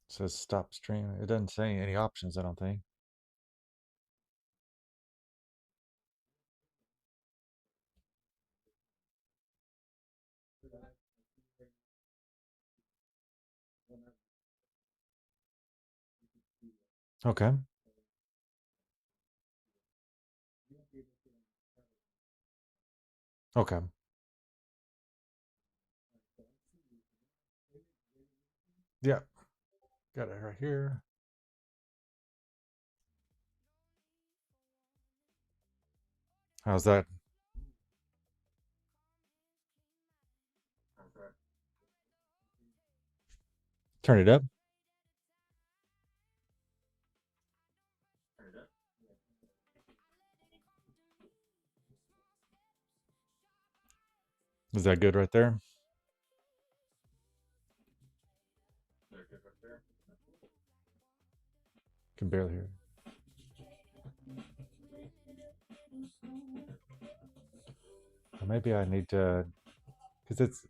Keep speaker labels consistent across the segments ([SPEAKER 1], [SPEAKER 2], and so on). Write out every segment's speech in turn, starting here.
[SPEAKER 1] says stop stream. It doesn't say any options, I don't think. Okay. Okay. Yeah. Got it right here. How's that? Turn it up. Is that good right there? Can barely hear. Or maybe I need to, because it's.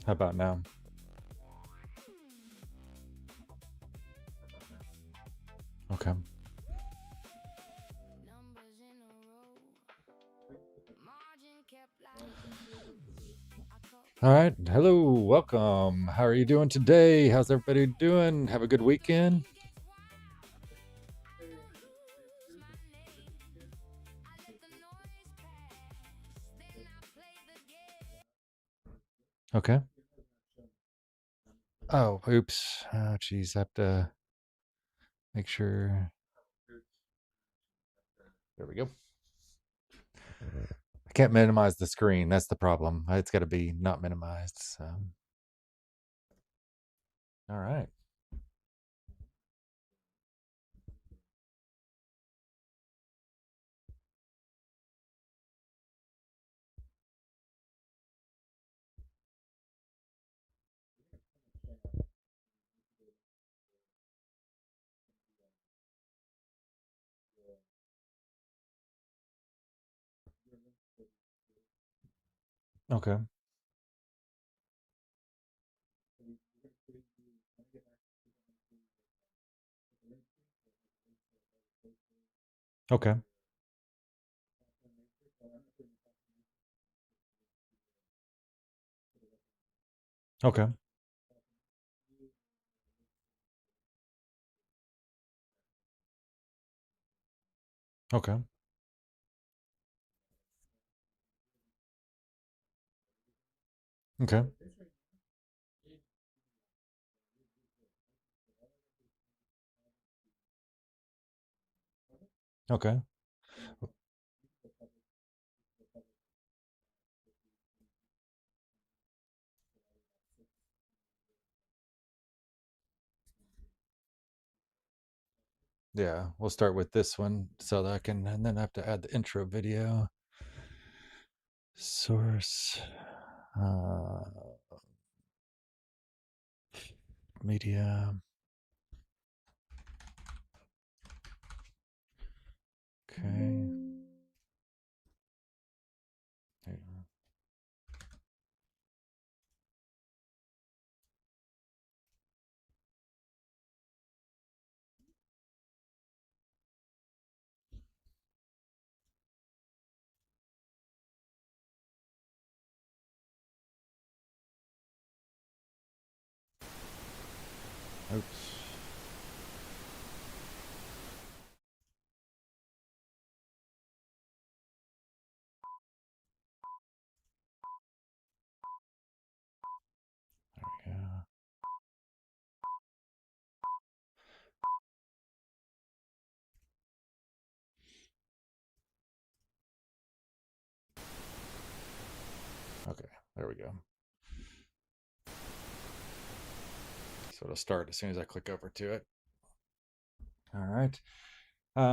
[SPEAKER 1] How about now? Okay. All right. Hello. Welcome. How are you doing today? How's everybody doing? Have a good weekend. Okay. Oh, oops. Oh, geez. I have to make sure. There we go. I can't minimize the screen. That's the problem. It's got to be not minimized. So, all right. Okay. Okay. Okay. Okay. Okay. Okay. Yeah, we'll start with this one so that I can, and then I have to add the intro video. Source, uh, media. Okay. Here. Oops. There we go. Okay, there we go. So it'll start as soon as I click over to it. All right.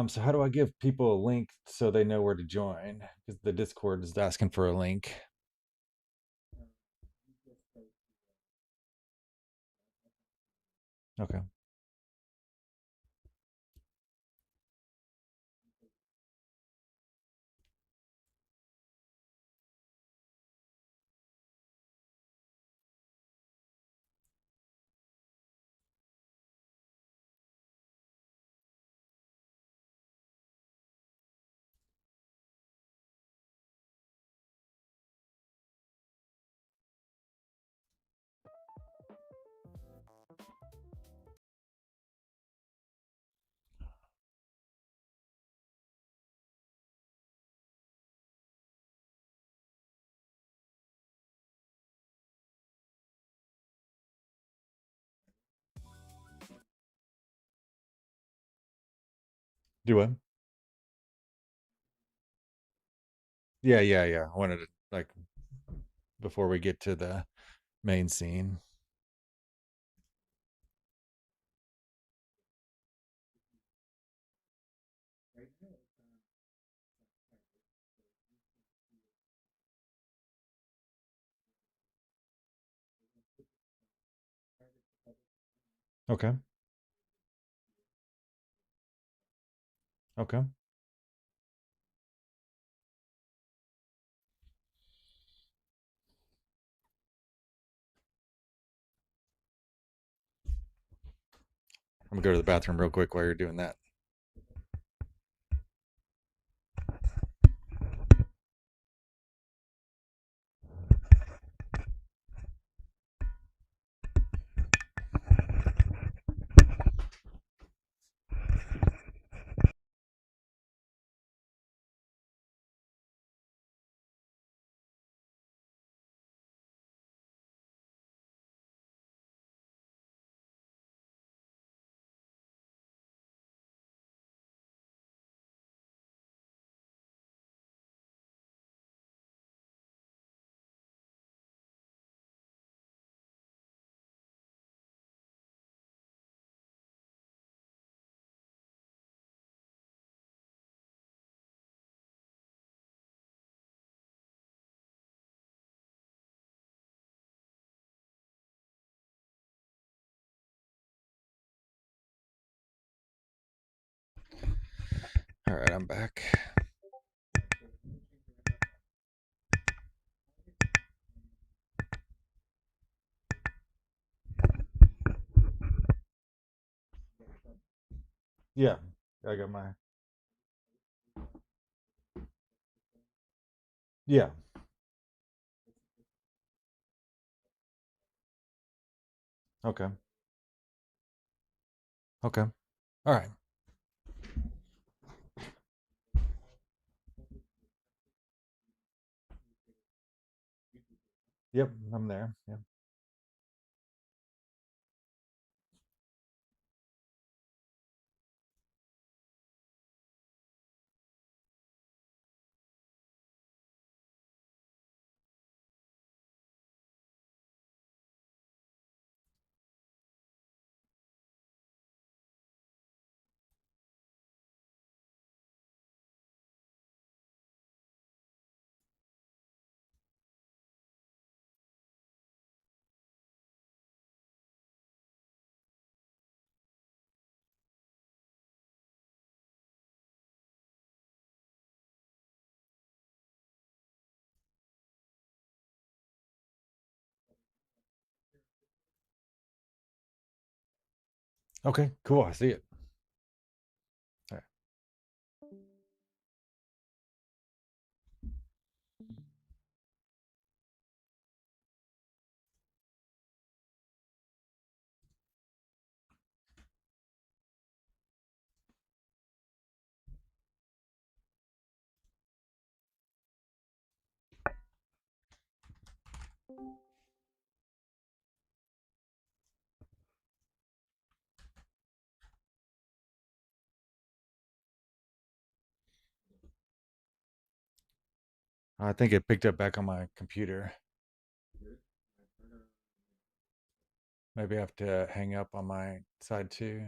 [SPEAKER 1] So how do I give people a link so they know where to join? Because the Discord is asking for a link. Okay. Do what? Yeah, yeah, yeah. I wanted to like before we get to the main scene. Okay. Okay. I'm gonna go to the bathroom real quick while you're doing that. All right, I'm back. Yeah, I got my. Yeah. Okay. Okay. All right. Yep, I'm there. Yeah. Okay. Cool. I see it. All right. I think it picked up back on my computer. Maybe I have to hang up on my side too.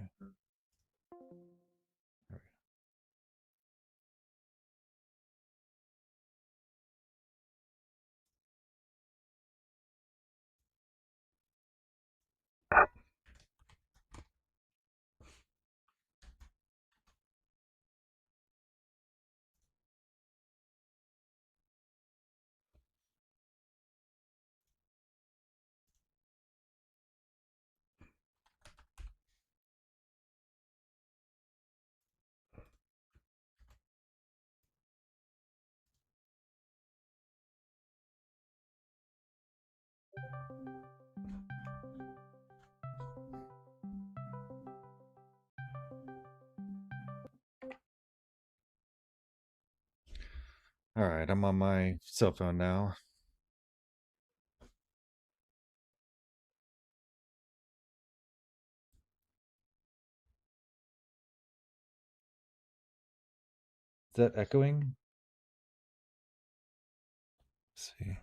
[SPEAKER 1] All right, I'm on my cell phone now. that echoing? Let's see.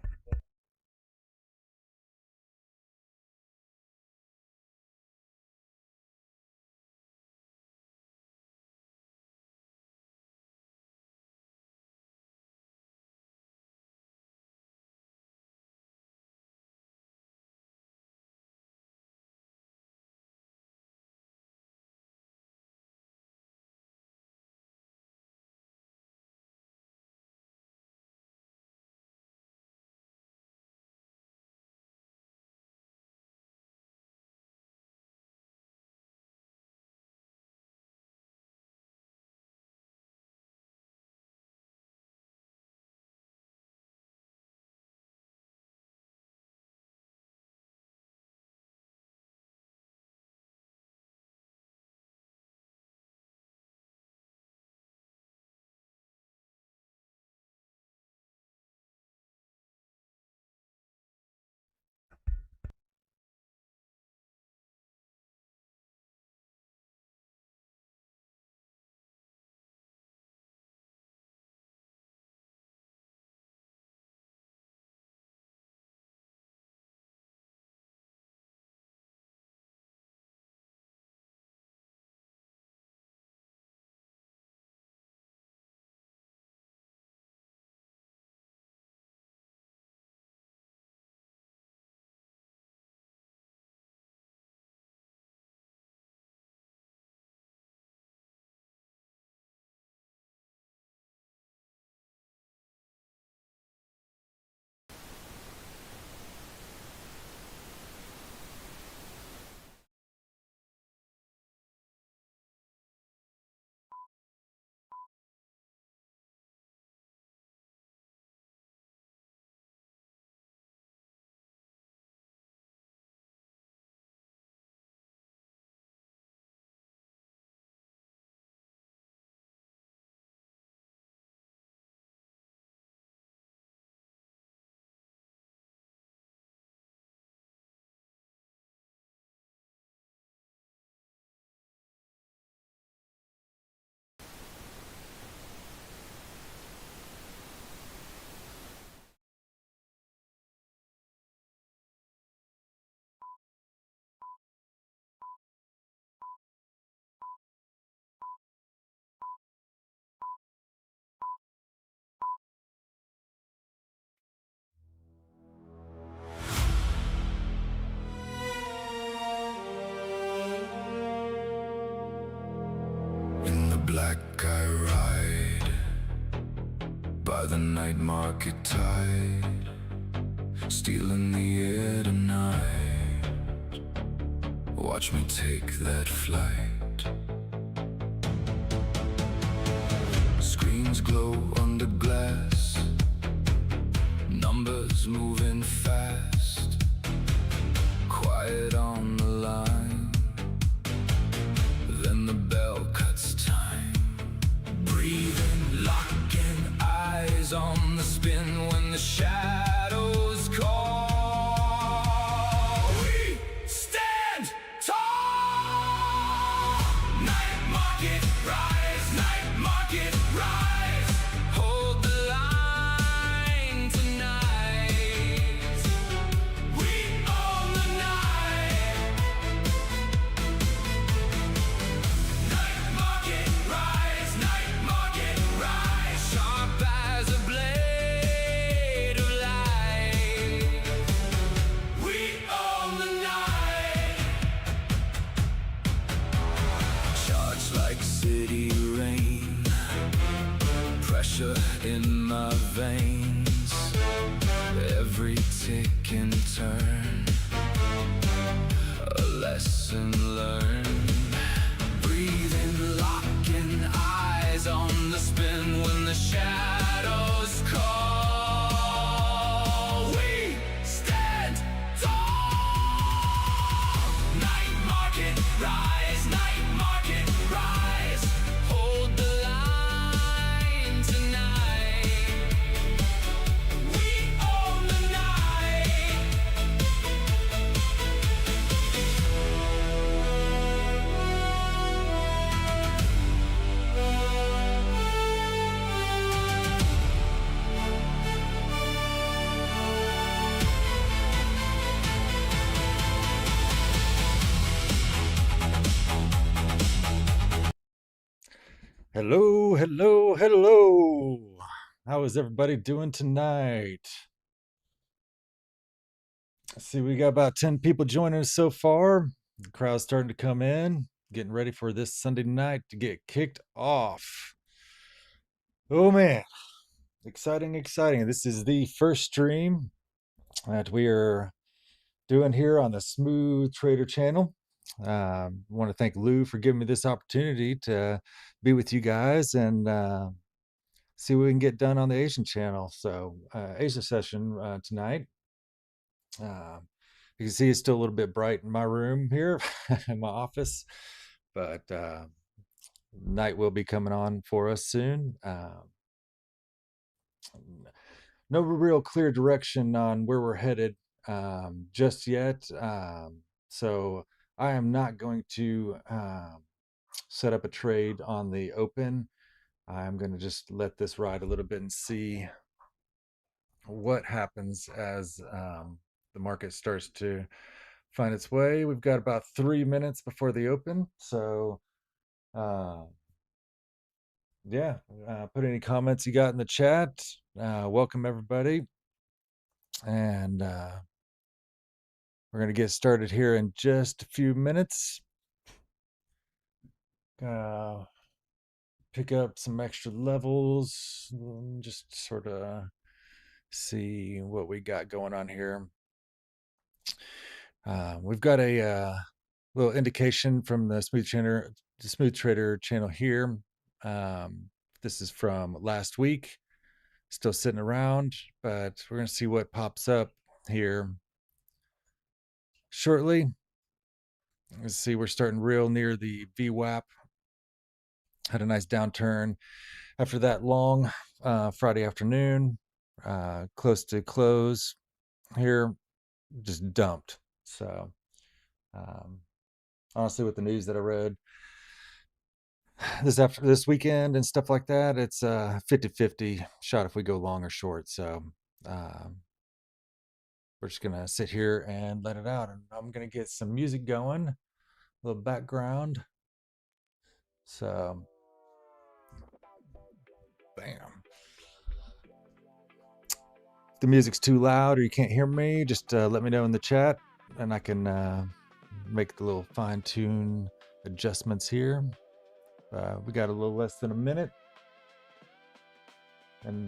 [SPEAKER 2] Black I ride by the night market tide, stealing the air tonight. Watch me take that flight. Screens glow under glass, numbers moving fast, quiet on the line, then the bell cuts time. Breathing, locking eyes on the spin when the shadows call. We stand tall. Night market rise, night market rise. Hold the line tonight. We own the night. Night market rise, night market rise. Sharp as a blade of light. We own the night. Charged like city rain, pressure in my veins. Every tick and turn, a lesson learned. Breathing, locking eyes on the spin when the shadows call. We stand tall. Night market rise, night market rise. Hold the line tonight. We own the night.
[SPEAKER 1] Hello, hello, hello. How is everybody doing tonight? I see we got about 10 people joining us so far. The crowd's starting to come in, getting ready for this Sunday night to get kicked off. Oh man, exciting, exciting. This is the first stream that we are doing here on the Smooth Trader channel. I want to thank Lou for giving me this opportunity to be with you guys and see what we can get done on the Asian channel. So Asia session tonight. You can see it's still a little bit bright in my room here in my office, but night will be coming on for us soon. No real clear direction on where we're headed just yet. So I am not going to set up a trade on the open. I'm going to just let this ride a little bit and see what happens as the market starts to find its way. We've got about 3 minutes before the open. So, uh, yeah, put any comments you got in the chat. Welcome, everybody. And we're going to get started here in just a few minutes. Pick up some extra levels, just sort of see what we got going on here. We've got a little indication from the Smooth Trader channel here. This is from last week, still sitting around, but we're going to see what pops up here shortly. Let's see, we're starting real near the VWAP. Had a nice downturn after that long Friday afternoon, close to close here, just dumped. So, honestly, with the news that I read this weekend and stuff like that, it's 50-50 shot if we go long or short. So we're just gonna sit here and let it out, and I'm gonna get some music going, a little background. So bam. If the music's too loud or you can't hear me, just let me know in the chat and I can make the little fine-tune adjustments here. We got a little less than a minute, and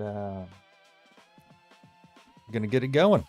[SPEAKER 1] gonna get it going.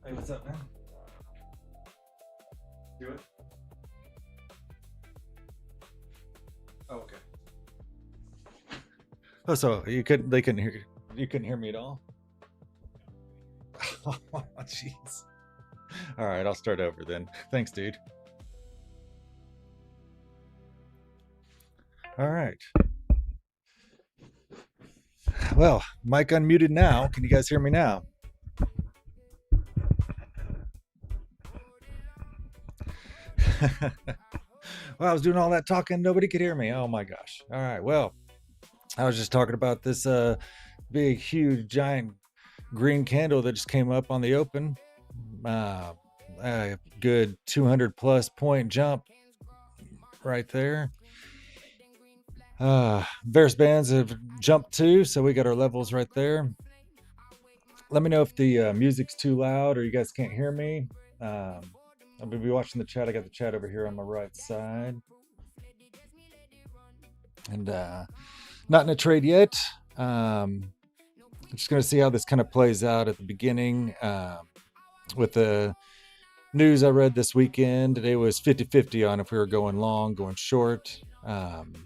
[SPEAKER 1] Hey, what's up, man? Do it. Oh, okay. Oh, so they couldn't hear you couldn't hear me at all? Oh, jeez. All right, I'll start over then. Thanks, dude. All right. Well, mic unmuted now. Can you guys hear me now? Well, I was doing all that talking, nobody could hear me. Oh my gosh. All right. Well, I was just talking about this big, huge, giant green candle that just came up on the open. A good 200 plus point jump right there. Various bands have jumped too, so we got our levels right there. Let me know if the music's too loud or you guys can't hear me. I'm gonna be watching the chat. I got the chat over here on my right side, and not in a trade yet. I'm just gonna see how this kind of plays out at the beginning. With the news I read this weekend, it was 50-50 on if we were going long, going short. And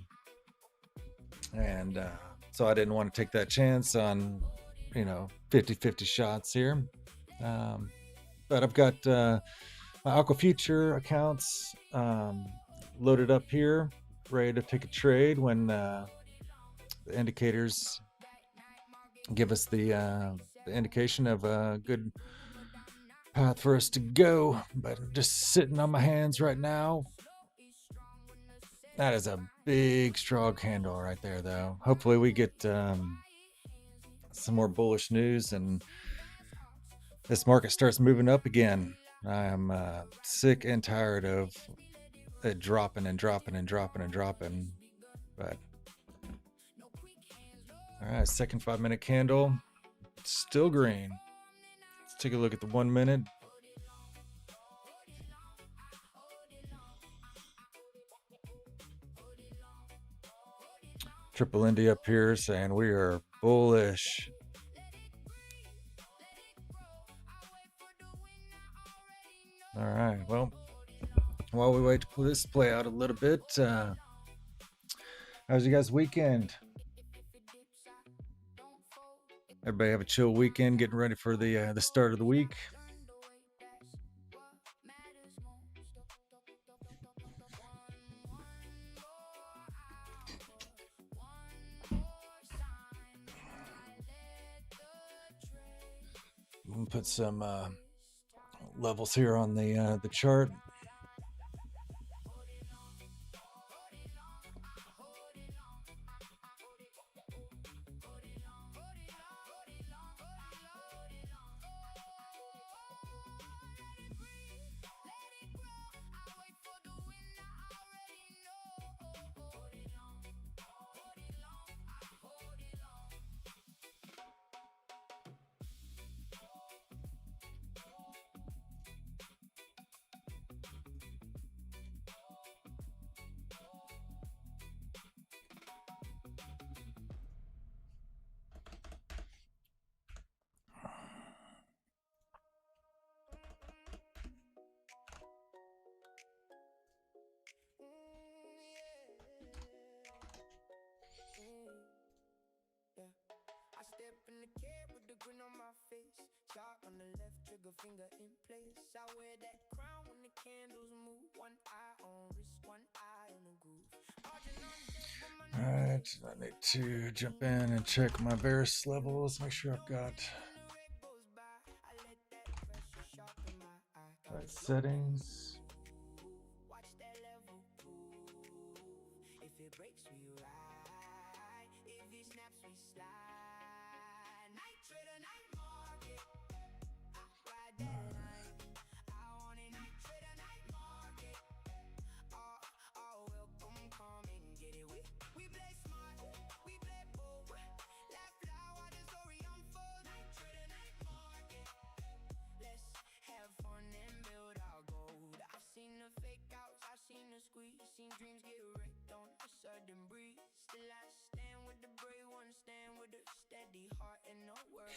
[SPEAKER 1] so I didn't want to take that chance on, 50-50 shots here. But I've got my Aqua Future accounts loaded up here, ready to take a trade when the indicators give us the indication of a good path for us to go. But I'm just sitting on my hands right now. That is a big strong candle right there, though. Hopefully we get some more bullish news and this market starts moving up again. I'm sick and tired of it dropping and dropping and dropping and dropping. But all right, second 5-minute candle, still green. Let's take a look at the 1 minute. Triple India up here saying we are bullish. All right, well, while we wait to this play out a little bit, how's you guys' weekend? Everybody have a chill weekend, getting ready for the start of the week. We'll put some levels here on the chart. Finger in place. I wear that crown when the candles move. One eye on wrist, one eye in the groove. All right, I need to jump in and check my Varus levels. Make sure I've got right settings.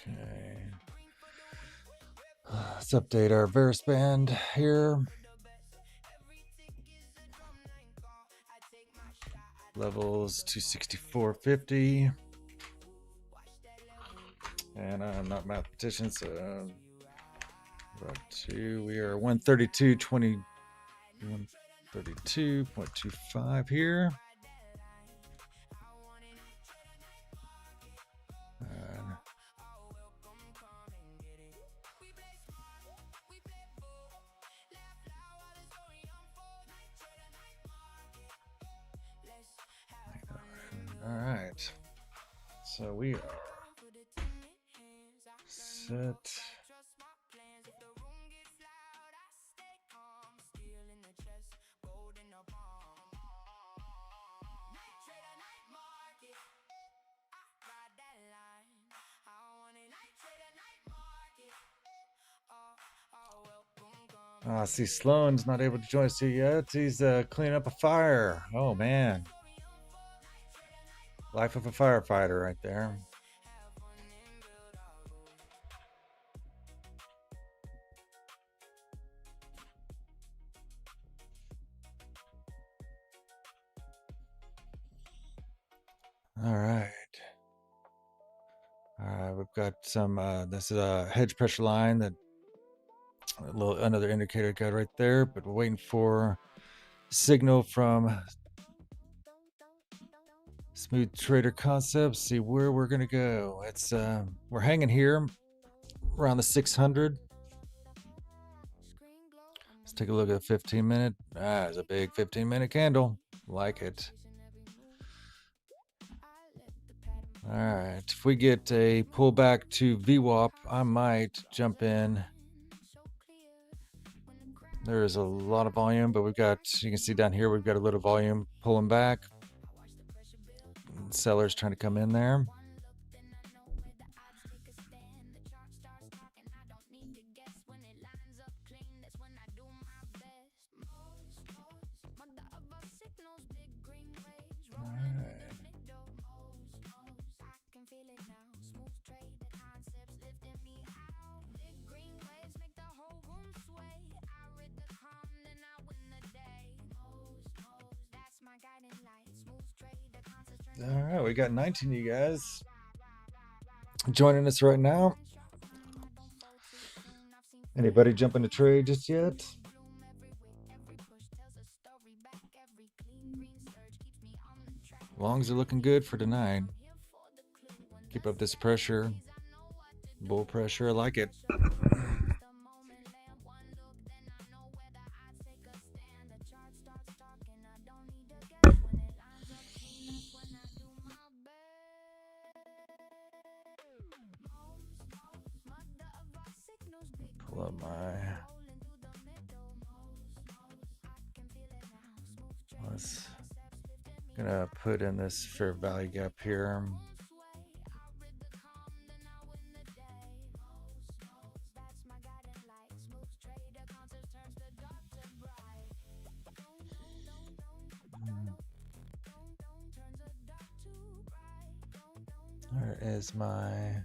[SPEAKER 1] Okay. Let's update our Varus band here. Levels 264.50. And I'm not a mathematician, so about two. We are 132.20, 132.25 here. All right. So we are set. See, Sloan's not able to join us here yet. He's cleaning up a fire. Oh, man. Life of a firefighter right there. All right. We've got some, this is a hedge pressure line that another indicator got right there, but we're waiting for signal from Smooth Trader Concepts, see where we're gonna go. It's we're hanging here around the 600. Let's take a look at the 15-minute. It's a big 15-minute candle. Like it. All right, if we get a pullback to VWAP, I might jump in. There's a lot of volume, but we've got, you can see down here, we've got a little volume pulling back. Sellers trying to come in there. All right, we got 19 of you guys joining us right now. Anybody jumping to trade just yet? Longs are looking good for tonight. Keep up this pressure. Bull pressure, I like it. Pull up let's gonna put in this fair value gap here. Where is my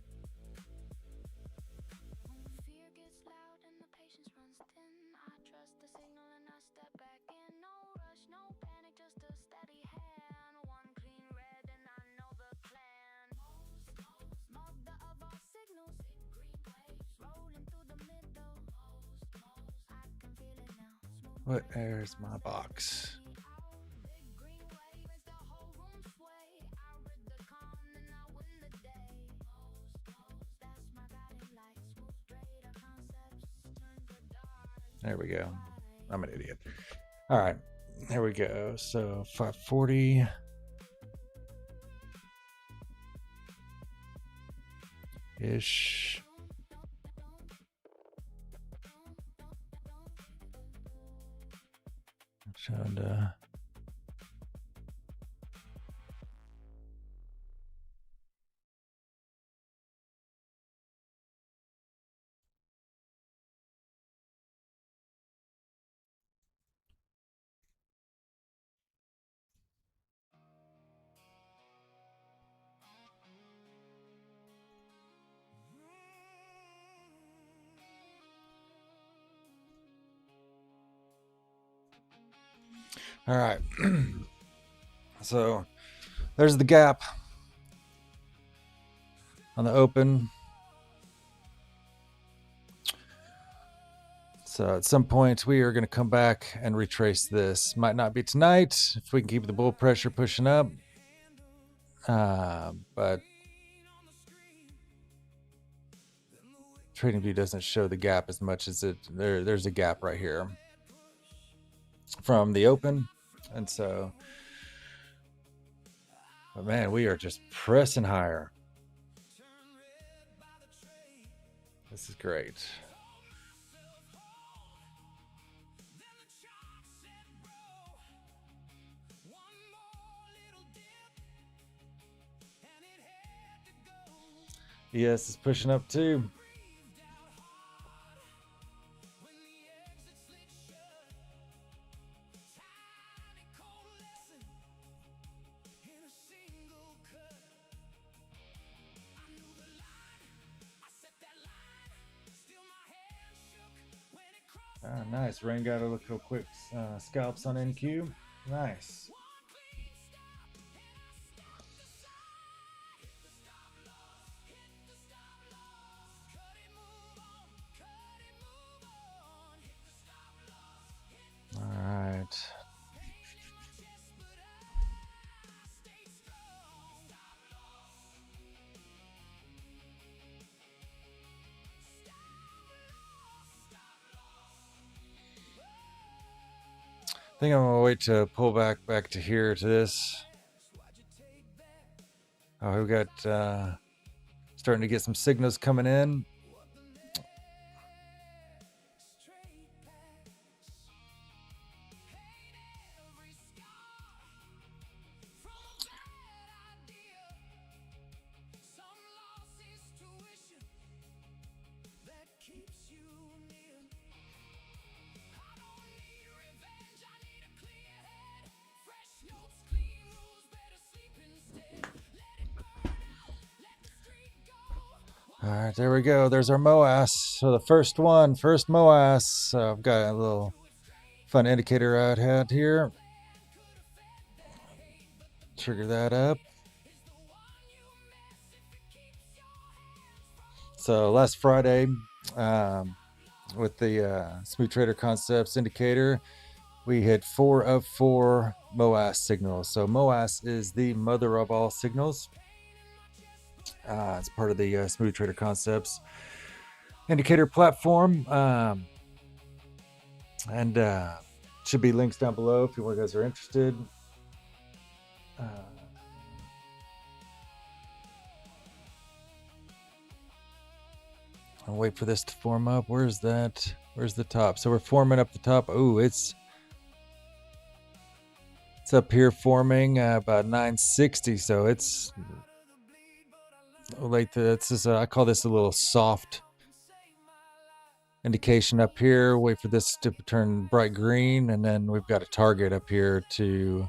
[SPEAKER 1] where's my box? There we go. I'm an idiot. All right, there we go. So 540 ish. And All right. So there's the gap on the open. So at some point we are going to come back and retrace this. Might not be tonight if we can keep the bull pressure pushing up. But TradingView doesn't show the gap as much as there's a gap right here from the open. And so, but man, we are just pressing higher. This is great. Yes, it's pushing up too. Ah, nice. Rain got a look real quick. Scalps on NQ. Nice. All right. I think I'm gonna wait to pull back to here to this. Oh, we got starting to get some signals coming in. All right, there we go. There's our MOAS. So the first MOAS. So I've got a little fun indicator out had here. Trigger that up. So last Friday, with the Smooth Trader Concepts indicator, we hit 4 of 4 MOAS signals. So MOAS is the mother of all signals. It's part of the Smooth Trader Concepts indicator platform. And should be links down below if you guys are interested. I'll wait for this to form up. Where's that? Where's the top? So we're forming up the top. Oh, it's up here forming about 960. So it's late. I call this a little soft indication up here. Wait for this to turn bright green, and then we've got a target up here to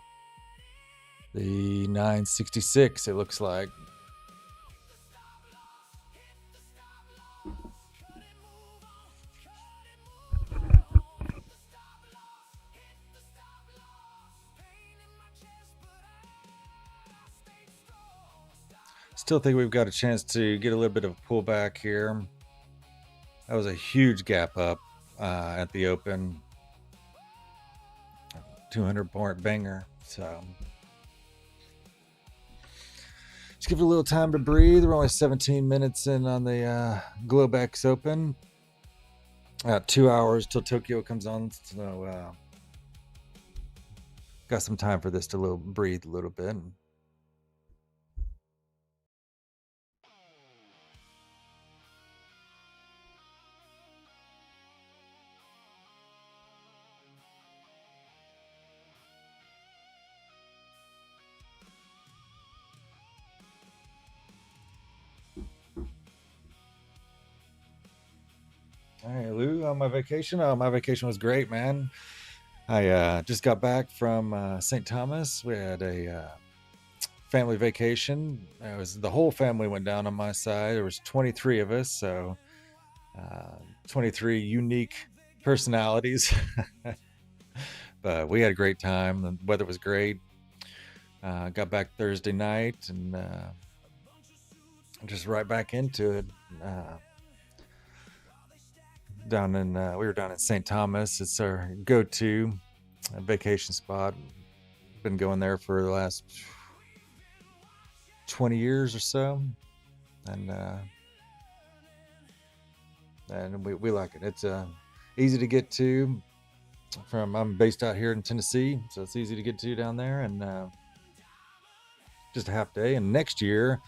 [SPEAKER 1] the 966. It looks like. Still think we've got a chance to get a little bit of a pullback here. That was a huge gap up at the open. 200-point banger. So just give it a little time to breathe. We're only 17 minutes in on the Globex Open. 2 hours till Tokyo comes on. So got some time for this to breathe a little bit. Hey Lou, on my vacation. My vacation was great, man. I just got back from St. Thomas. We had a family vacation. It was the whole family went down on my side. There was 23 of us, so 23 unique personalities. But we had a great time. The weather was great. Got back Thursday night and just right back into it. Uh, we were down in St. Thomas. It's our go-to vacation spot. Been going there for the last 20 years or so, and we like it. It's easy to get to. I'm based out here in Tennessee, so it's easy to get to down there, and just a half day. And next year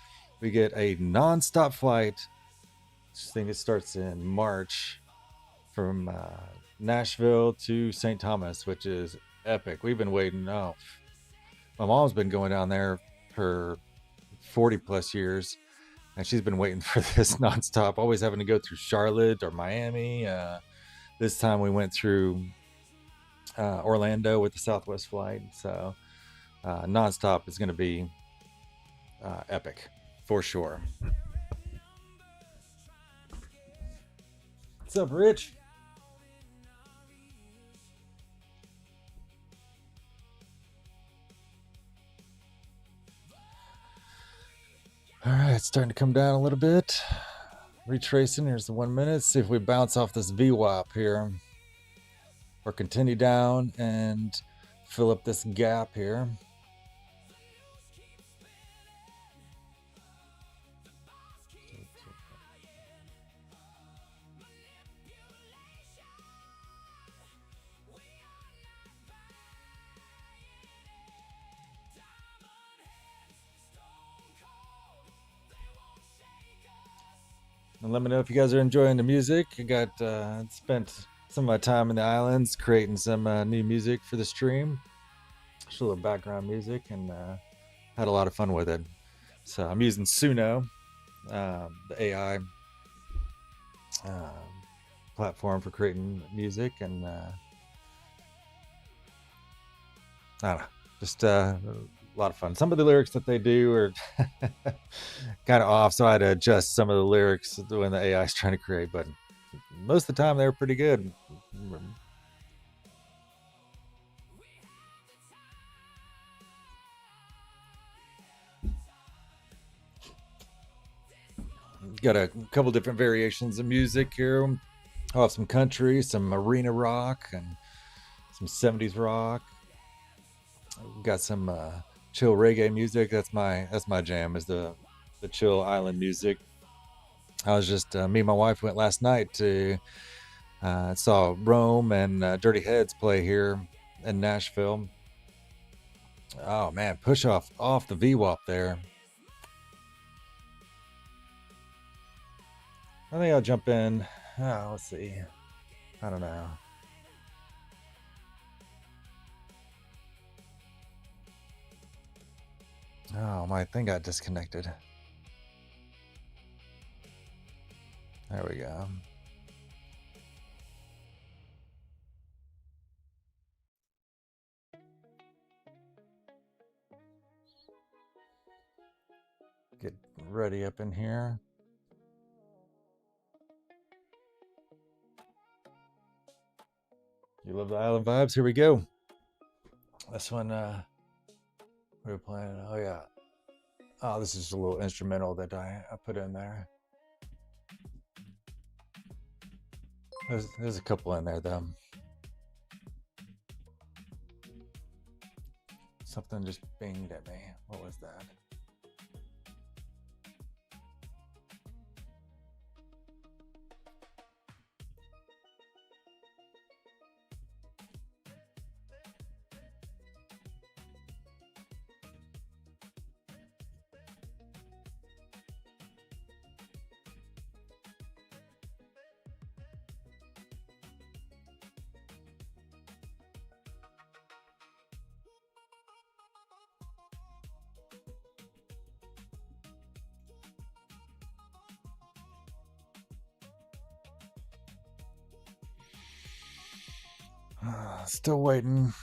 [SPEAKER 1] we get a non-stop flight. I think it starts in March from Nashville to St. Thomas, which is epic. We've been waiting. Oh, my mom's been going down there for 40 plus years, and she's been waiting for this nonstop, always having to go through Charlotte or Miami. This time we went through Orlando with the Southwest flight. So nonstop is going to be epic for sure. What's up, Rich? All right, it's starting to come down a little bit. Retracing. Here's the 1 minute. See if we bounce off this VWAP here, or continue down and fill up this gap here. And let me know if you guys are enjoying the music. I got spent some of my time in the islands creating some new music for the stream. Just a little background music, and had a lot of fun with it. So I'm using Suno, the AI platform for creating music, and I don't know, just a lot of fun. Some of the lyrics that they do are kind of off, so I had to adjust some of the lyrics when the AI is trying to create, but most of the time they were pretty good. Got a couple different variations of music here. I'll have some country, some arena rock, and some 70s rock. Got some chill reggae music. That's my jam, is the chill island music. I was just me and my wife went last night to saw Rome and Dirty Heads play here in Nashville. Oh man, push off the VWAP there. I think I'll jump in. Oh, let's see. I don't know. Oh, my thing got disconnected. There we go. Get ready up in here. You love the island vibes? Here we go. This one, we were playing. Oh, yeah. Oh, this is a little instrumental that I put in there. There's a couple in there, though. Something just binged at me. What was that? Still waiting.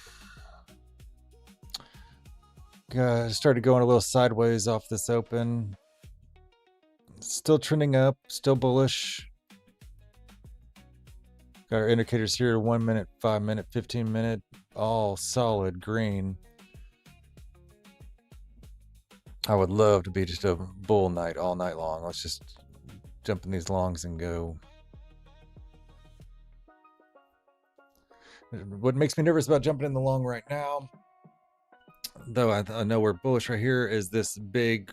[SPEAKER 1] Started going a little sideways off this open. Still trending up, still bullish. Got our indicators here: 1 minute, 5 minute, 15 minute. all solid green. I would love to be just a bull night all night long. Let's just jump in these longs and go. What makes me nervous about jumping in the long right now, though I know we're bullish right here, is this big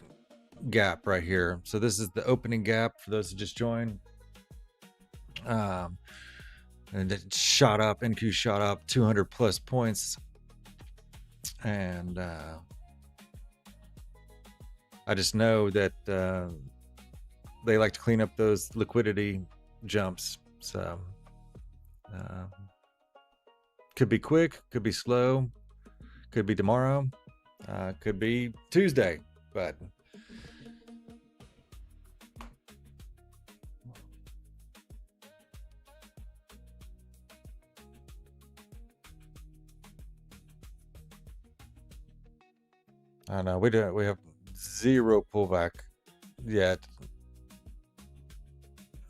[SPEAKER 1] gap right here. So this is the opening gap for those who just joined. And it shot up, NQ shot up 200 plus points. And I just know that they like to clean up those liquidity jumps. So could be quick, could be slow, could be tomorrow, could be Tuesday, but I don't know. We have zero pullback yet.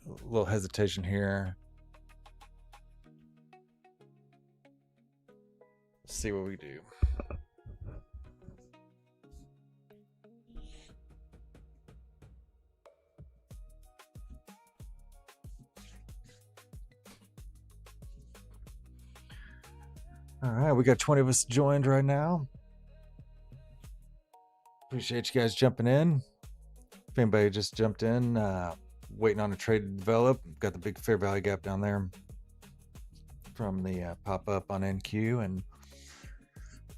[SPEAKER 1] A little hesitation here. Let's see what we do. All right, we got 20 of us joined right now. Appreciate you guys jumping in. If anybody just jumped in, waiting on a trade to develop, got the big fair value gap down there from the pop up on NQ,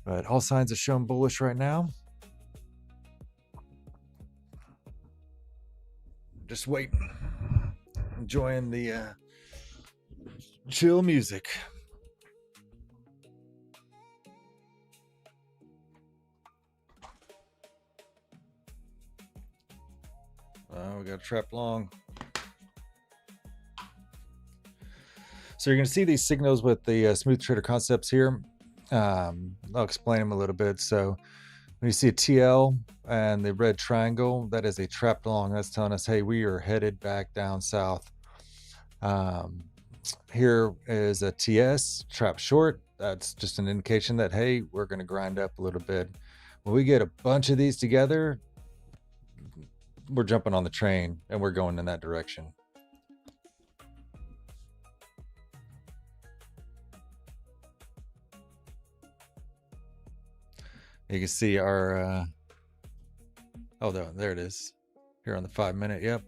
[SPEAKER 1] but all signs are showing bullish right now. Just waiting, enjoying the chill music. We got a trap long. So you're going to see these signals with the smooth trader concepts here. I'll explain them a little bit. So when you see a TL and the red triangle, that is a trap long. That's telling us, hey, we are headed back down south. Here is a TS, trap short. That's just an indication that, hey, we're going to grind up a little bit. When we get a bunch of these together, we're jumping on the train and we're going in that direction. You can see our, oh, there it is. Here on the 5-minute, yep.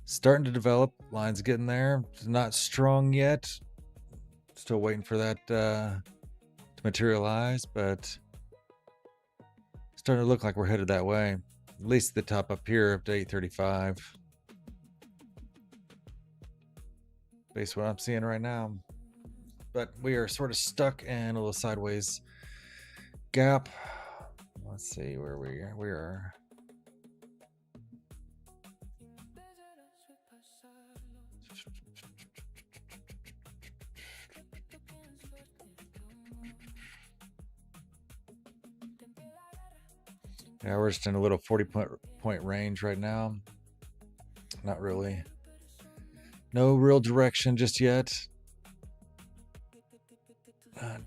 [SPEAKER 1] Starting to develop, lines getting there. It's not strong yet. Still waiting for that to materialize, but starting to look like we're headed that way. At least the top up here up to 835. Based on what I'm seeing right now. But we are sort of stuck in a little sideways gap. Let's see where we are. Yeah, we're just in a little 40-point range right now. Not really. No real direction just yet.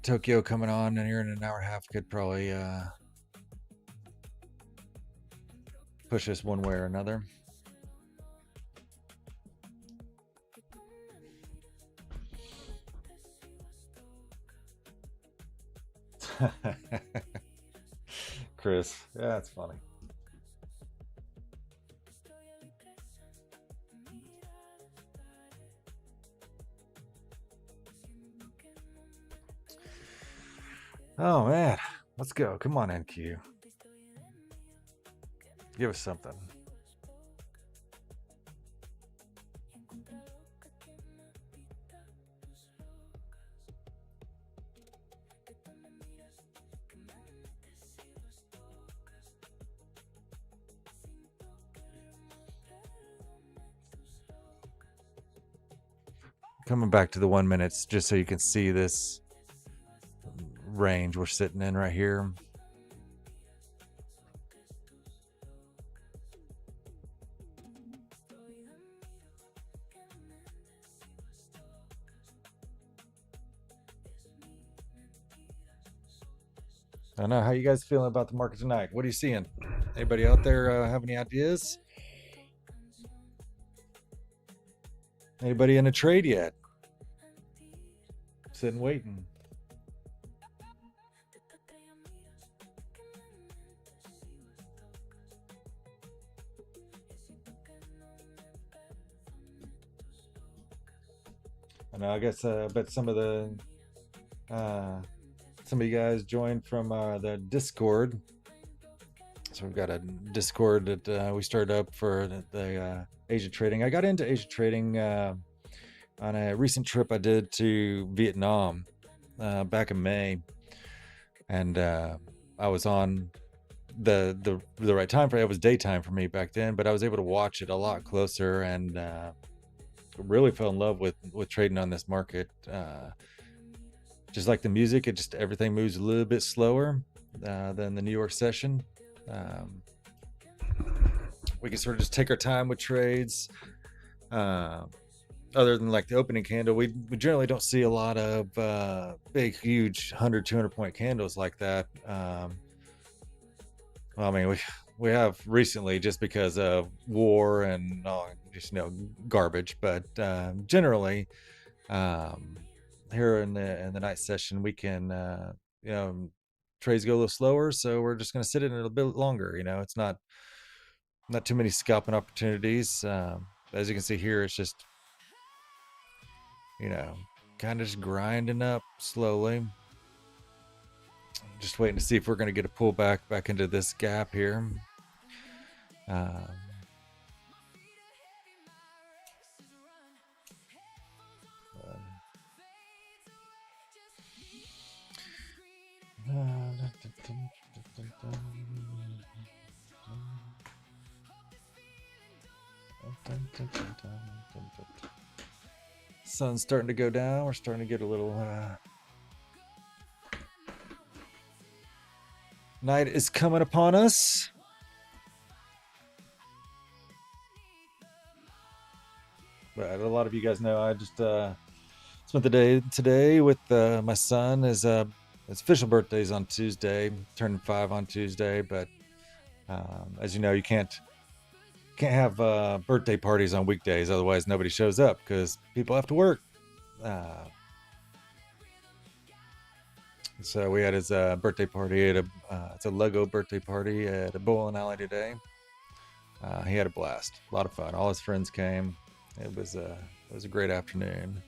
[SPEAKER 1] Tokyo coming on, and here in an hour and a half could probably push us one way or another. Chris, yeah, that's funny. Oh man, let's go. Come on, NQ. Give us something. Coming back to the 1 minutes just so you can see this range we're sitting in right here. I don't know how you guys feeling about the market tonight. What are you seeing? Anybody out there have any ideas? Anybody in a trade yet? Sitting waiting. I know. I guess I bet uh, some of you guys joined from the Discord. So we've got a Discord that we started up for the Asia trading. I got into Asia trading on a recent trip I did to Vietnam back in May, and I was on the right time frame. It was daytime for me back then, but I was able to watch it a lot closer and really fell in love with trading on this market. Just like the music, it just everything moves a little bit slower than the New York session. Um, we can sort of just take our time with trades. Other than like the opening candle, we generally don't see a lot of big, huge 100, 200 point candles like that. Well, I mean, we have recently just because of war and just garbage, but generally, um, here in the night session, we can you know trades go a little slower, so we're just going to sit in it a little bit longer. It's not too many scalping opportunities. As you can see here, it's just you know kind of just grinding up slowly. Just waiting to see if we're going to get a pullback back into this gap here. Um, Sun's starting to go down. We're starting to get a little night is coming upon us. But a lot of you guys know I just spent the day today with my son. His official birthday's on Tuesday, turning 5 on Tuesday. But as you know, you can't have birthday parties on weekdays, otherwise nobody shows up because people have to work. Uh, so we had his birthday party at it's a Lego birthday party at a bowling alley today. He had a blast, a lot of fun. All his friends came. It was a great afternoon.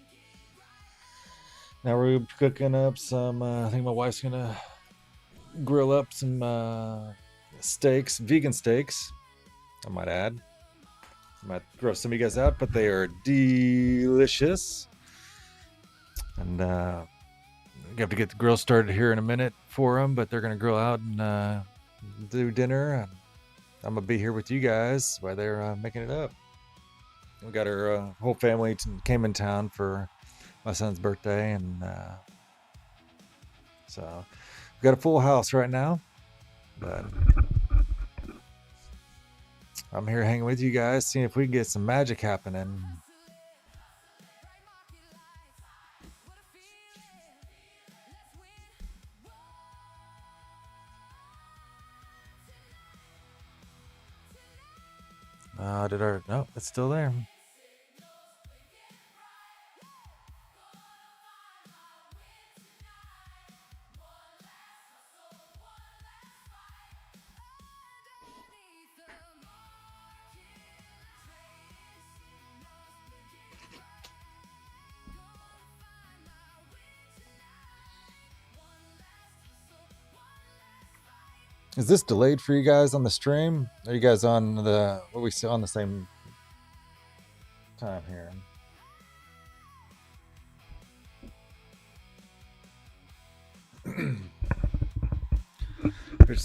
[SPEAKER 1] Now we're cooking up some. I think my wife's gonna grill up some steaks, vegan steaks. I might add. I might gross some of you guys out, but they are delicious. And we have to get the grill started here in a minute for them, but they're gonna grill out and do dinner. And I'm gonna be here with you guys while they're making it up. We got our whole family came in town for my son's birthday, and so we've got a full house right now. But I'm here hanging with you guys, seeing if we can get some magic happening. No, it's still there. Is this delayed for you guys on the stream? Are you guys on what we see on the same time here?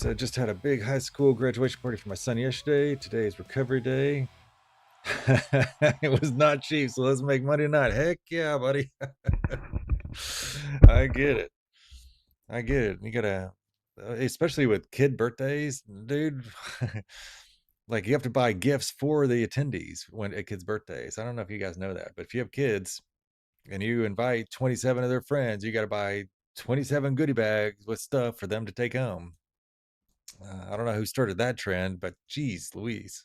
[SPEAKER 1] I just had a big high school graduation party for my son yesterday. Today is recovery day. It was not cheap, so let's make money tonight. Heck yeah, buddy. I get it. I get it. You gotta, especially with kid birthdays, dude. Like you have to buy gifts for the attendees when at kids' birthdays. I don't know if you guys know that, but if you have kids and you invite 27 of their friends, you got to buy 27 goodie bags with stuff for them to take home. I don't know who started that trend, but geez Louise.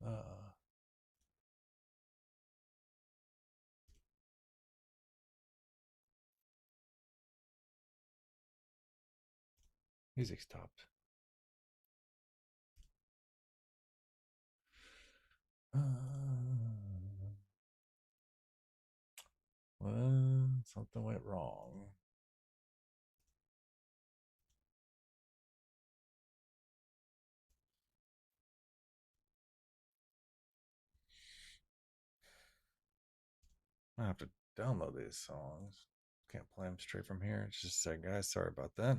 [SPEAKER 1] Uh, Music stopped. Well, something went wrong. I have to download these songs. Can't play them straight from here. It's just a sec, guys. Sorry about that.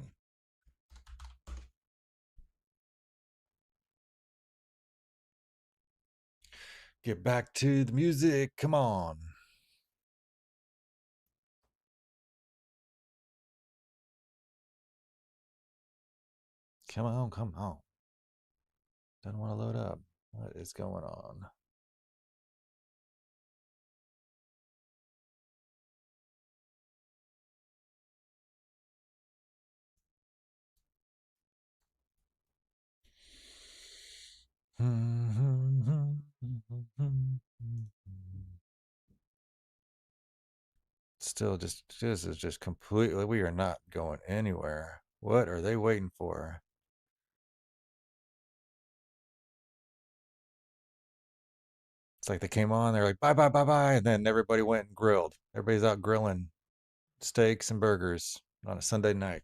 [SPEAKER 1] Get back to the music. Come on. Come on, come on. Don't want to load up. What is going on? Still just this is just completely we are not going anywhere. What are they waiting for? It's like they came on, they're like, bye, bye, bye, bye. And then everybody went and grilled. Everybody's out grilling steaks and burgers on a Sunday night.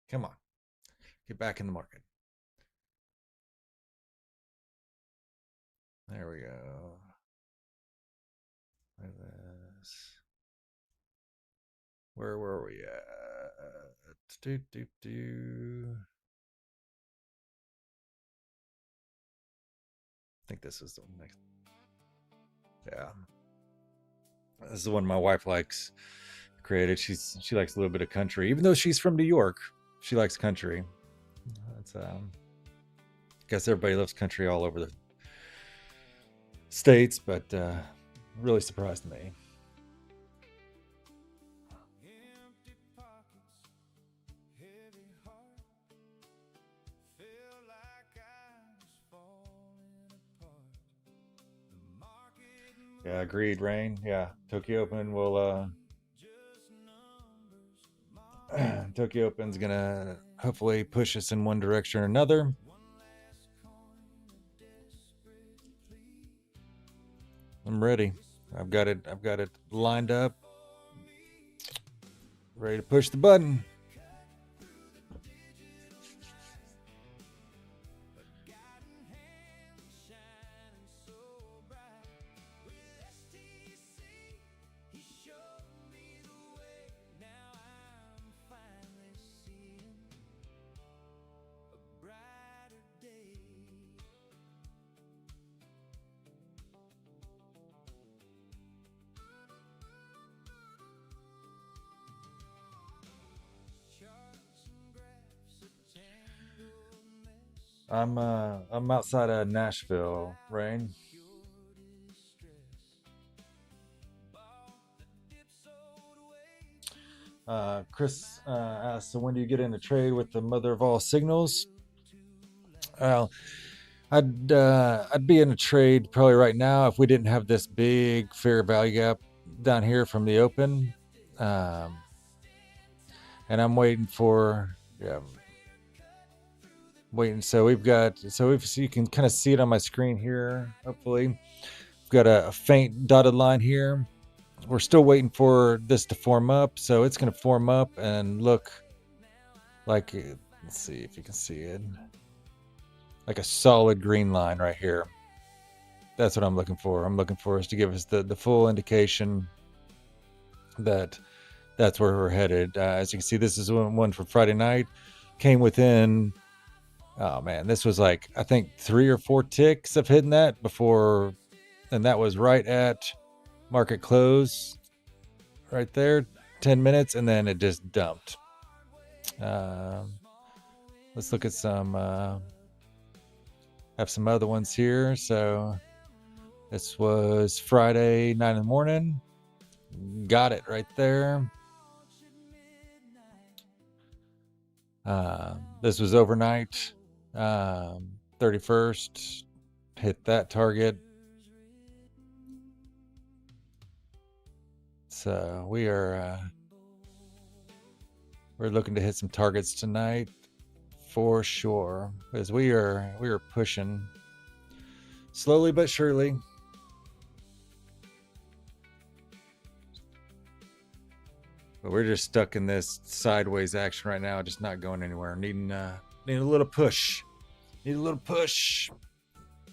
[SPEAKER 1] Come on, get back in the market. There we go. Look at this. Where were we at? Do, do, do. I think this is the next. Yeah. This is the one my wife likes created. She likes a little bit of country. Even though she's from New York, she likes country. That's I guess everybody loves country all over the states, but really surprised me. Yeah, agreed, Rain. Yeah, Tokyo Open will Tokyo Open's gonna hopefully push us in one direction or another. I'm ready. I've got it. I've got it lined up, ready to push the button. I'm outside of Nashville, Rain. Chris asked, so when do you get into trade with the mother of all signals? Well, I'd be in a trade probably right now if we didn't have this big fair value gap down here from the open, um, and I'm waiting for yeah, waiting. So we've got so you can kind of see it on my screen here. Hopefully, we've got a faint dotted line here. We're still waiting for this to form up, so it's going to form up and look like let's see if you can see it, like a solid green line right here. That's what I'm looking for. I'm looking for us to give us the full indication that that's where we're headed. As you can see, this is one for Friday night. Came within, oh man, this was like, I think 3 or 4 ticks of hitting that before, and that was right at market close, right there, 10 minutes, and then it just dumped. Let's look at some, have some other ones here. So This was Friday, 9 in the morning. Got it right there. This was overnight, 31st. Hit that target. So we're looking to hit some targets tonight for sure, because we are pushing slowly but surely. But we're just stuck in this sideways action right now, just not going anywhere. Needing a little push. Need a little push.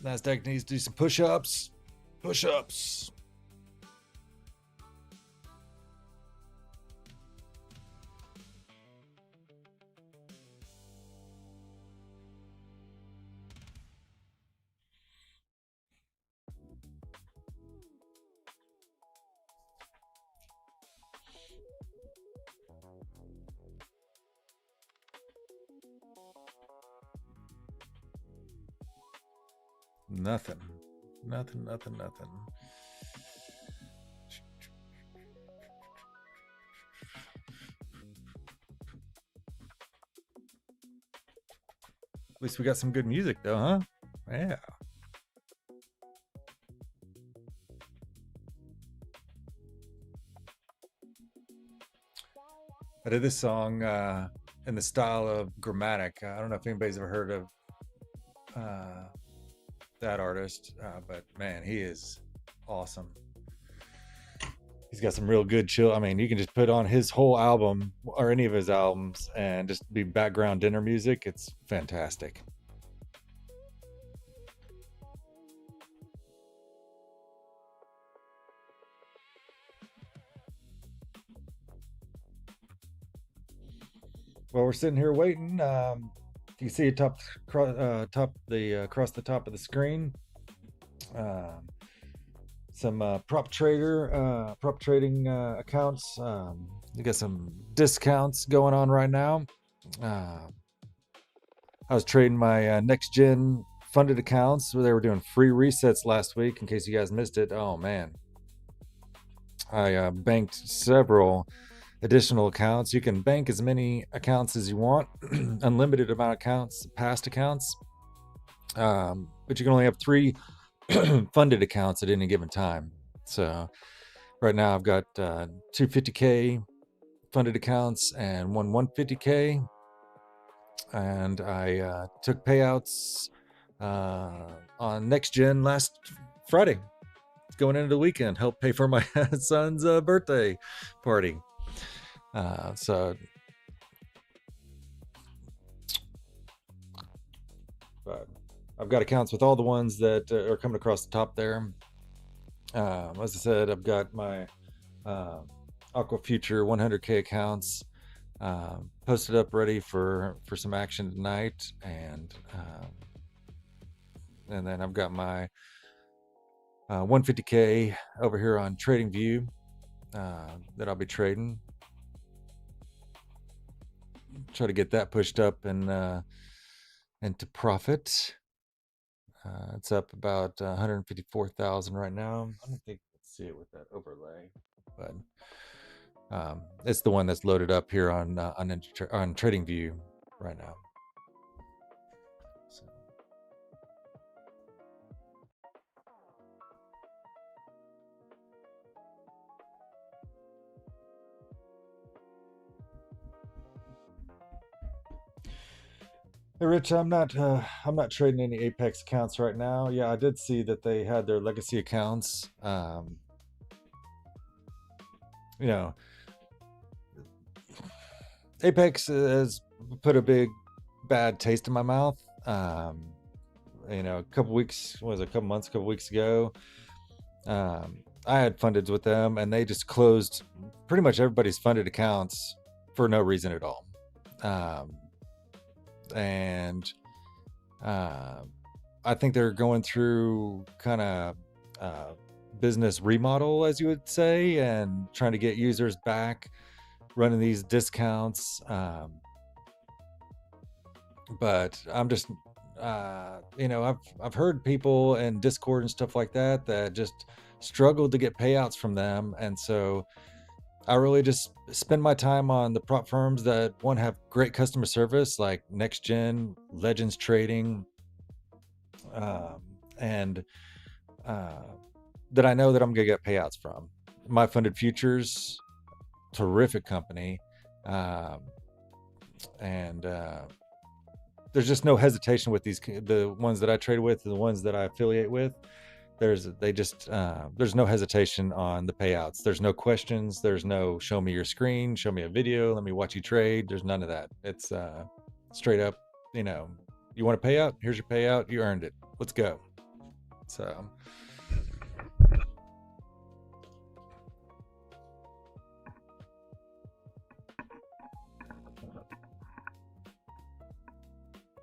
[SPEAKER 1] Nasdaq needs to do some push-ups. Push-ups. Nothing. Nothing. At least we got some good music though, huh? Yeah. I did this song in the style of Grammatic. I don't know if anybody's ever heard of that artist, but man, he is awesome. He's got some real good chill. I mean, you can just put on his whole album or any of his albums and just be background dinner music. It's fantastic. Well, we're sitting here waiting. You can see it across the top of the screen. Some prop trading accounts. You got some discounts going on right now. I was trading my next gen funded accounts where they were doing free resets last week. In case you guys missed it, oh man, I banked several additional accounts. You can bank as many accounts as you want, unlimited amount of accounts, past accounts, but you can only have 3 funded accounts at any given time. So right now I've got 250K funded accounts and one 150K, and I took payouts on next gen last Friday, going into the weekend, help pay for my son's birthday party. But I've got accounts with all the ones that are coming across the top there. As I said, I've got my Aqua Future 100K accounts posted up, ready for some action tonight, and then I've got my 150K over here on TradingView that I'll be trading. Try to get that pushed up and into profit. It's up about 154,000 right now. I don't think let's see it with that overlay, but it's the one that's loaded up here on TradingView right now. So. Hey Rich, I'm not trading any Apex accounts right now. Yeah, I did see that they had their legacy accounts. You know, Apex has put a big bad taste in my mouth. You know, a couple weeks ago, I had funded with them, and they just closed pretty much everybody's funded accounts for no reason at all. And I think they're going through kind of business remodel, as you would say, and trying to get users back running these discounts. But I'm I've heard people in Discord and stuff like that that just struggled to get payouts from them, and so I really just spend my time on the prop firms that one have great customer service, like Next Gen, Legends Trading, um, and uh, that I know that I'm gonna get payouts from. My Funded Futures, terrific company, um, and there's just no hesitation with the ones that I trade with, the ones that I affiliate with. There's no hesitation on the payouts. There's no questions. There's no show me your screen, show me a video, let me watch you trade. There's none of that. It's straight up, you know, you want a payout? Here's your payout. You earned it. Let's go. So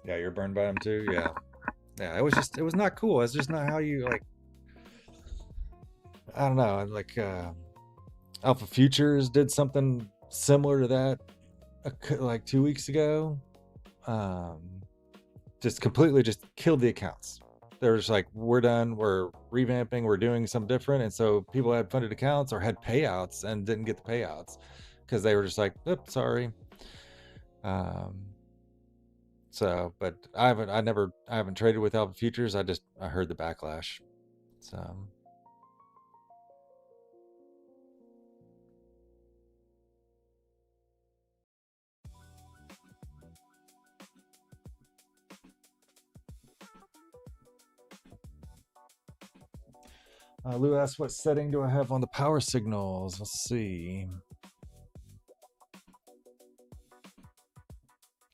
[SPEAKER 1] yeah, you're burned by them too. Yeah, yeah. It was not cool. It's just not how you like. I don't know. Like Alpha Futures did something similar to that like 2 weeks ago. Um, just completely just killed the accounts. They were just like, we're done, we're revamping, we're doing something different. And so people had funded accounts or had payouts and didn't get the payouts because they were just like, oops, sorry. Um, but I haven't traded with Alpha Futures. I heard the backlash. So Lou asked, what setting do I have on the power signals? Let's see.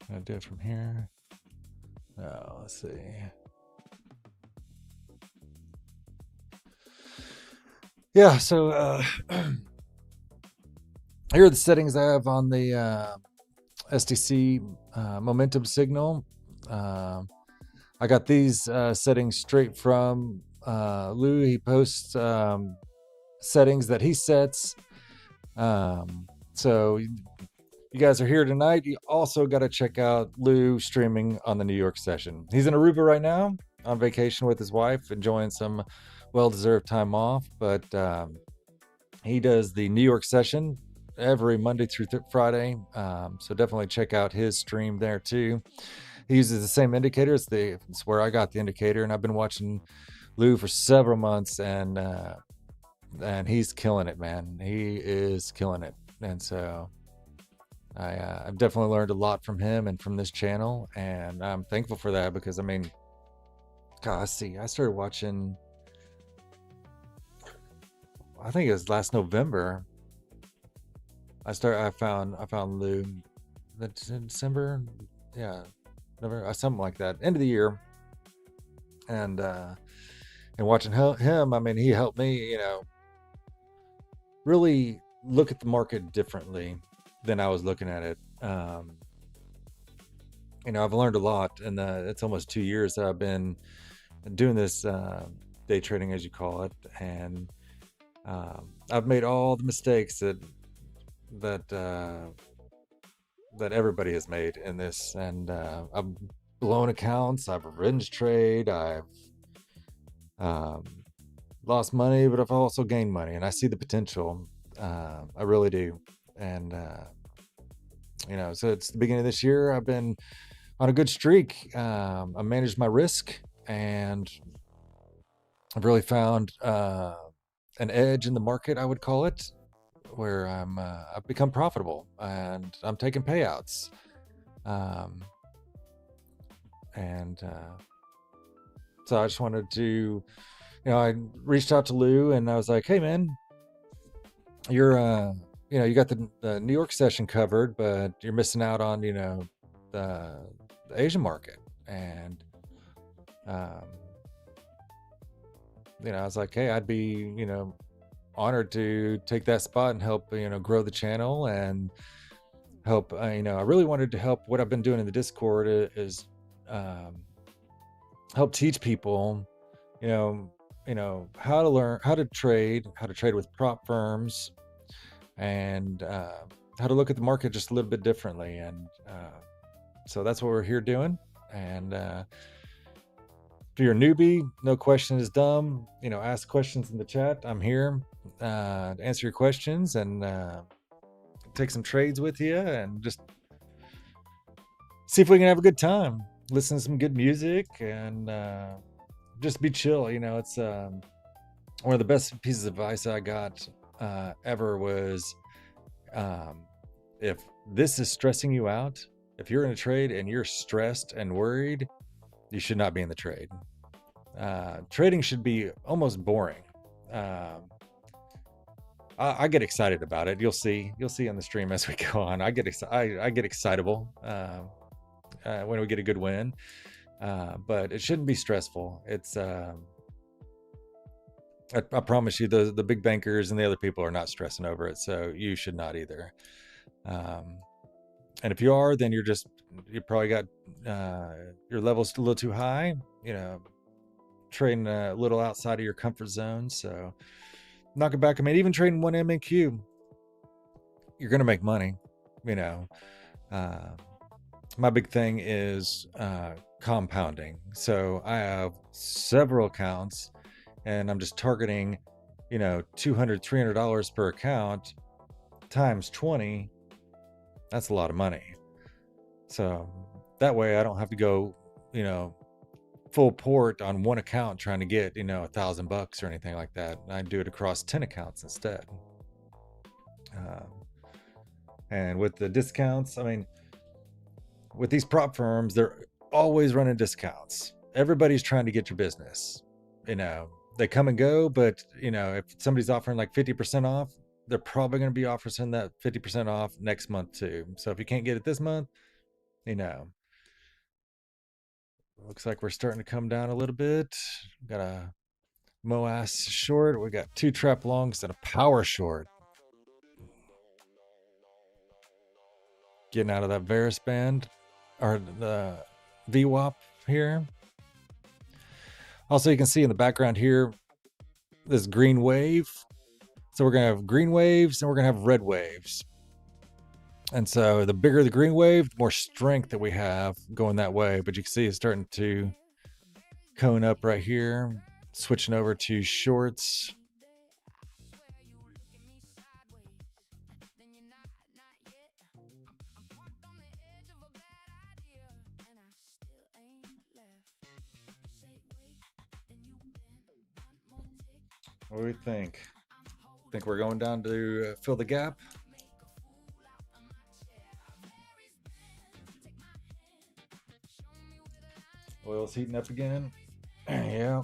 [SPEAKER 1] Can I do it from here? No, let's see. Yeah, so here are the settings I have on the STC momentum signal. I got these settings straight from Lou. He posts settings that he sets. So you guys are here tonight. You also got to check out Lou streaming on the New York session. He's in Aruba right now on vacation with his wife, enjoying some well-deserved time off. But he does the New York session every Monday through Friday. So definitely check out his stream there too. He uses the same indicator. It's where I got the indicator, and I've been watching Lou for several months, and he's killing it, man. He is killing it, and so I've definitely learned a lot from him and from this channel, and I'm thankful for that because I mean, God, I started watching. I think it was last November. I found Lou. That's in December, yeah, November, something like that, end of the year, and watching him. I mean, he helped me, really look at the market differently than I was looking at it. I've learned a lot, and it's almost 2 years that I've been doing this day trading, as you call it, and I've made all the mistakes that everybody has made in this, and I've blown accounts, I've revenge trade, I've lost money, but I've also gained money, and I see the potential. I really do, and so it's the beginning of this year. I've been on a good streak. I managed my risk, and I've really found an edge in the market, I would call it, where I've become profitable and I'm taking payouts. So I just wanted to, I reached out to Lou and I was like, hey man, you're, you got the New York session covered, but you're missing out on, the Asian market. And, I was like, hey, I'd be, honored to take that spot and help, grow the channel and help. I really wanted to help. What I've been doing in the Discord is help teach people, how to learn, how to trade with prop firms, and how to look at the market just a little bit differently. And so that's what we're here doing. And If you're a newbie, no question is dumb. Ask questions in the chat. I'm here to answer your questions and take some trades with you and just see if we can have a good time. Listen to some good music and just be chill. It's one of the best pieces of advice I got ever was if this is stressing you out, if you're in a trade and you're stressed and worried, you should not be in the trade. Trading should be almost boring. I get excited about it. You'll see on the stream as we go on. I get excitable when we get a good win, but it shouldn't be stressful. It's I promise you, the big bankers and the other people are not stressing over it, so you should not either. And if you are, then you probably got your level's a little too high. Trading a little outside of your comfort zone. So knock it back. I mean, even trading one MNQ, you're gonna make money. My big thing is compounding. So I have several accounts, and I'm just targeting, $200, $300 per account times 20. That's a lot of money. So that way I don't have to go, full port on one account trying to get, $1,000 or anything like that. I do it across 10 accounts instead. And with the discounts, I mean, with these prop firms, they're always running discounts. Everybody's trying to get your business. They come and go, but if somebody's offering like 50% off, they're probably going to be offering that 50% off next month too. So if you can't get it this month, looks like we're starting to come down a little bit. Got a MOAS short. We got 2 trap longs and a power short. Getting out of that Varus band or the VWAP here. Also, you can see in the background here, this green wave. So we're going to have green waves and we're going to have red waves. And so the bigger the green wave, the more strength that we have going that way. But you can see it's starting to cone up right here, switching over to shorts. What do we think? Think we're going down to fill the gap? Oil's heating up again. Yeah.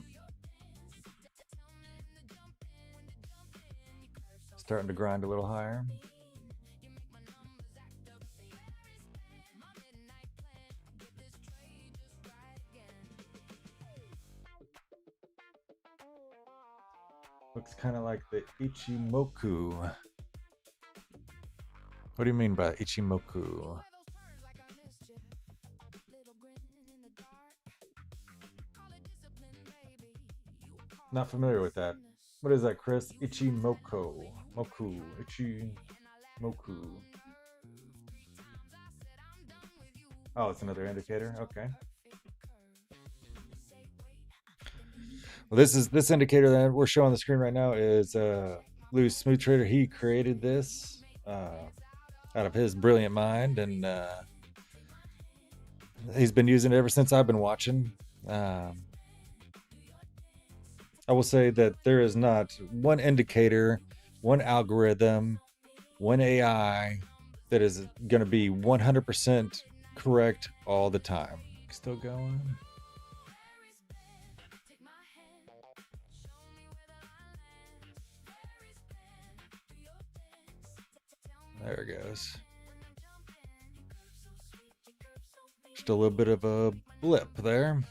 [SPEAKER 1] Starting to grind a little higher. Looks kind of like the Ichimoku. What do you mean by Ichimoku? Not familiar with that. What is that, Chris? Ichimoku. Ichimoku. Oh, it's another indicator. Okay. Well, this indicator that we're showing on the screen right now is Lou's Smooth Trader. He created this out of his brilliant mind, and he's been using it ever since I've been watching. I will say that there is not one indicator, one algorithm, one AI that is going to be 100% correct all the time. Still going. There it goes. Just a little bit of a blip there.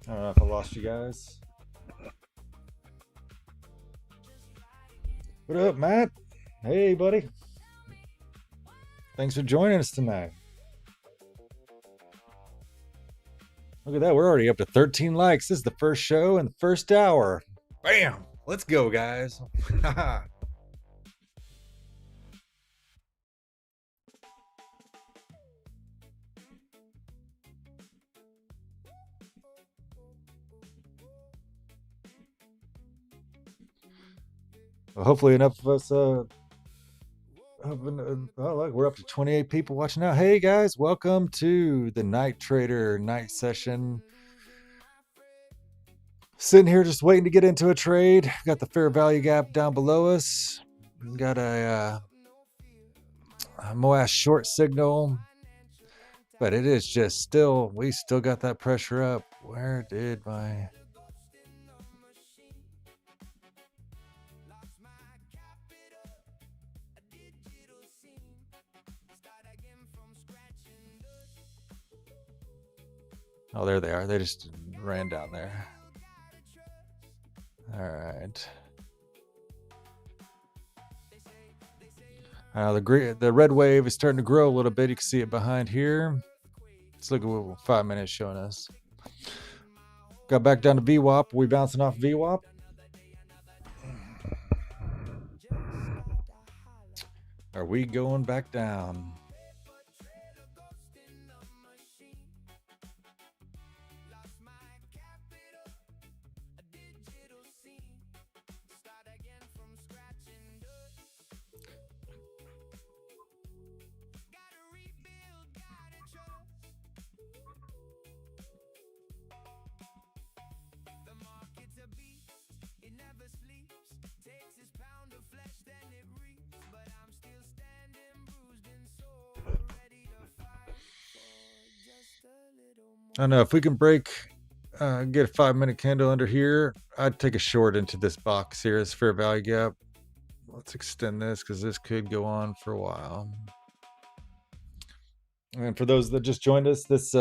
[SPEAKER 1] I don't know if I lost you guys. What up, Matt? Hey, buddy. Thanks for joining us tonight. Look at that. We're already up to 13 likes. This is the first show in the first hour. Bam! Let's go, guys. Well, hopefully enough of us. Oh, look, we're up to 28 people watching now. Hey guys, welcome to the Night Trader night session. Sitting here just waiting to get into a trade. Got the fair value gap down below us. Got a Moash short signal, but it is just still, we still got that pressure up. Where did my... Oh, there they are. They just ran down there. All right. The red wave is starting to grow a little bit. You can see it behind here. Let's look at what 5 minutes showing us. Got back down to VWAP. We bouncing off VWAP. Are we going back down? I don't know if we can break, get a 5 minute candle under here. I'd take a short into this box here as fair value gap. Let's extend this because this could go on for a while. And for those that just joined us, this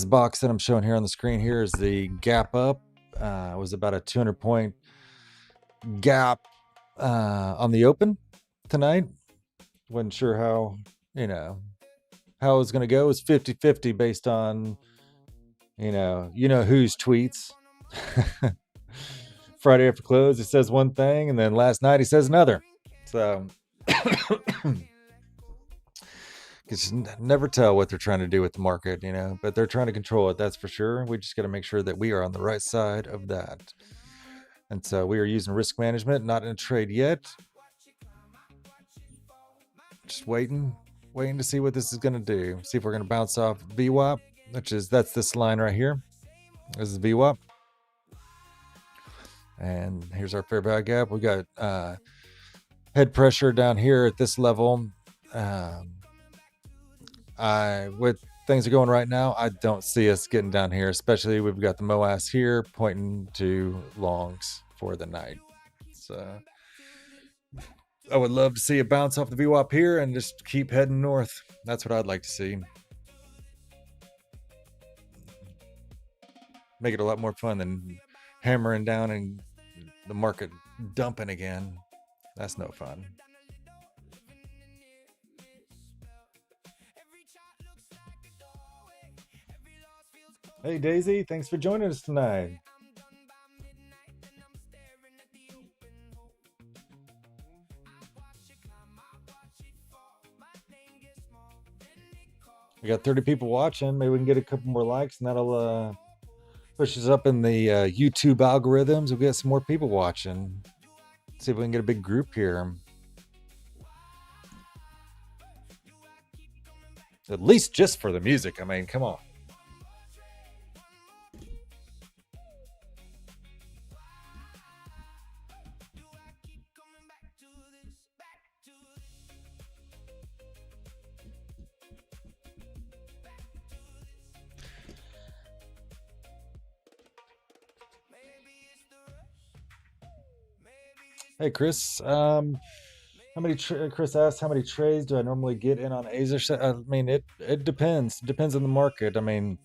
[SPEAKER 1] box that I'm showing here on the screen here is the gap up. It was about a 200-point gap on the open tonight. Wasn't sure how, how it was going to go. It was 50-50 based on, whose tweets. Friday after close, he says one thing, and then last night he says another. So you just never tell what they're trying to do with the market, but they're trying to control it, that's for sure. We just got to make sure that we are on the right side of that. And so we are using risk management, not in a trade yet. Just waiting to see what this is going to do. See if we're going to bounce off VWAP, that's this line right here. This is VWAP. And here's our fair value gap. We got head pressure down here at this level. With things are going right now, I don't see us getting down here, especially we've got the MOAS here pointing to longs for the night. So I would love to see a bounce off the VWAP here and just keep heading north. That's what I'd like to see. Make it a lot more fun than hammering down and the market dumping again. That's no fun. Hey Daisy, thanks for joining us tonight. We got 30 people watching. Maybe we can get a couple more likes and that'll push us up in the YouTube algorithms. We'll get some more people watching. See if we can get a big group here. At least just for the music. I mean, come on. Hey Chris, Chris asked how many trades do I normally get in on Asia? I mean, it depends. It depends on the market. I mean,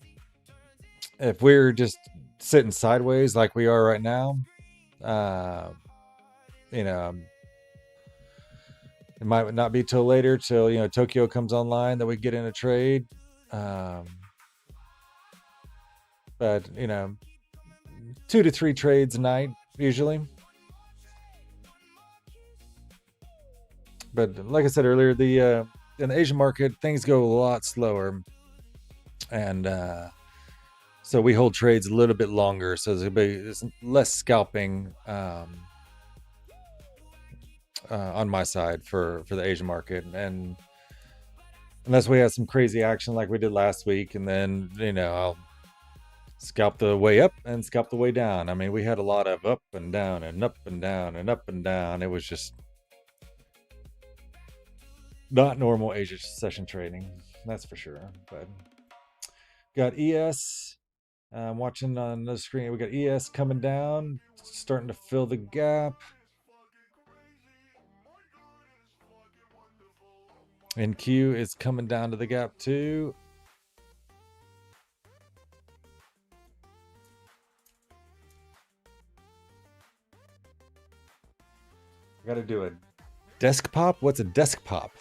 [SPEAKER 1] if we're just sitting sideways like we are right now, it might not be till later, till Tokyo comes online, that we get in a trade. But 2 to 3 trades a night usually. But like I said earlier, in the Asian market, things go a lot slower. And so we hold trades a little bit longer. So there's less scalping on my side for the Asian market, and unless we have some crazy action like we did last week, and then I'll scalp the way up and scalp the way down. I mean, we had a lot of up and down and up and down and up and down. It was just not normal Asia session trading, that's for sure. But got ES. I'm watching on the screen. We got ES coming down, starting to fill the gap. And Q is coming down to the gap too. I gotta do a desk pop. What's a desk pop?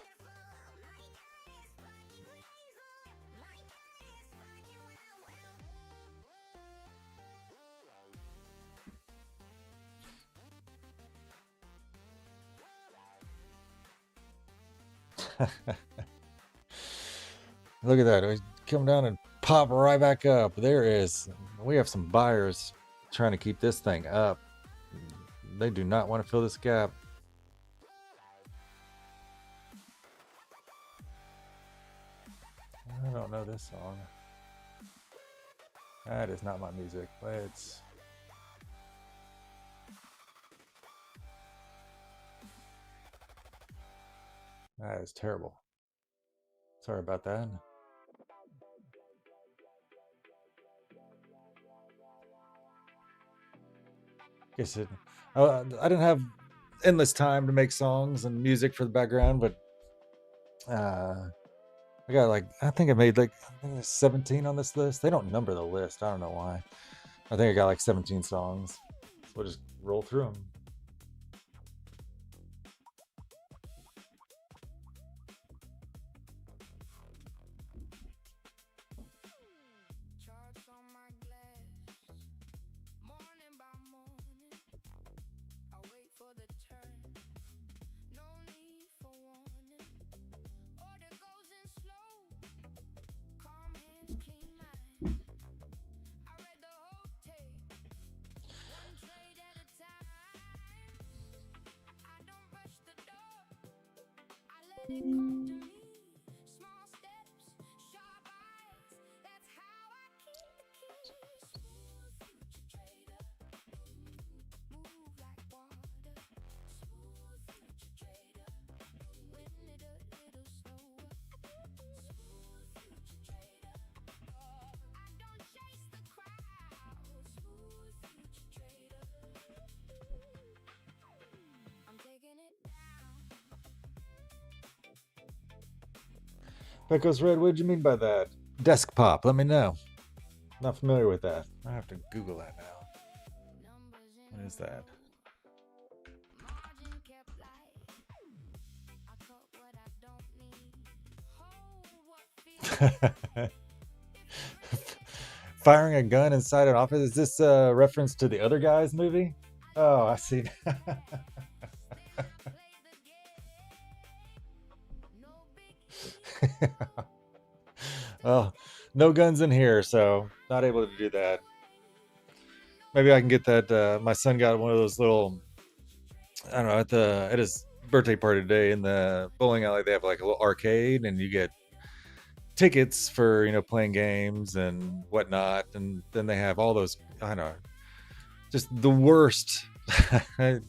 [SPEAKER 1] Look at that. We come down and pop right back up. There is. We have some buyers trying to keep this thing up. They do not want to fill this gap. I don't know this song. That is not my music. Let's. That is terrible. Sorry about that. Guess it. I didn't have endless time to make songs and music for the background, but I got I think I made 17 on this list. They don't number the list. I don't know why. I think I got 17 songs. So we'll just roll through them. Pecos Red, what did you mean by that? Desk pop, let me know. Not familiar with that. I have to Google that now. What is that? Firing a gun inside an office? Is this a reference to the Other Guys movie? Oh, I see. Well, no guns in here, so not able to do that. Maybe I can get that. My son got one of those little, I don't know, at his birthday party today in the bowling alley. They have a little arcade, and you get tickets for playing games and whatnot. And then they have all those, I don't know, just the worst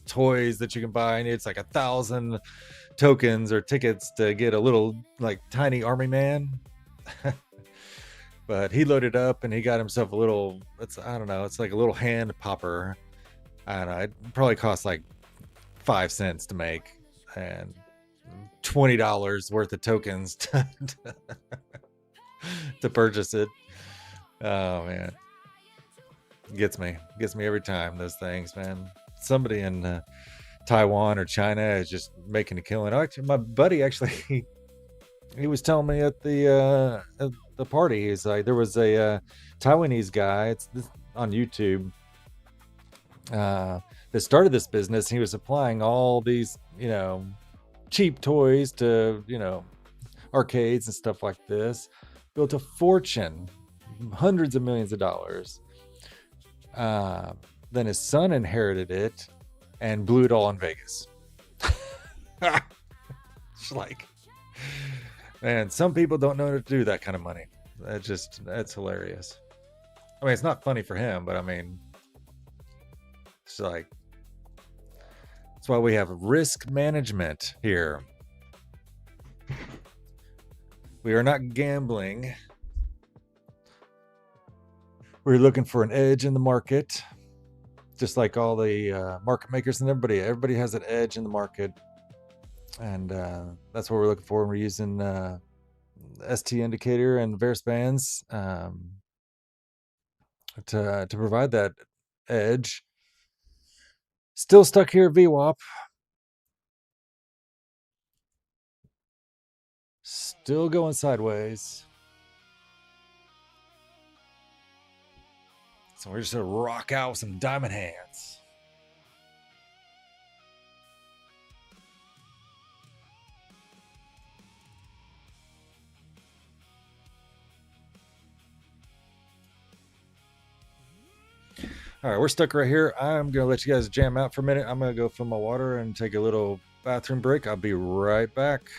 [SPEAKER 1] toys that you can buy, and it's 1,000 tokens or tickets to get a little tiny army man. But he loaded up and he got himself a little, I don't know, it's like a little hand popper. I don't know, it probably cost 5 cents to make, and $20 worth of tokens to purchase it. Oh man, gets me every time, those things, man. Somebody in Taiwan or China is just making a killing. Actually, my buddy he was telling me at the party, he's like, there was a Taiwanese guy, on YouTube, that started this business. He was supplying all these cheap toys to arcades and stuff like this. Built a fortune, hundreds of millions of dollars. Then his son inherited it and blew it all in Vegas. It's like, man, some people don't know how to do that kind of money. That's hilarious. I mean, it's not funny for him, but I mean, it's like, that's why we have risk management here. We are not gambling. We're looking for an edge in the market, just like all the market makers and everybody. Everybody has an edge in the market, and that's what we're looking for. And we're using ST indicator and various bands to provide that edge. Still stuck here at VWAP. Still going sideways. So we're just gonna rock out with some diamond hands. All right, we're stuck right here. I'm gonna let you guys jam out for a minute. I'm gonna go fill my water and take a little bathroom break. I'll be right back.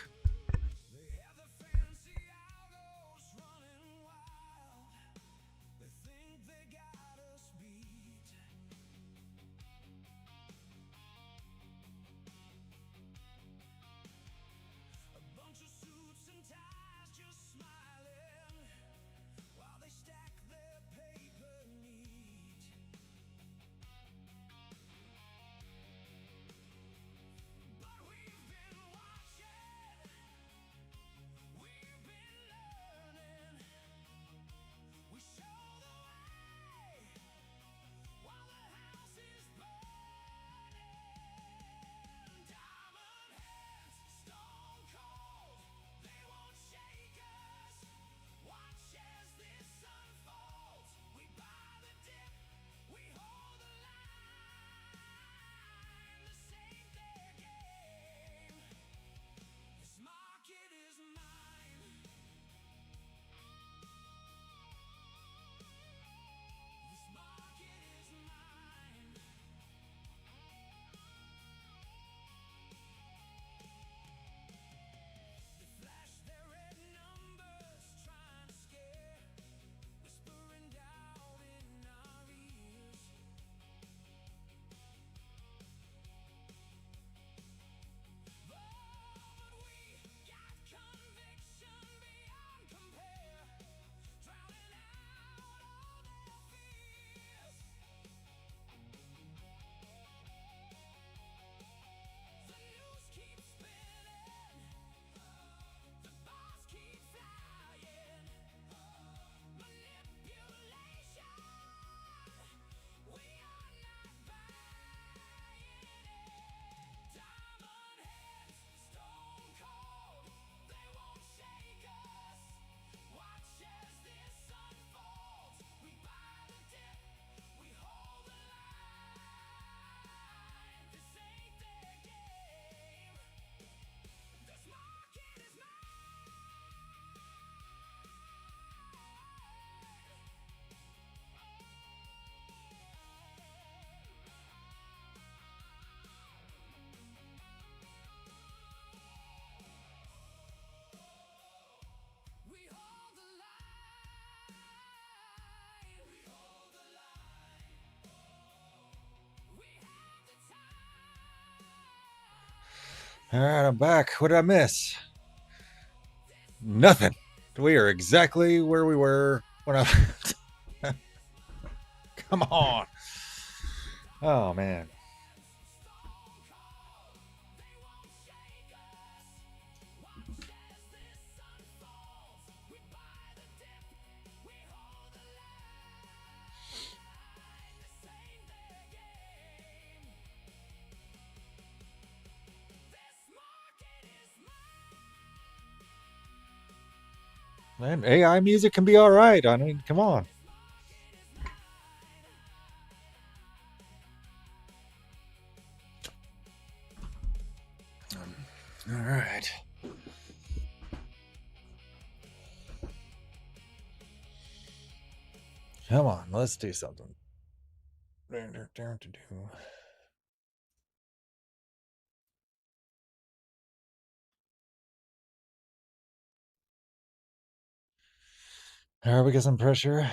[SPEAKER 1] All right, I'm back. What did I miss? Nothing. We are exactly where we were when I left. Come on. Oh, man. Man, AI music can be all right. I mean, come on. All right. Come on, let's do something. All right, we got some pressure. I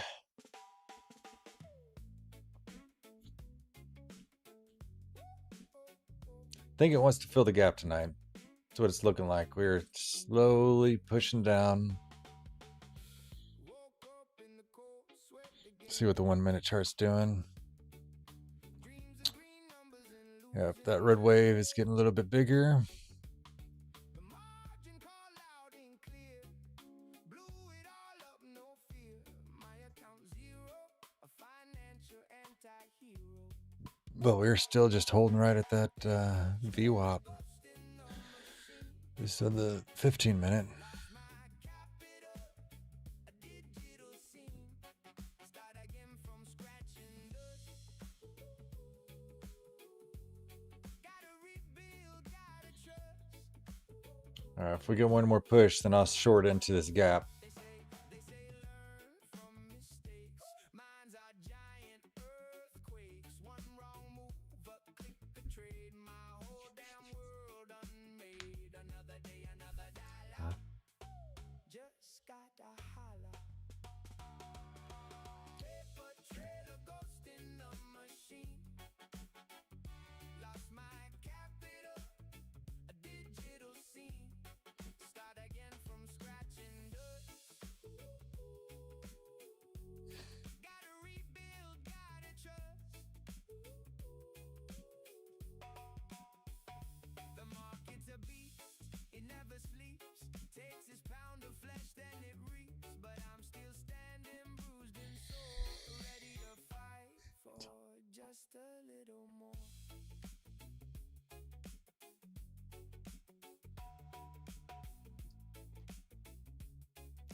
[SPEAKER 1] think it wants to fill the gap tonight. That's what it's looking like. We're slowly pushing down. See what the 1 minute chart's doing. Yep, that red wave is getting a little bit bigger. But we're still just holding right at that VWAP. This is the 15 minute. All right, if we get one more push, then I'll short into this gap.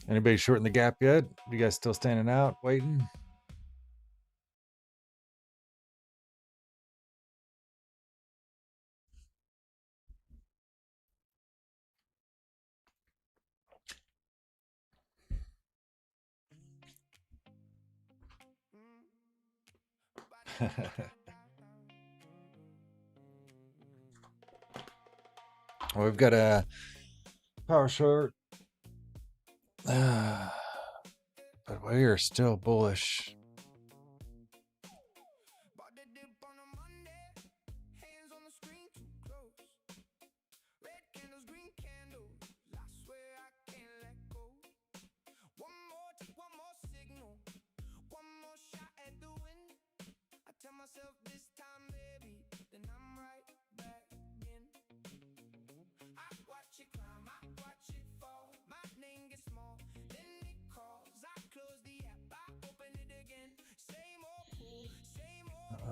[SPEAKER 1] Anybody shorting the gap yet? You guys still standing out, waiting? Well, we've got a power short, but we are still bullish.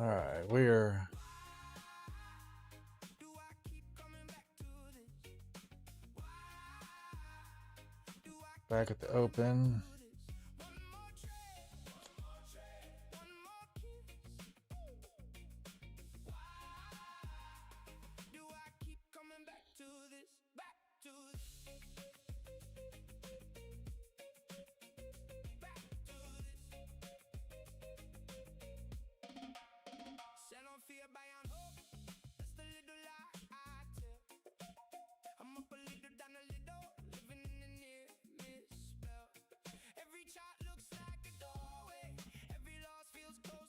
[SPEAKER 1] All right, we're back at the open.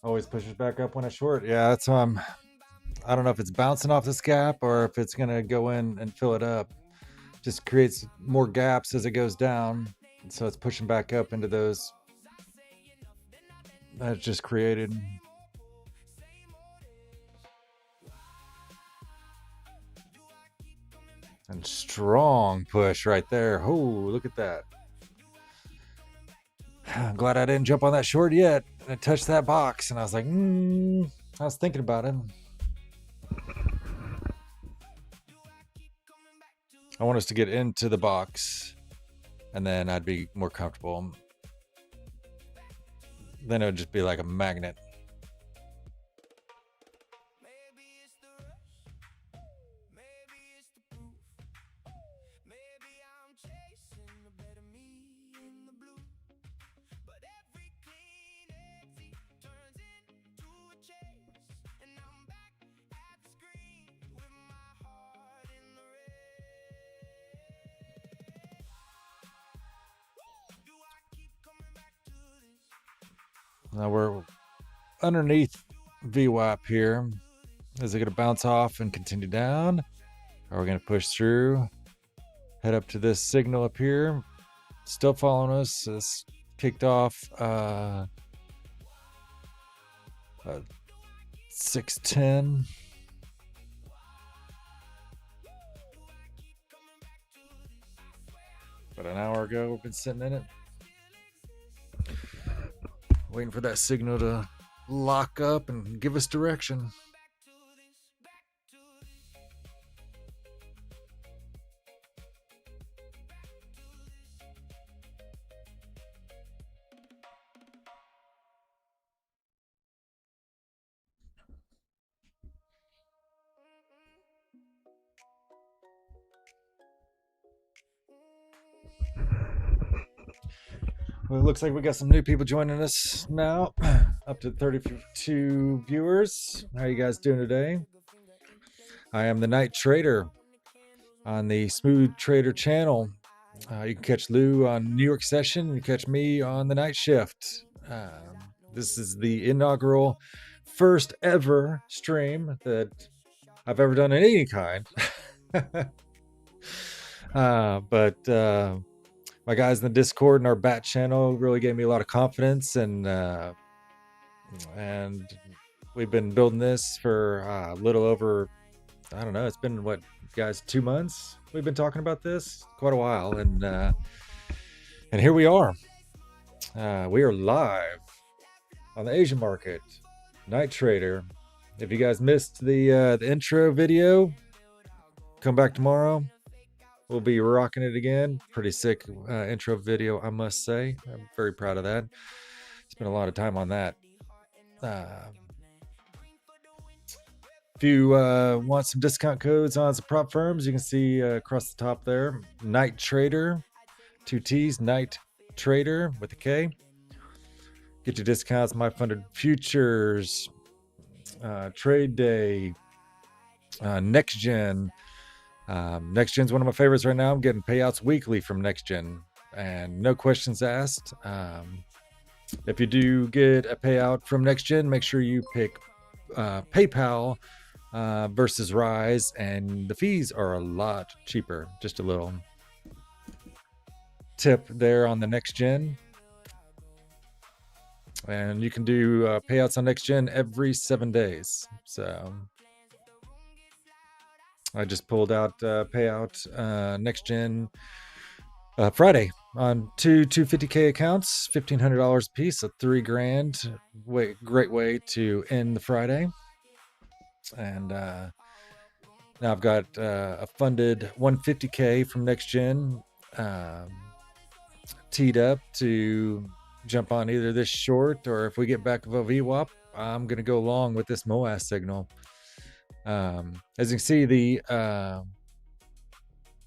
[SPEAKER 1] Always pushes back up when it's short. Yeah, that's why I don't know if it's bouncing off this gap or if it's gonna go in and fill it up. Just creates more gaps as it goes down, so it's pushing back up into those that it just created. And strong push right there. Oh, look at that. I'm glad I didn't jump on that short yet. I touched that box and I was like, I was thinking about it. I want us to get into the box and then I'd be more comfortable. Then it would just be like a magnet. Now we're underneath VWAP here. Is it going to bounce off and continue down? Are we going to push through? Head up to this signal up here. Still following us. It's kicked off 610. About an hour ago, we've been sitting in it. Waiting for that signal to lock up and give us direction. Well, it looks like we got some new people joining us now. Up to 32 viewers. How you guys doing today? I am the Night Trader on the Smooth Trader channel. You can catch Lou on New York session. You can catch me on the night shift. This is the inaugural first ever stream that I've ever done in any kind. But my guys in the Discord and our bat channel really gave me a lot of confidence, and we've been building this for a little over, I don't know, it's been what, guys, 2 months we've been talking about this, quite a while, and here we are. We are live on the Asian market, Night Trader. If you guys missed the intro video, come back tomorrow. We'll be rocking it again. Pretty sick intro video, I must say. I'm very proud of that. Spent a lot of time on that. If you want some discount codes on some prop firms, you can see across the top there. Night Trader, 2 T's, Night Trader with a K. Get your discounts, My Funded Futures, Trade Day, Next Gen. Next Gen's one of my favorites right now. I'm getting payouts weekly from Next Gen, and no questions asked. If you do get a payout from Next Gen, make sure you pick PayPal versus Rise, and the fees are a lot cheaper. Just a little tip there on the Next Gen. And you can do payouts on Next Gen every 7 days. So I just pulled out payout Next Gen Friday on two 250K accounts, $1,500 a piece, so $3,000. Great way to end the Friday. And now I've got a funded 150K from Next Gen teed up to jump on either this short, or if we get back of a VWAP, I'm going to go along with this MOAS signal. As you can see, the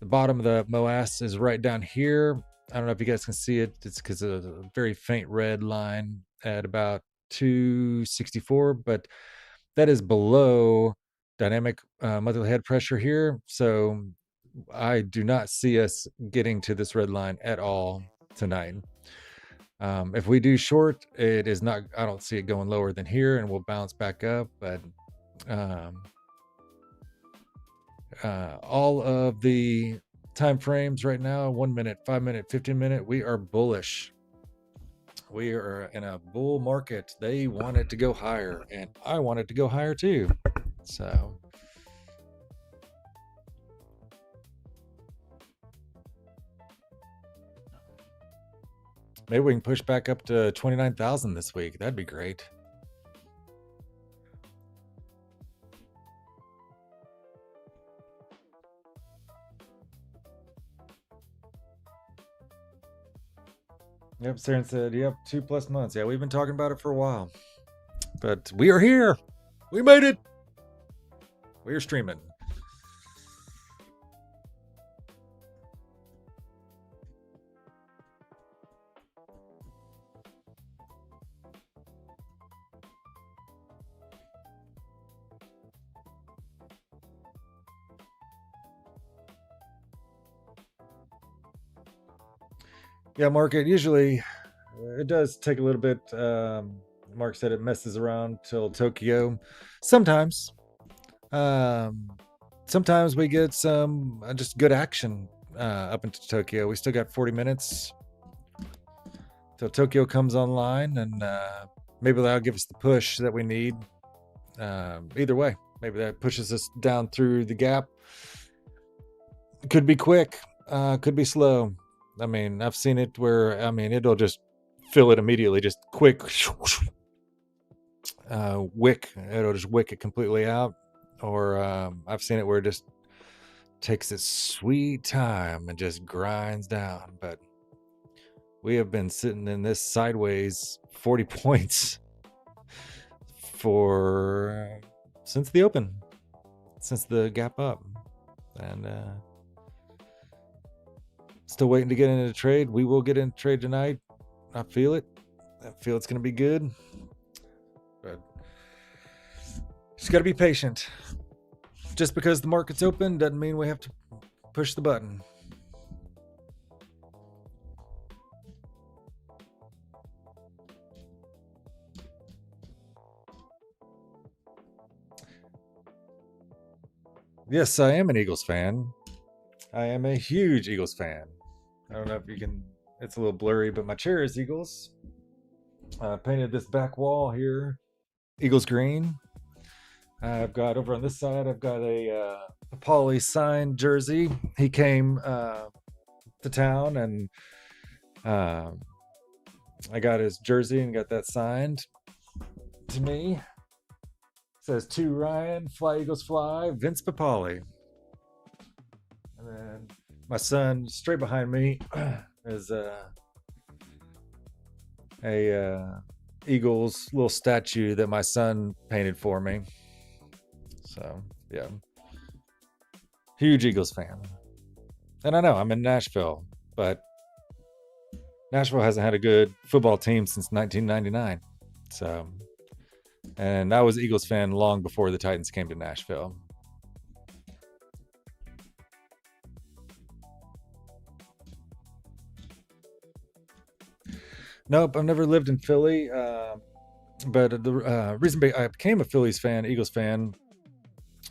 [SPEAKER 1] bottom of the MOAS is right down here. I don't know if you guys can see it. It's because of a very faint red line at about 264, but that is below dynamic monthly head pressure here. So I do not see us getting to this red line at all tonight. If we do short, it is not, I don't see it going lower than here, and we'll bounce back up. But all of the time frames right now, 1 minute, 5 minute, 15 minute, we are bullish. We are in a bull market. They want it to go higher, and I want it to go higher too. So maybe we can push back up to 29,000 this week. That'd be great. Yep, Saren said, yep, 2+ months. Yeah, we've been talking about it for a while. But we are here. We made it. We are streaming. Yeah, market, usually it does take a little bit Mark said it messes around till Tokyo. Sometimes. Um, sometimes we get some just good action up into Tokyo. We still got 40 minutes till Tokyo comes online, and maybe that'll give us the push that we need. Either way, maybe that pushes us down through the gap. Could be quick, could be slow. I mean, I've seen it where, I mean, it'll just fill it immediately, just quick wick. It'll just wick it completely out. Or I've seen it where it just takes its sweet time and just grinds down. But we have been sitting in this sideways 40 points for since the open, since the gap up, and still waiting to get into the trade. We will get into trade tonight. I feel it. I feel it's going to be good, but just got to be patient. Just because the market's open doesn't mean we have to push the button. Yes, I am an Eagles fan. I am a huge Eagles fan. I don't know if you can, it's a little blurry, but my chair is Eagles. I painted this back wall here Eagles green. I've got over on this side, I've got a Paulie signed jersey. He came to town, and I got his jersey and got that signed to me. It says to Ryan, fly Eagles fly, Vince Papali. And then my son, straight behind me, is a Eagles little statue that my son painted for me. So yeah, huge Eagles fan. And I know I'm in Nashville, but Nashville hasn't had a good football team since 1999. So, and I was an Eagles fan long before the Titans came to Nashville. Nope, I've never lived in Philly. But the reason I became a Phillies fan, Eagles fan,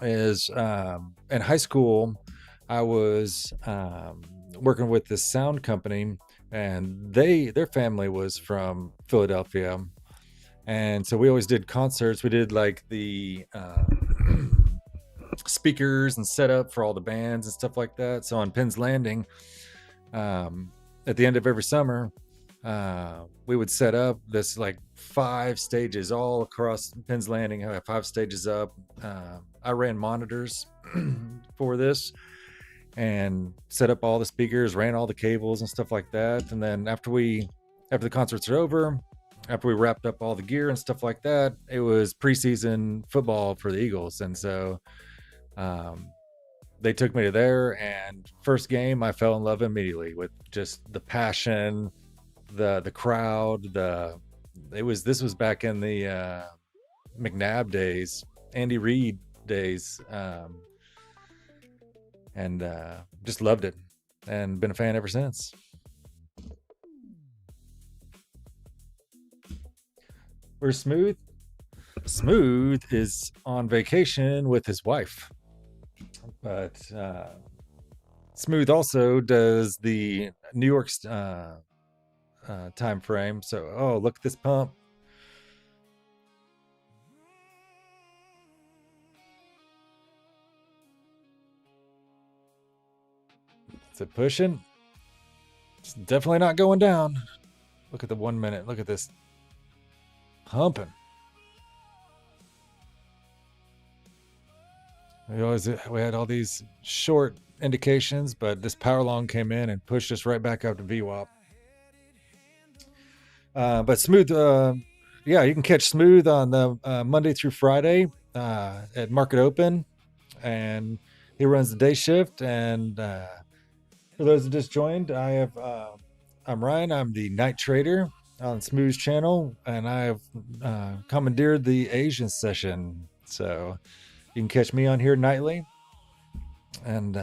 [SPEAKER 1] is in high school, I was working with this sound company, and their family was from Philadelphia, and so we always did concerts. We did like the speakers and setup for all the bands and stuff like that. So on Penn's Landing, at the end of every summer, we would set up this like 5 stages all across Penn's Landing. I have 5 stages up. I ran monitors for this and set up all the speakers, ran all the cables and stuff like that. And then after the concerts are over, after we wrapped up all the gear and stuff like that, it was preseason football for the Eagles. And so they took me to there, and first game I fell in love immediately with just the passion, the crowd. This was back in the McNabb days, Andy Reid days, and just loved it and been a fan ever since. Where's Smooth? Smooth is on vacation with his wife, but Smooth also does the New York's time frame. So, oh, look at this pump. Is it pushing? It's definitely not going down. Look at the 1 minute. Look at this pumping. We had all these short indications, but this power long came in and pushed us right back up to VWAP. But Smooth, yeah, you can catch Smooth on the Monday through Friday at Market Open, and he runs the day shift. And for those that just joined, I'm Ryan. I'm the night trader on Smooth's channel, and I have commandeered the Asian session. So you can catch me on here nightly, and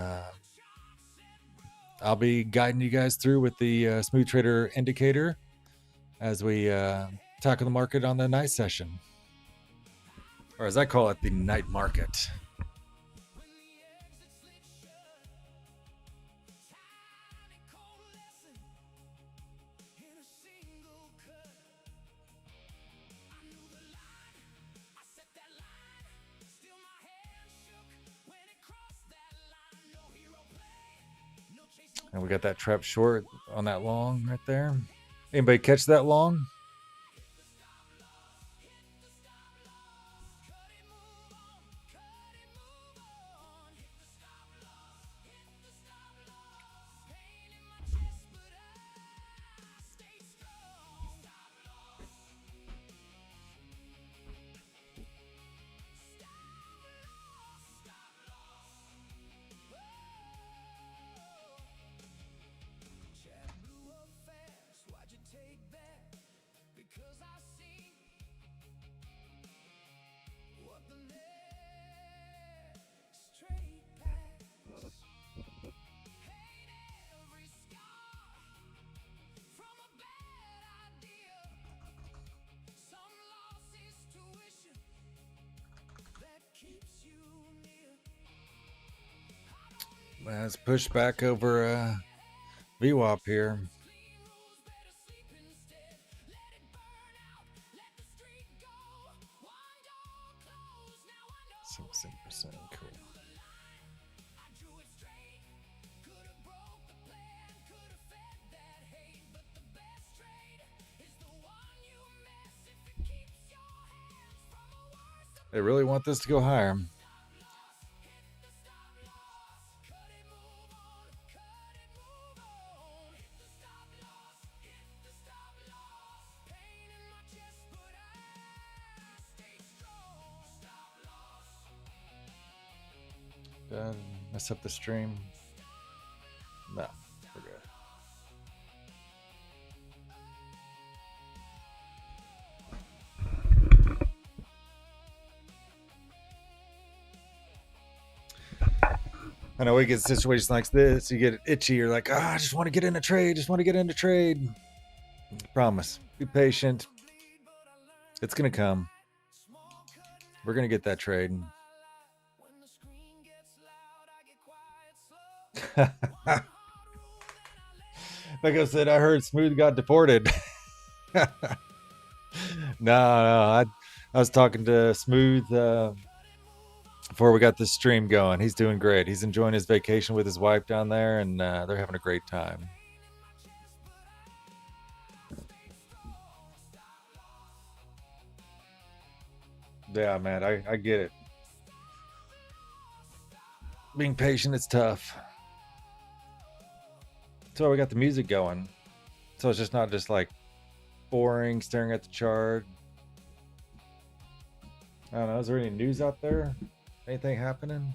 [SPEAKER 1] I'll be guiding you guys through with the Smooth Trader indicator as we tackle the market on the night session, or as I call it, the night market. And we got that trap short on that long right there. Anybody catch that long? Let's push back over VWAP here. 16%, cool. They really want this to go higher. Mess up the stream. No, we're good. I know we get situations like this, you get itchy, you're like, I just want to get in a trade, Promise. Be patient. It's going to come. We're going to get that trade. Like I said, I heard Smooth got deported. No, I was talking to Smooth before we got this stream going. He's doing great. He's enjoying his vacation with his wife down there, and they're having a great time. Yeah, man, I get it. Being patient is tough. So we got the music going. So it's just not just like boring, staring at the chart. I don't know. Is there any news out there? Anything happening?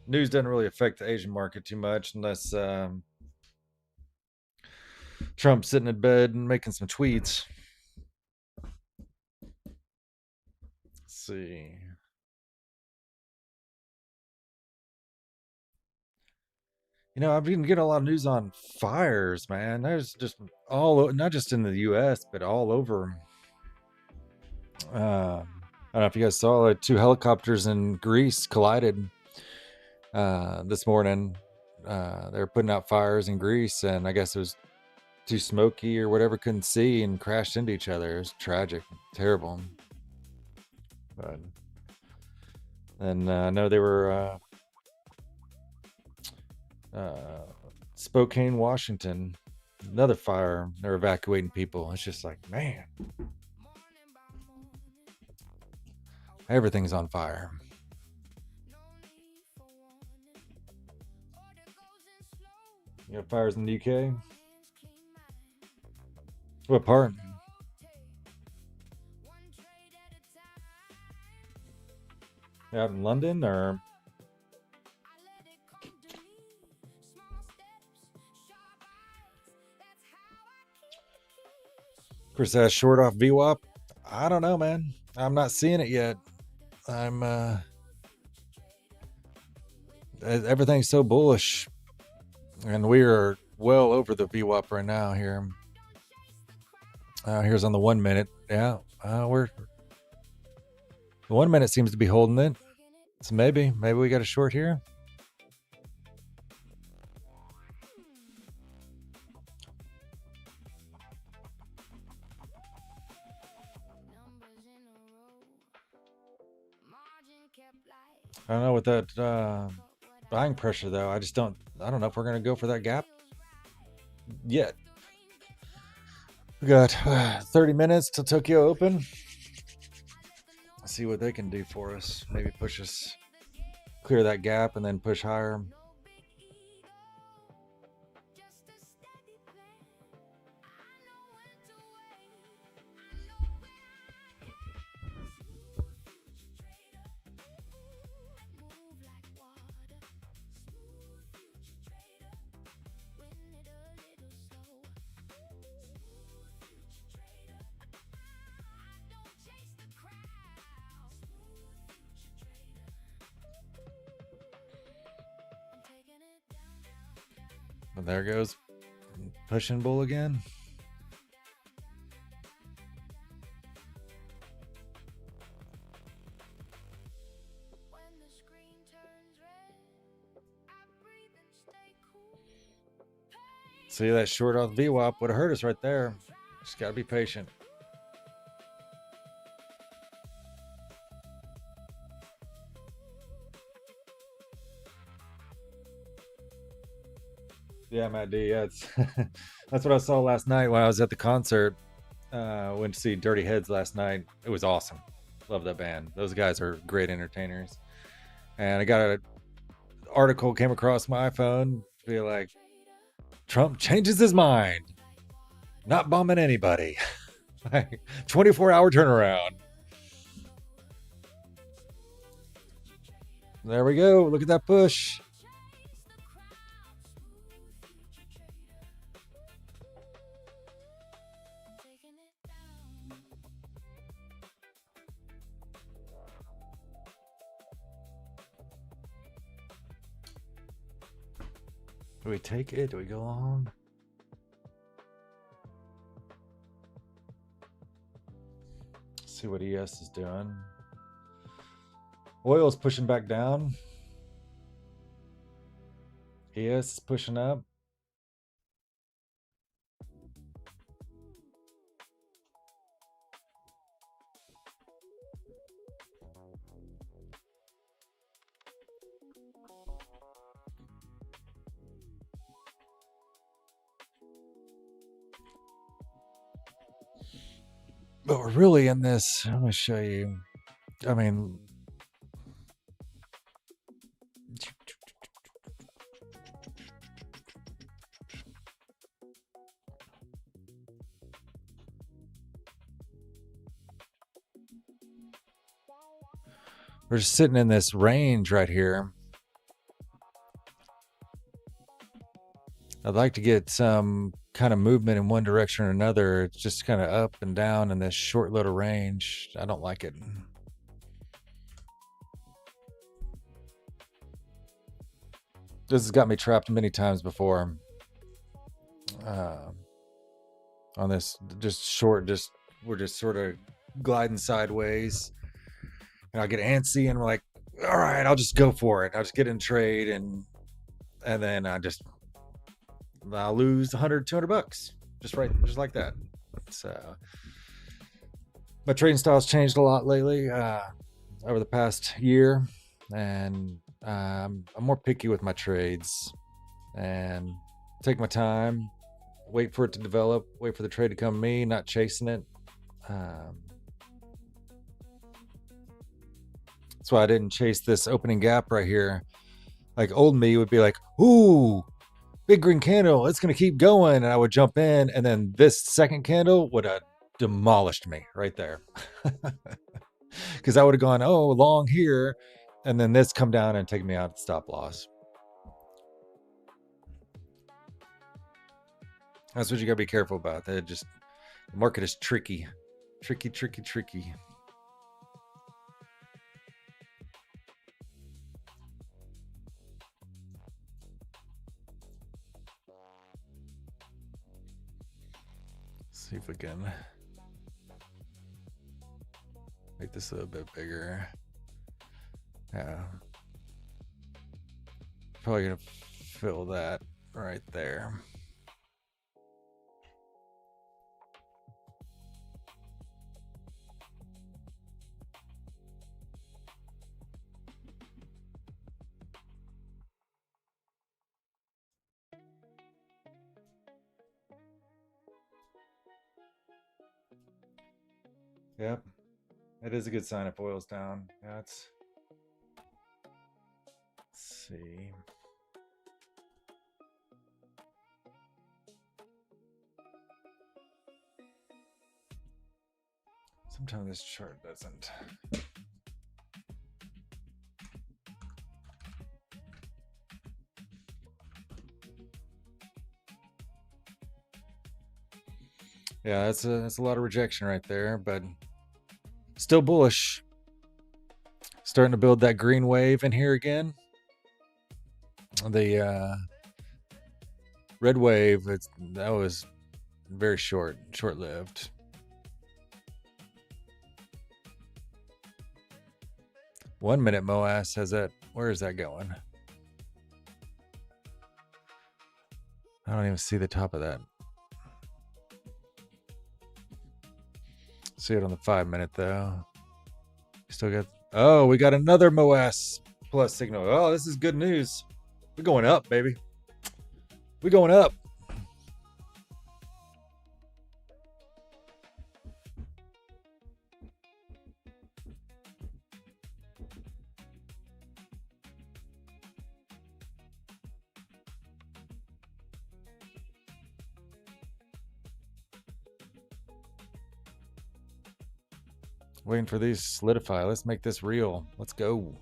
[SPEAKER 1] News doesn't really affect the Asian market too much unless Trump's sitting in bed and making some tweets. Let's see. You know, I've been getting a lot of news on fires, man. There's just not just in the U.S., but all over. I don't know if you guys saw, like, 2 helicopters in Greece collided this morning. They were putting out fires in Greece, and I guess it was too smoky or whatever, couldn't see, and crashed into each other. It was tragic, terrible. But, and I know they were Spokane, Washington, another fire. They're evacuating people. It's just like, man, everything's on fire. You got fires in the UK? What part? Out in London, or? Chris has short off VWAP. I don't know, man. I'm not seeing it yet. Everything's so bullish, and we are well over the VWAP right now here. Here's on the 1 minute. Yeah, we're the 1 minute seems to be holding it. So maybe we got a short here. I don't know what that buying pressure though. I don't know if we're gonna go for that gap yet. We got 30 minutes till Tokyo Open. Let's see what they can do for us. Maybe push us, clear that gap, and then push higher. And there goes pushing bull again. See that short off VWAP would have hurt us right there. Just got to be patient. Yeah, Matt D. Yeah, it's that's what I saw last night when I was at the concert. Went to see Dirty Heads last night. It was awesome. Love that band. Those guys are great entertainers. And I got an article came across my iPhone to be like, Trump changes his mind. Not bombing anybody. 24-hour turnaround. There we go. Look at that push. Do we take it? Do we go long? See what ES is doing. Oil is pushing back down. ES is pushing up. But we're really in this. I'm going to show you. I mean, we're just sitting in this range right here. I'd like to get some kind of movement in one direction or another. It's just kind of up and down in this short little range. I don't like it. This has got me trapped many times before. On this just short, we're just sort of gliding sideways. And I'll get antsy and we're like, all right, I'll just go for it. I'll just get in trade and then I'll lose 100, 200 bucks. Just like that. So my trading style's changed a lot lately over the past year, and I'm more picky with my trades and take my time, wait for it to develop, wait for the trade to come to me, not chasing it. That's why I didn't chase this opening gap right here. Like old me would be like, ooh, big green candle, it's going to keep going. And I would jump in, and then this second candle would have demolished me right there. Because I would have gone, oh, long here, and then this come down and take me out at stop loss. That's what you got to be careful about. The market is tricky. Tricky. See if we can make this a little bit bigger. Yeah. Probably gonna fill that right there. Yep. It is a good sign if oil's down. Yeah, let's see. Sometimes this chart doesn't. Yeah, that's a lot of rejection right there, but still bullish. Starting to build that green wave in here again. The red wave, that was very short-lived. One minute MOAS has that. Where is that going? I don't even see the top of that. See it on the 5 minute though. Still got. Oh, we got another MOAS plus signal. Oh, this is good news. We're going up, baby. We're going up. Waiting for these to solidify. Let's make this real. Let's go.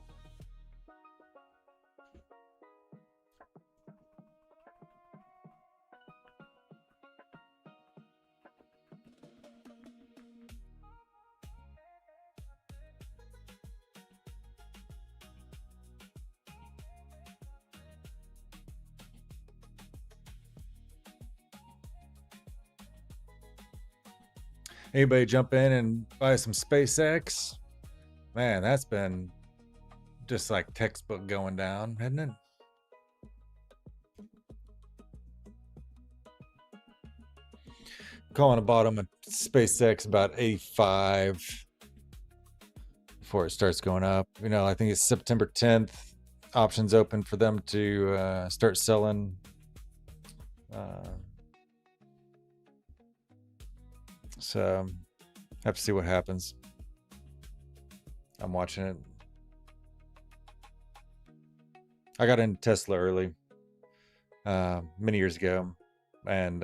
[SPEAKER 1] Anybody jump in and buy some SpaceX? Man, that's been just like textbook going down, hasn't it? Calling a bottom at SpaceX about 85 before it starts going up. You know, I think it's September 10th. Options open for them to start selling. So have to see what happens. I'm watching it. I got into Tesla early, many years ago, and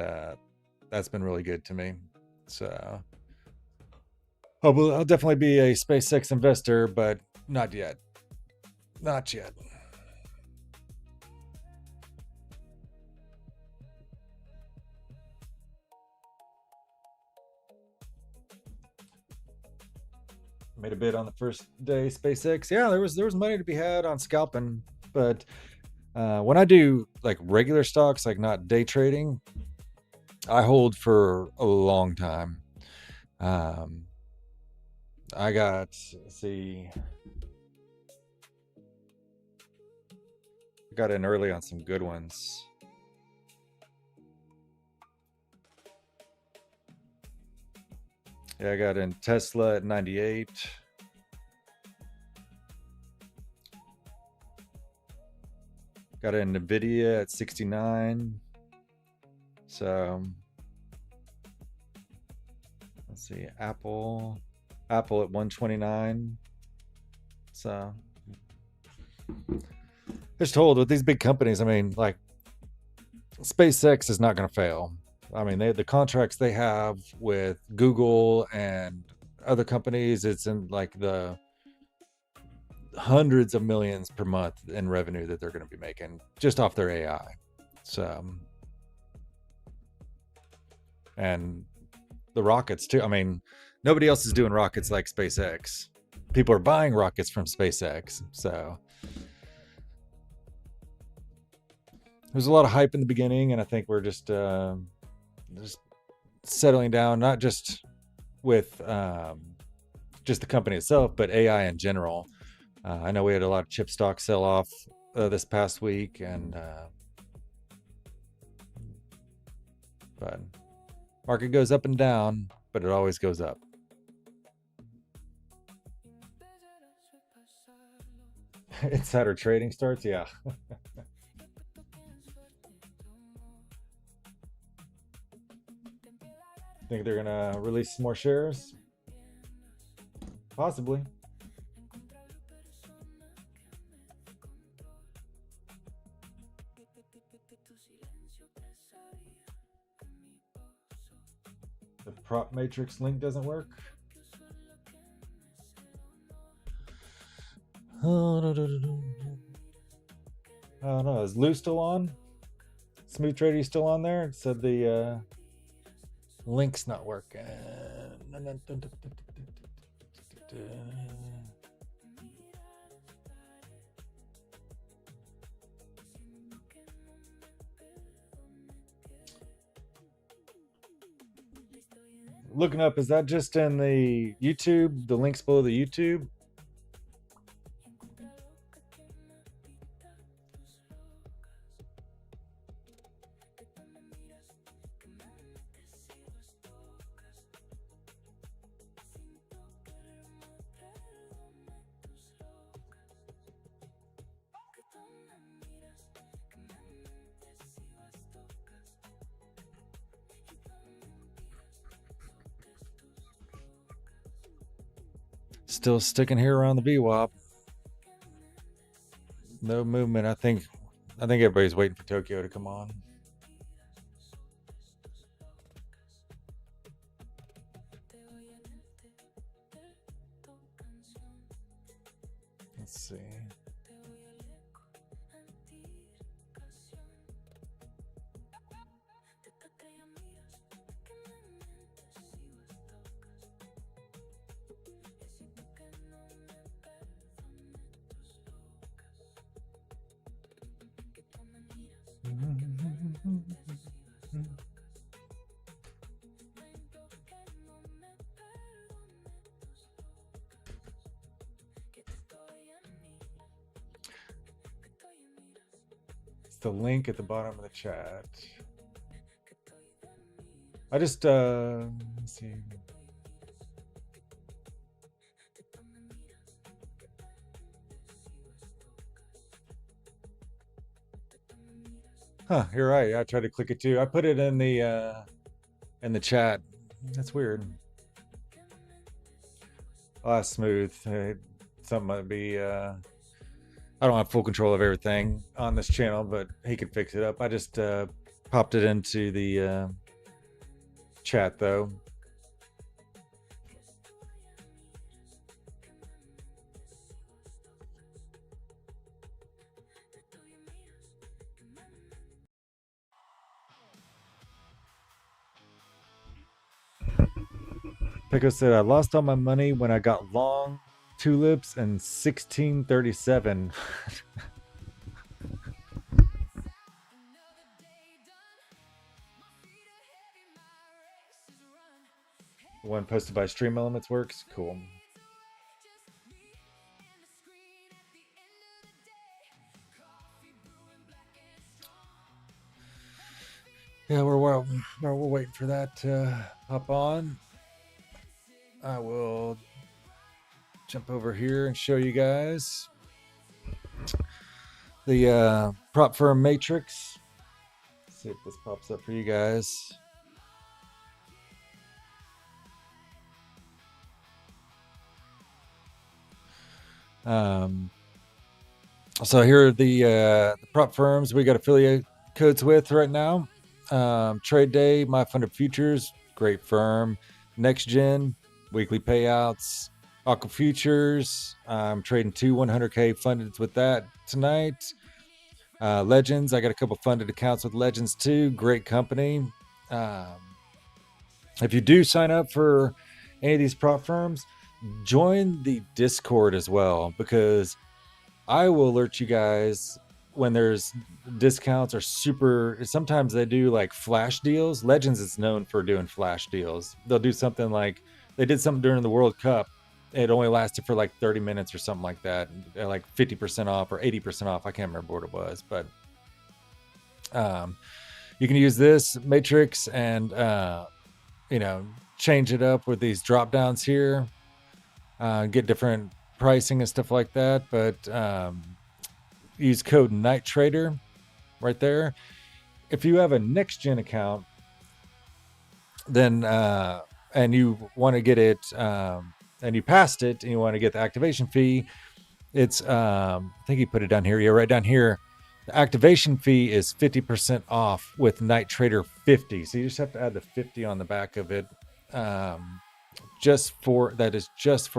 [SPEAKER 1] that's been really good to me. So I'll definitely be a SpaceX investor, but not yet. Not yet. Made a bid on the first day SpaceX. Yeah, there was money to be had on scalping, but when I do like regular stocks, like not day trading, I hold for a long time. I got, let's see, got in early on some good ones. Yeah, I got in Tesla at 98. Got in Nvidia at 69. So let's see, Apple at 129. So just told with these big companies, I mean, like SpaceX is not going to fail. I mean, the contracts they have with Google and other companies, it's in like the hundreds of millions per month in revenue that they're going to be making just off their AI. So, and the rockets too. I mean, nobody else is doing rockets like SpaceX. People are buying rockets from SpaceX. So there's a lot of hype in the beginning, and I think we're just settling down, not just with just the company itself, but AI in general. I know we had a lot of chip stock sell off this past week, and but market goes up and down, but it always goes up. Insider trading starts, yeah. Think they're gonna release some more shares? Possibly. The prop matrix link doesn't work. I don't know. Is Lou still on? Smooth Trader still on there? It said the link's not working. Looking up, is that just in the YouTube? The links below the YouTube? Still sticking here around the VWAP. No movement. I think everybody's waiting for Tokyo to come on. Let's see. It's the link at the bottom of the chat. I just let's see. Huh, you're right. I tried to click it too. I put it in the chat. That's weird. Oh, that's smooth. Something might be I don't have full control of everything on this channel, but he could fix it up. I just popped it into the chat though. Pico said, I lost all my money when I got long tulips in 1637. One posted by Stream Elements works. Cool. Yeah, we're waiting for that to hop on. I will jump over here and show you guys the prop firm matrix. Let's see if this pops up for you guys. So here are the prop firms we got affiliate codes with right now. Trade Day, My Funded Futures, great firm. Next Gen, weekly payouts. Aqua Futures, I'm trading 100K funded with that tonight. Legends, I got a couple funded accounts with Legends too. Great company. If you do sign up for any of these prop firms, join the Discord as well, because I will alert you guys when there's discounts or super, sometimes they do like flash deals. Legends is known for doing flash deals. They'll do something like they did something during the World Cup. It only lasted for like 30 minutes or something like that, like 50% off or 80% off. I can't remember what it was, but you can use this matrix and change it up with these drop downs here, get different pricing and stuff like that. But use code Night Trader right there. If you have a next gen account, then and you want to get it, and you passed it, and you want to get the activation fee, it's I think you put it down here. Yeah, right down here. The activation fee is 50% off with Night Trader 50. So you just have to add the 50 on the back of it. Just for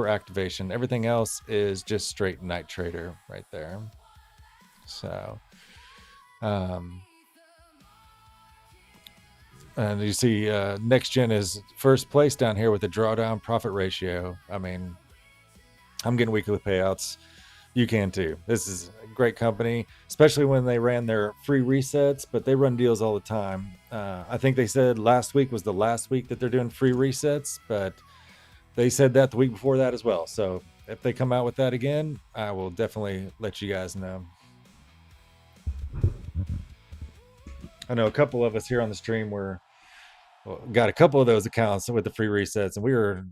[SPEAKER 1] activation. Everything else is just straight Night Trader right there. So, and you see next gen is first place down here with the drawdown profit ratio. I mean, I'm getting weekly payouts. You can too. This is a great company, especially when they ran their free resets, but they run deals all the time. I think they said last week was the last week that they're doing free resets, but they said that the week before that as well. So if they come out with that again, I will definitely let you guys know. I know a couple of us here on the stream got a couple of those accounts with the free resets, and we were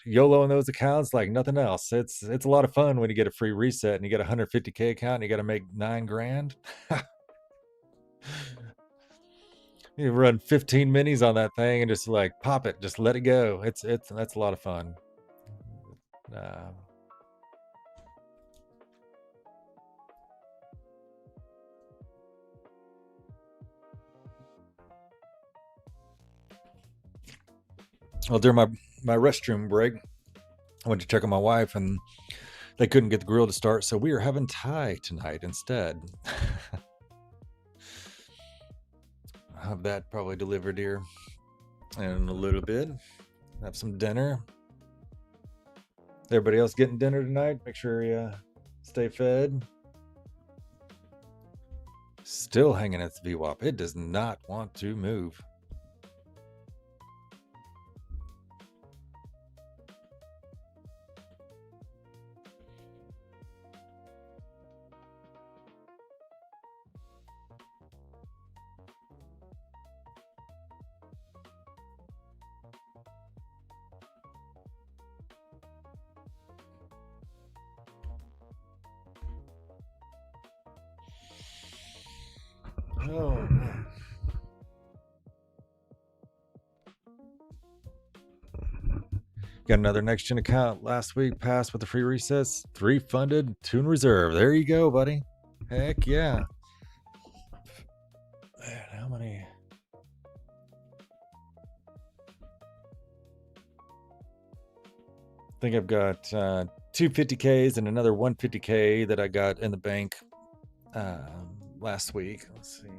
[SPEAKER 1] YOLOing those accounts like nothing else. It's a lot of fun when you get a free reset and you get a 150K account and you got to make $9,000. You run 15 minis on that thing and just like pop it, just let it go. That's a lot of fun. Well, during my restroom break, I went to check on my wife and they couldn't get the grill to start, so we are having Thai tonight instead. I'll have that probably delivered here in a little bit. Have some dinner. Everybody else getting dinner tonight? Make sure you stay fed. Still hanging at the VWAP. It does not want to move. Oh, man. Got another next gen account last week, passed with the free resets, 3 funded, 2 in reserve. There you go, buddy. Heck yeah. Man, how many? I think I've got 2 50Ks and another 150K that I got in the bank last week. Let's see.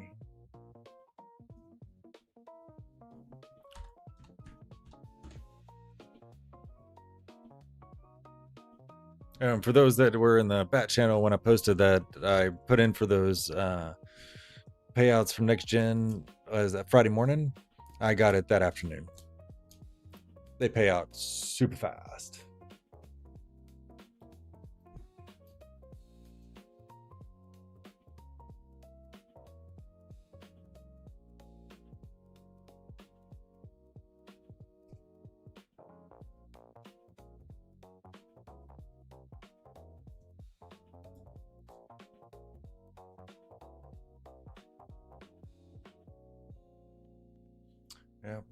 [SPEAKER 1] For those that were in the bat channel when I posted that, I put in for those payouts from next gen. Was that Friday morning? I got it that afternoon. They pay out super fast.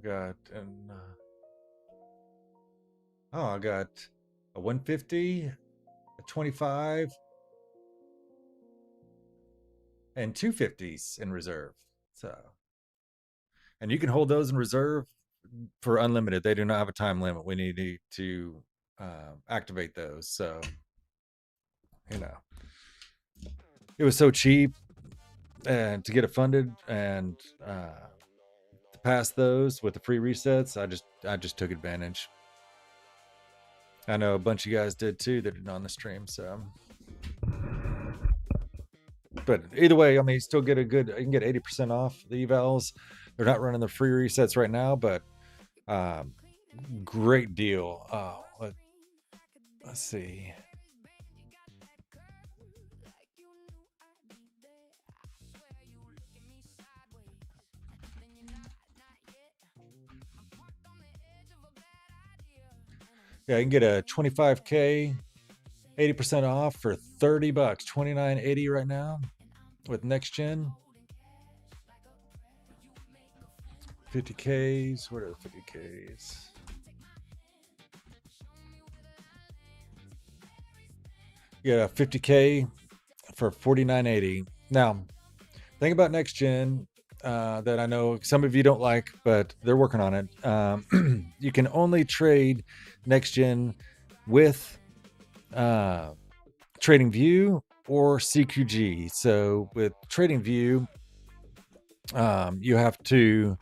[SPEAKER 1] Yeah, I got a 150, a 25, and 250s in reserve. So, and you can hold those in reserve for unlimited. They do not have a time limit. We need to activate those. So, it was so cheap and to get it funded and to pass those with the free resets. I just took advantage. I know a bunch of you guys did too that are on the stream. So But either way, I mean, you still get a good. You can get 80% off the evals. They're not running the free resets right now, but um, great deal. Let's see. Yeah, you can get a 25K 80% off for $30, 29.80 right now with next gen. 50Ks. What are the 50Ks? You got a 50K for 49.80. Now, thing about next gen that I know some of you don't like, but they're working on it. You can only trade next gen with Trading View or CQG. So with Trading View, you have to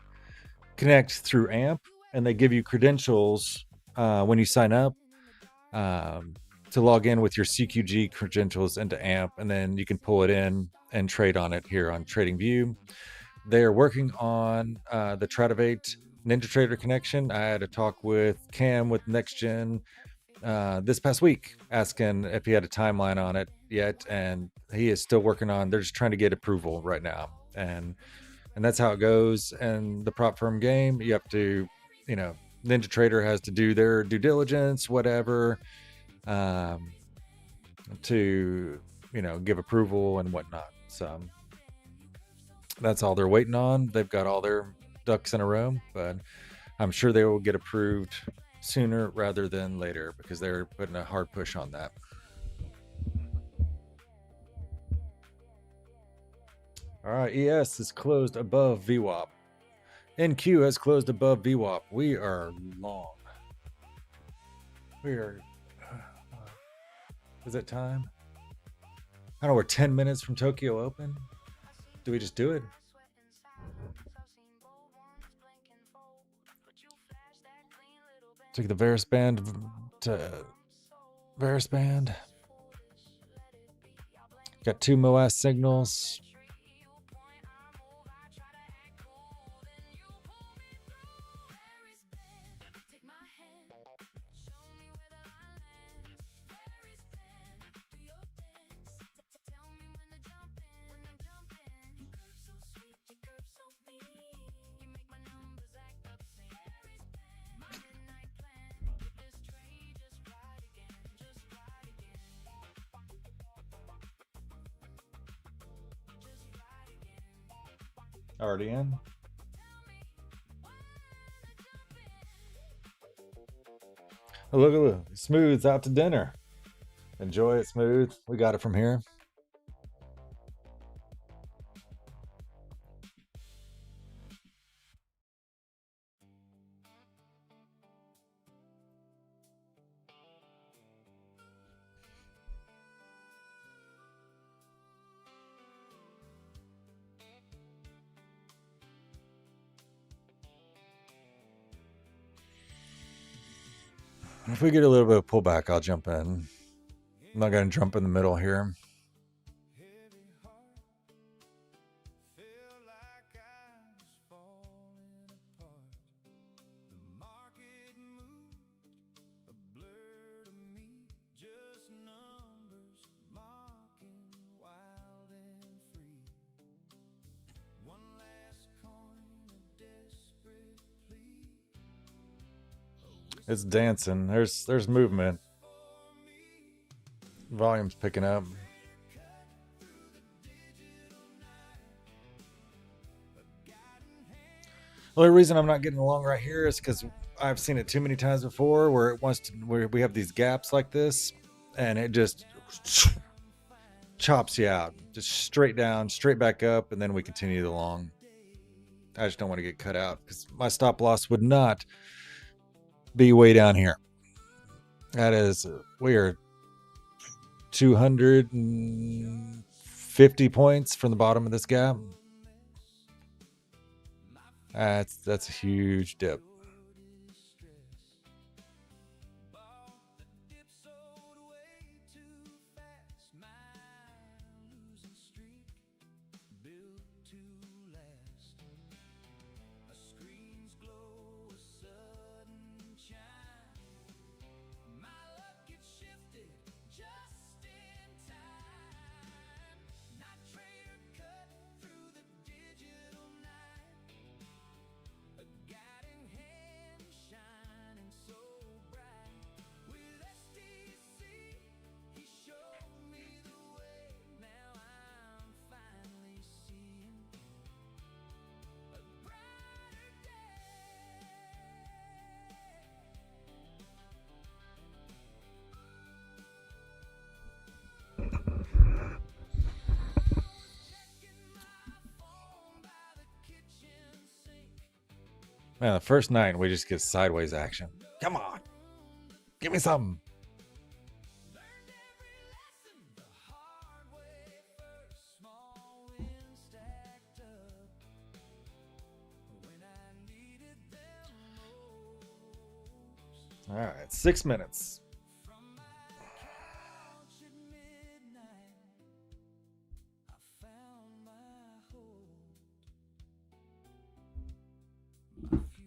[SPEAKER 1] connect through AMP, and they give you credentials when you sign up to log in with your CQG credentials into AMP, and then you can pull it in and trade on it here on Trading View. They are working on the Tradivate NinjaTrader connection. I had a talk with Cam with NextGen this past week, asking if he had a timeline on it yet, and he is still working on. They're just trying to get approval right now, and that's how it goes. And the prop firm game, you have to, NinjaTrader has to do their due diligence, whatever, to give approval and whatnot. So that's all they're waiting on. They've got all their ducks in a row, but I'm sure they will get approved sooner rather than later because they're putting a hard push on that. All right, ES is closed above VWAP. NQ has closed above VWAP. We are long. We are. Is it time? I don't know. We're 10 minutes from Tokyo Open. Do we just do it? Took the Varus band to Varus band. Got two MOAS signals. Already in. Oh, look. Smooth's out to dinner. Enjoy it, Smooth. We got it from here. If we get a little bit of pullback, I'll jump in. I'm not going to jump in the middle here. It's dancing. There's movement. Volume's picking up. The only reason I'm not getting along right here is because I've seen it too many times before where we have these gaps like this and it just chops you out. Just straight down, straight back up, and then we continue the long. I just don't want to get cut out because my stop loss would not be way down here. That is, we are 250 points from the bottom of this gap. That's a huge dip. Man, the first 9 we just get sideways action. Come on, give me something. All right, 6 minutes.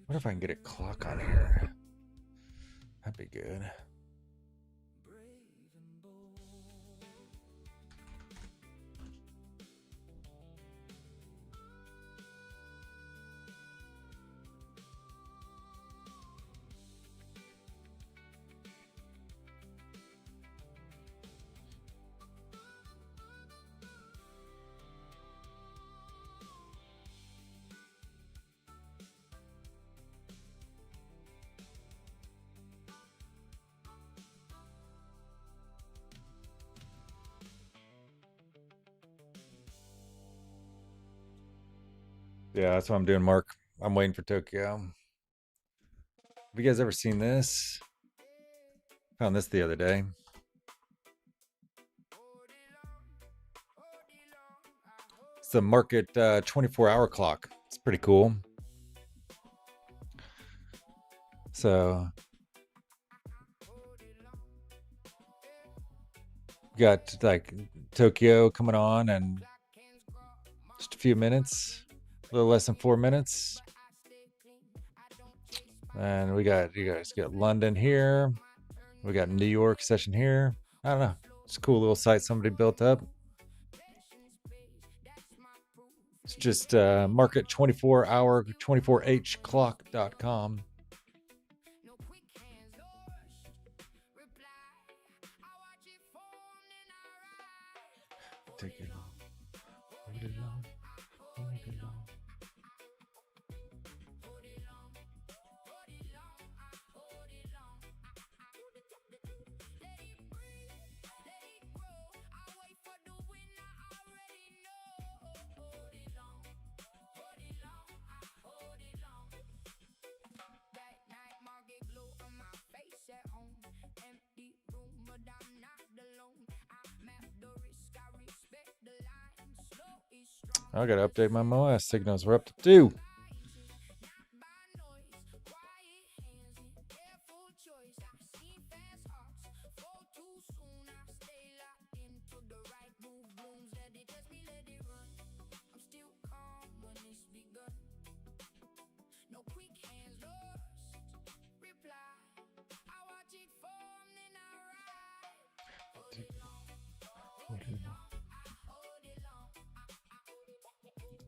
[SPEAKER 1] What if I can get a clock on here? That'd be good. Yeah, that's what I'm doing, Mark. I'm waiting for Tokyo. Have you guys ever seen this? Found this the other day. It's the market 24-hour clock. It's pretty cool. So got like Tokyo coming on in just a few minutes, a little less than 4 minutes. And we got, you guys got London here. We got New York session here. I don't know. It's a cool little site somebody built up. It's just market 24-hour 24hclock.com. Take it off. Hold it on. Hold it on. I gotta update my MOS signals. We're up to 2.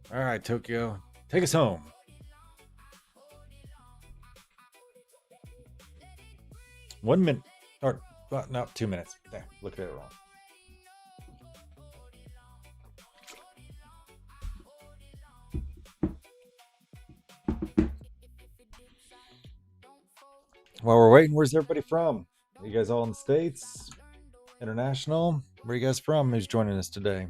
[SPEAKER 1] All right, Tokyo, take us home. One minute, or no, 2 minutes. There, look at it wrong. While we're waiting, where's everybody from? Are you guys all in the States? International? Where are you guys from? Who's joining us today?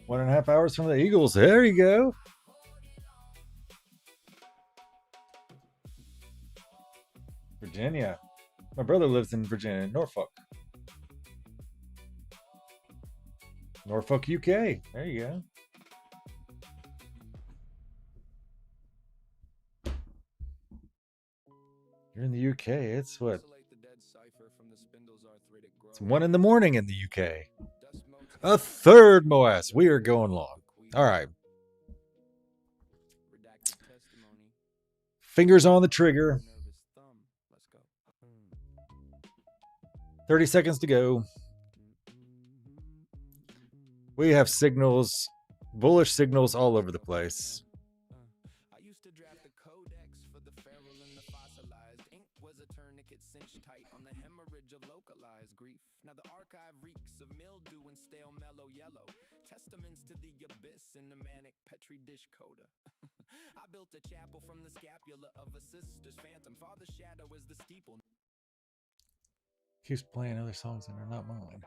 [SPEAKER 1] One and a half hours from the Eagles. There you go. Virginia. My brother lives in Virginia, Norfolk. Norfolk, UK. There you go. You're in the UK. It's what? It's 1 in the morning in the UK. A third MOS. We are going long. All right. Fingers on the trigger. 30 seconds to go. We have signals bullish signals all over the place.
[SPEAKER 2] I used to draft the codex for the feral and the fossilized. Ink was a tourniquet cinched tight on the hemorrhage of localized grief. Now the archive reeks of mildew and stale mellow yellow. Testaments to the abyss in the manic petri dish coda. I built a chapel from the scapula of a sister's phantom. Father's shadow is the steeple.
[SPEAKER 1] Keeps playing other songs that are not mine.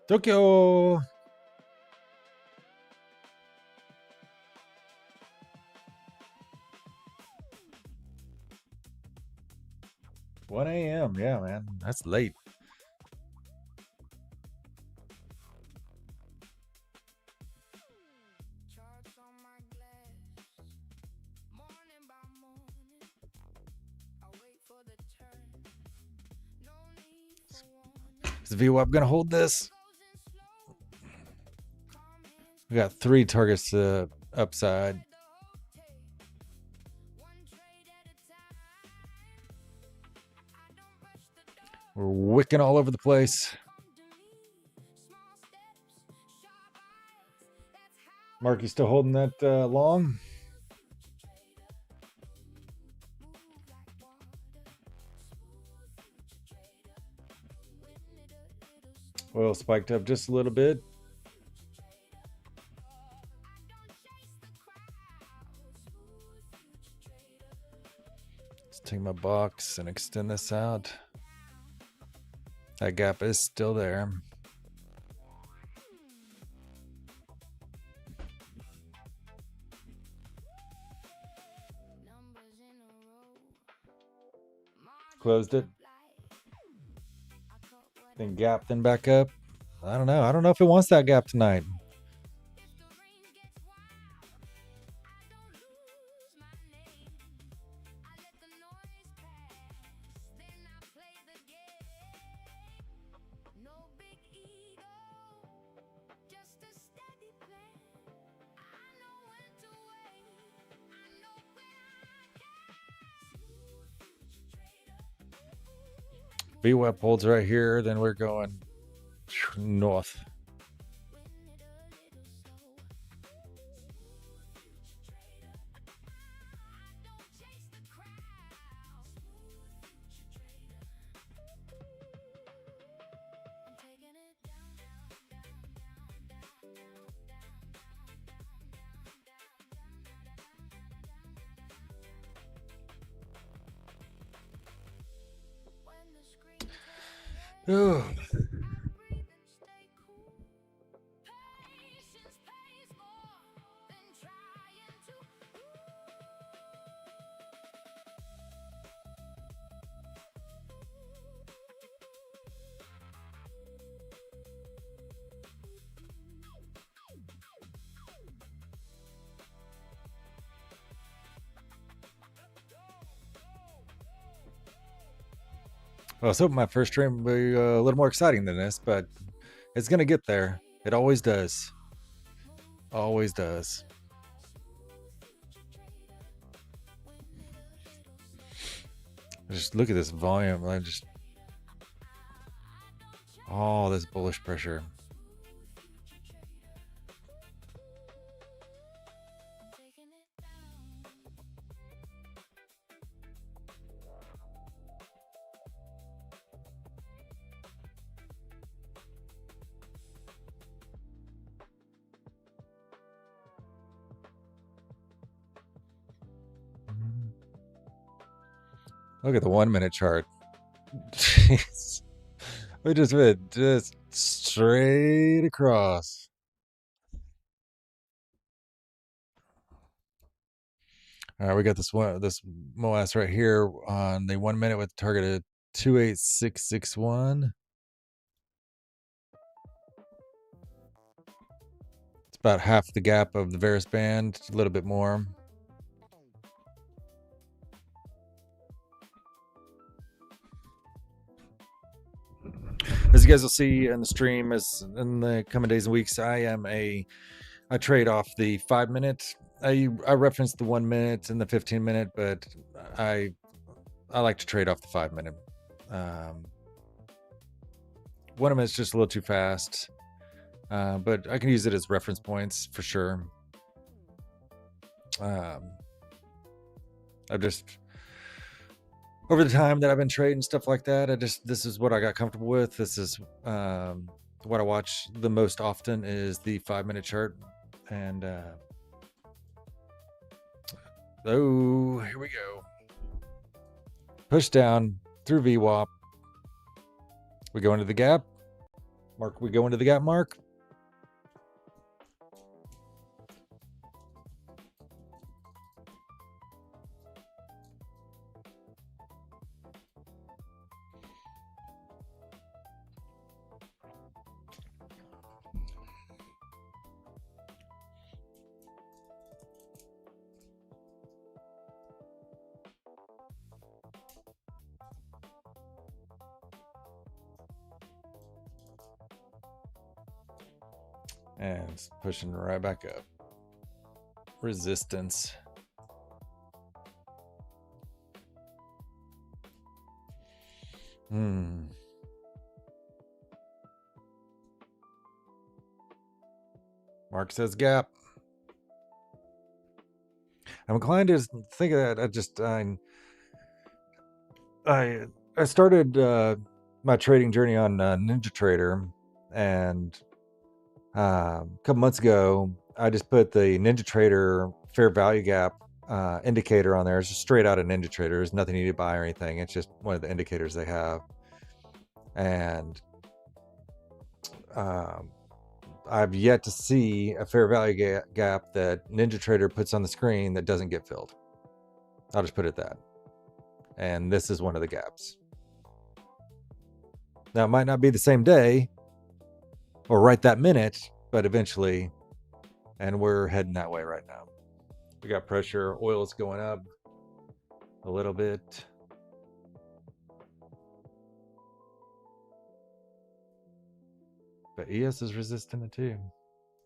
[SPEAKER 1] Tokyo. One a.m. Yeah, man, that's late.
[SPEAKER 2] Charts on my glass, morning by morning. I wait for the turn. No need for warning.
[SPEAKER 1] Is the VWAP gonna hold this? We got 3 targets to upside. We're wicking all over the place. Mark, you still holding that long? Oil spiked up just a little bit. Let's take my box and extend this out. That gap is still there. Closed it. Then gap, then back up. I don't know. I don't know if it wants that gap tonight. VWAP holds right here, then we're going north. Oh. I was hoping my first stream would be a little more exciting than this, but it's going to get there. It always does. Always does. Just look at this volume. Oh, this bullish pressure. Look at the 1 minute chart. Jeez. We just went just straight across. All right, we got this MOAS right here on the 1 minute with target at 28661. It's about half the gap of the Varus band, a little bit more. As you guys will see in the stream, as in the coming days and weeks, I trade off the 5 minute I referenced the 1 minute and the 15 minute, but I like to trade off the 5 minute. One of them is just a little too fast, but I can use it as reference points for sure. I've just, over the time that I've been trading stuff like that, this is what I got comfortable with. This is what I watch the most often is the 5 minute chart. And oh, here we go. Push down through VWAP. We go into the gap. Mark, we go into the gap, Mark. And it's pushing right back up. Resistance. Mark says gap. I'm inclined to think of that. I started my trading journey on Ninja Trader, and a couple months ago, I just put the Ninja Trader fair value gap indicator on there. It's just straight out of Ninja Trader. There's nothing you need to buy or anything. It's just one of the indicators they have. And I've yet to see a fair value gap that Ninja Trader puts on the screen that doesn't get filled. I'll just put it that. And this is one of the gaps. Now, it might not be the same day or right that minute, but eventually, and we're heading that way right now. We got pressure. Oil is going up a little bit. But ES is resisting it too.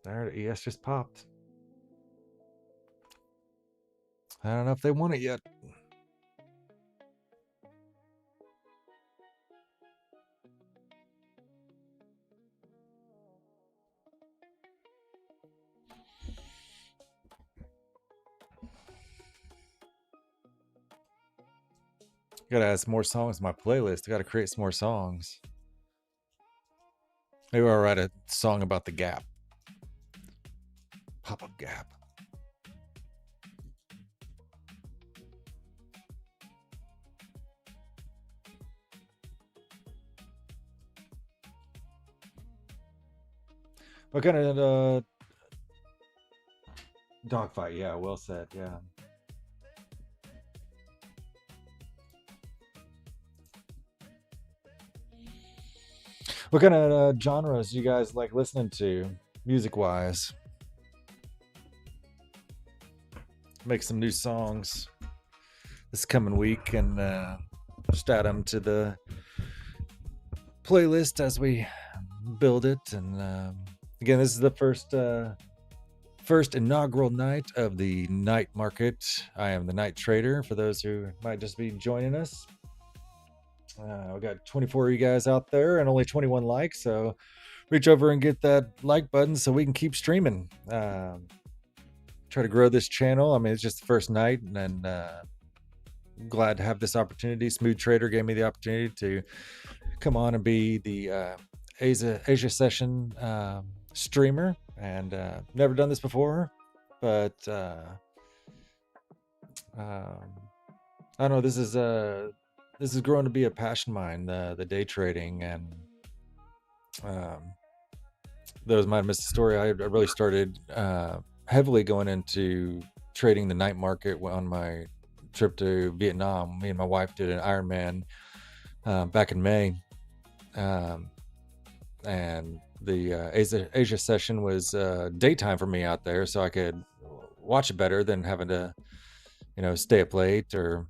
[SPEAKER 1] There, ES just popped. I don't know if they want it yet. Gotta add some more songs to my playlist. I gotta create some more songs. Maybe I'll write a song about the gap. Pop-up gap. What kind of dogfight? Yeah, well said. Yeah. What kind of genres do you guys like listening to, music-wise? Make some new songs this coming week and just add them to the playlist as we build it. And again, this is the first inaugural night of the night market. I am the night trader for those who might just be joining us. We got 24 of you guys out there and only 21 likes, so reach over and get that like button so we can keep streaming. Try to grow this channel. I mean, it's just the first night, and glad to have this opportunity. Smooth Trader gave me the opportunity to come on and be the Asia session streamer, and never done this before, but I don't know. This is growing to be a passion of mine, the day trading, and those might have missed the story. I really started heavily going into trading the night market on my trip to Vietnam. Me and my wife did an Ironman back in May, and the Asia session was daytime for me out there, so I could watch it better than having to, stay up late or,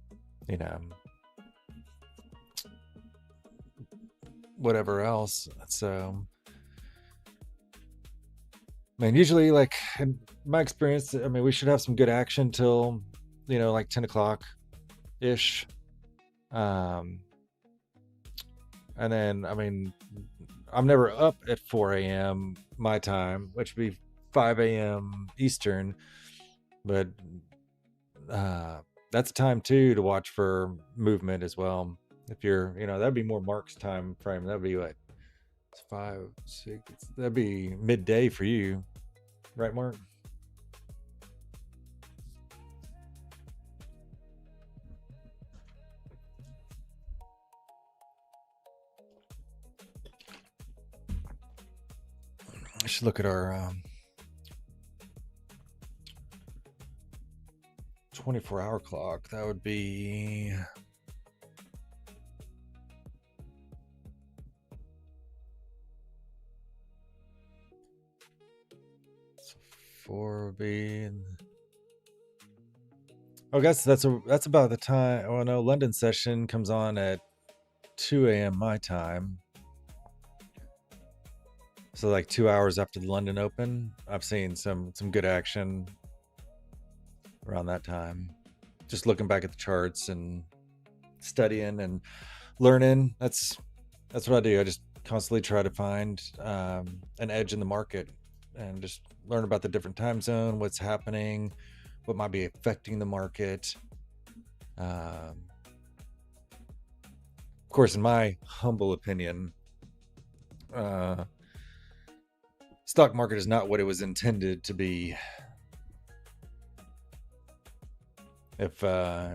[SPEAKER 1] whatever else. So I mean, usually, like in my experience, I mean, we should have some good action till, like 10 o'clock ish. Um, and then, I mean, I'm never up at 4 a.m. my time, which would be 5 a.m. Eastern, but that's time too to watch for movement as well. If you're, that'd be more Mark's time frame. That'd be what, it's 5, 6, that'd be midday for you, right, Mark? I should look at our 24-hour clock. That would be so 4 would be. I guess that's about the time. Oh no, London session comes on at 2 a.m. my time. So like 2 hours after the London Open, I've seen some good action around that time. Just looking back at the charts and studying and learning. That's what I do. I just constantly try to find an edge in the market and just learn about the different time zone, what's happening, what might be affecting the market. Of course, in my humble opinion, stock market is not what it was intended to be. If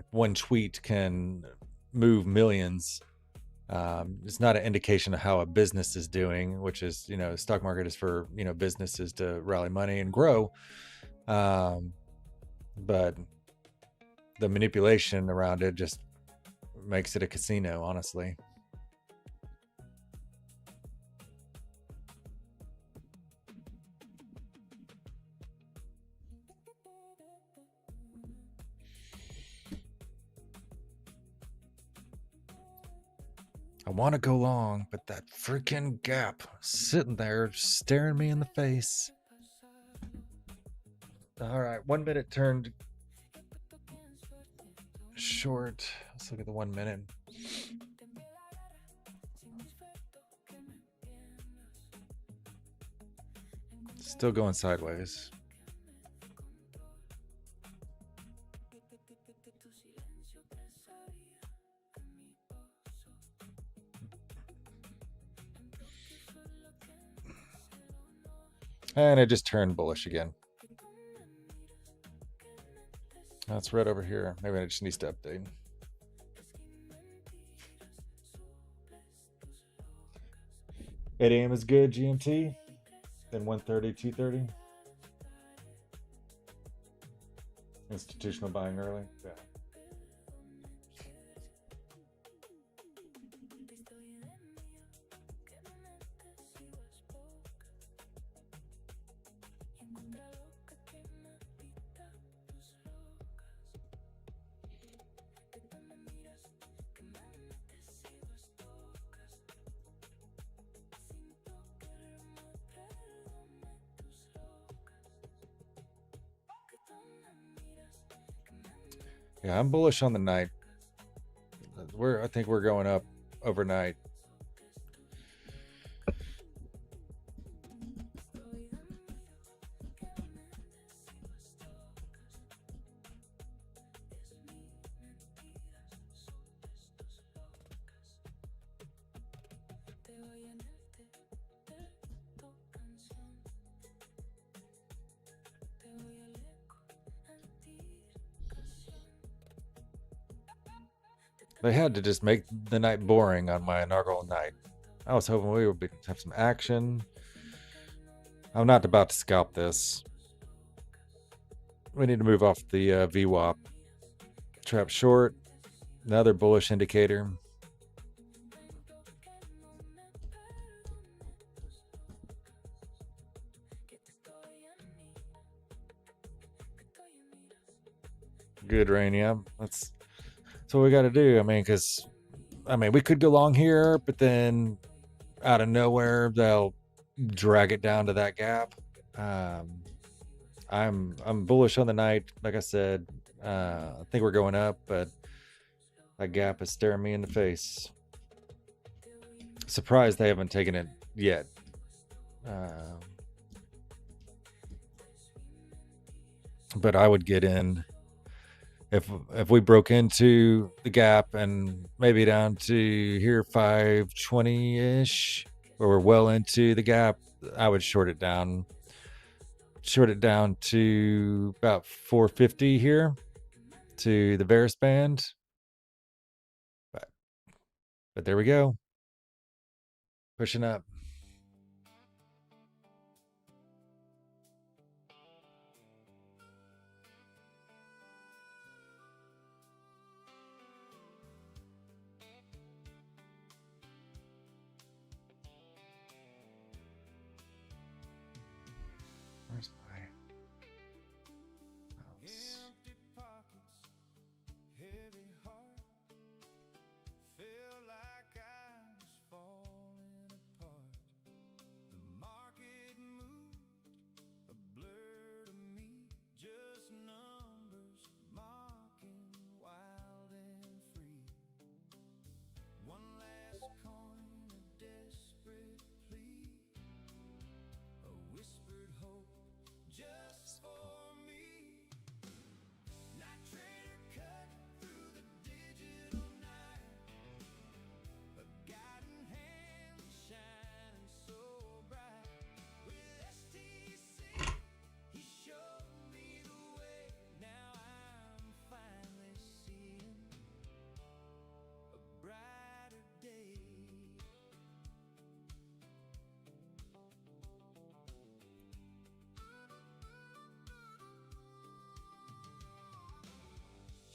[SPEAKER 1] one tweet can move millions, it's not an indication of how a business is doing, which is, the stock market is for, businesses to rally money and grow. But the manipulation around it just makes it a casino, honestly. I want to go long, but that freaking gap sitting there staring me in the face. All right, 1 minute turned short. Let's look at the 1 minute. Still going sideways. And it just turned bullish again. That's right over here. Maybe I just need to update. Eight a.m. is good GMT. Then 1:30, 2:30. Institutional buying early. Yeah. Yeah, I'm bullish on the night. I think we're going up overnight. They had to just make the night boring on my inaugural night. I was hoping we would have some action. I'm not about to scalp this. We need to move off the VWAP. Trap short. Another bullish indicator. Good rain, yeah. That's what we got to do. I mean, because we could go long here, but then out of nowhere they'll drag it down to that gap. I'm bullish on the night. Like I said, I think we're going up, but that gap is staring me in the face. Surprised they haven't taken it yet. But I would get in if we broke into the gap and maybe down to here 520-ish, or we're well into the gap. I would short it down to about 450 here to the Varus band. But there we go, pushing up. Where's my mouse?
[SPEAKER 2] Empty pockets, heavy heart. Feel like I was falling apart. The market moved, a blur to me. Just numbers mocking, wild and free. One last coin, a desperate plea, a whispered hope just for me. Night trader cut through the digital night, a guiding hand shining so bright. With STC, he showed me the way. Now I'm finally seeing a brighter day.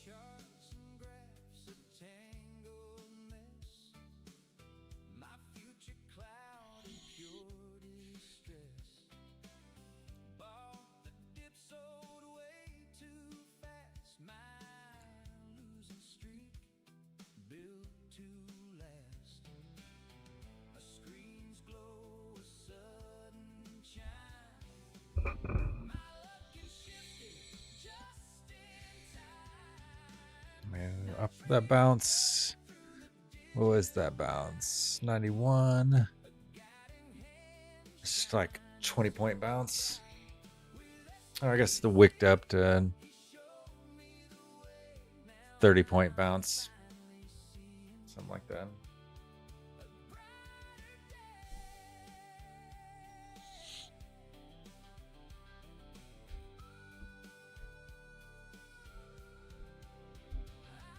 [SPEAKER 2] Charts and graphs, a tangled mess. My future cloud in pure distress. Bought the dip, sold way too fast. My losing streak built to last. A screen's glow, a sudden chime. My luck can shift it just in time.
[SPEAKER 1] Man, up that bounce. What was that bounce? 91. It's like 20-point bounce. Oh, I guess the wicked up to 30-point bounce. Something like that.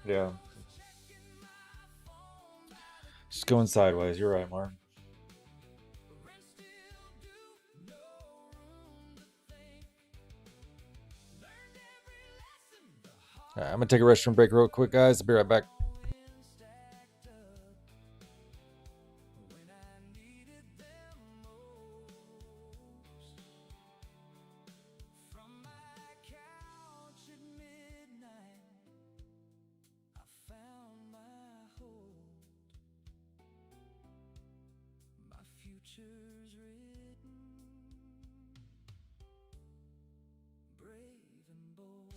[SPEAKER 1] Yeah. Just going sideways. You're right, Mark. All right, I'm gonna take a restroom break real quick, guys. I'll be right back.
[SPEAKER 2] From my couch at midnight, I found my hold. My future's written, brave and bold.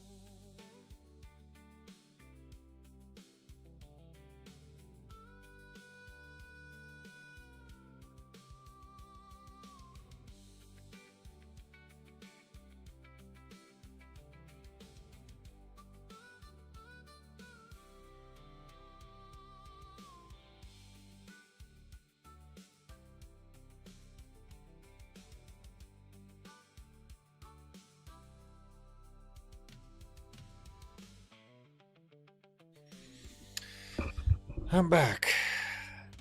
[SPEAKER 1] I'm back.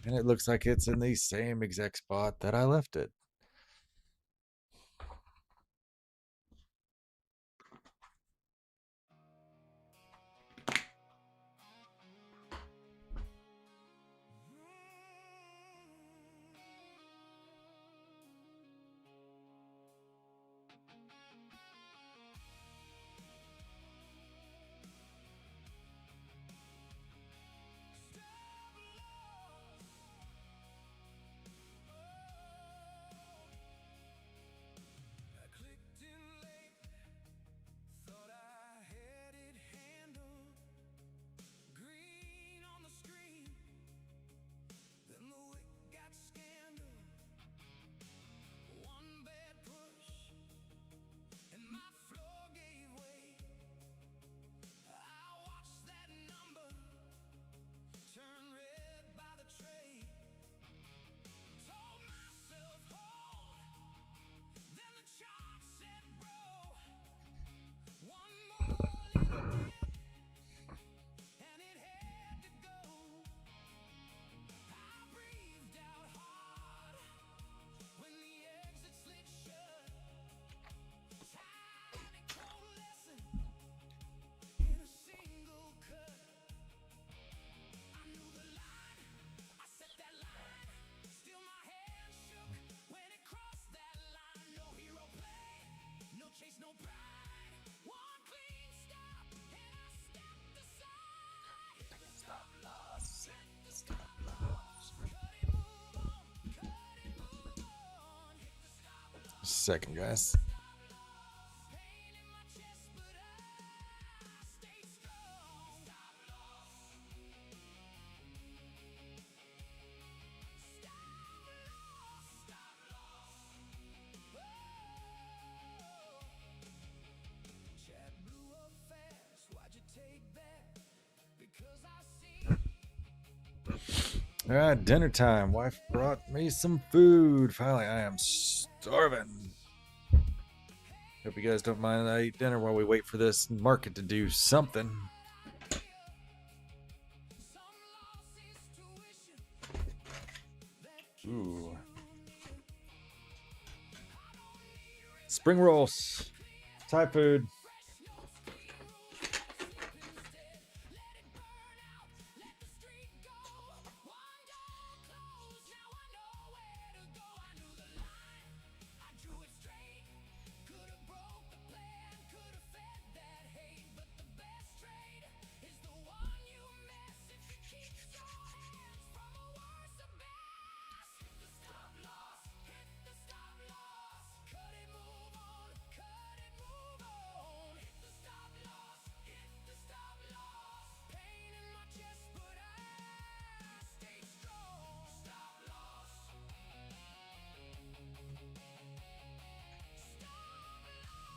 [SPEAKER 1] And it looks like it's in the same exact spot that I left it. Just a second, guys.
[SPEAKER 2] Chat blew up fast, why'd you take that? Because I see
[SPEAKER 1] All right, dinner time. Wife brought me some food. Finally, I am starving. Hope you guys don't mind that I eat dinner while we wait for this market to do something. Ooh. Spring rolls. Thai food.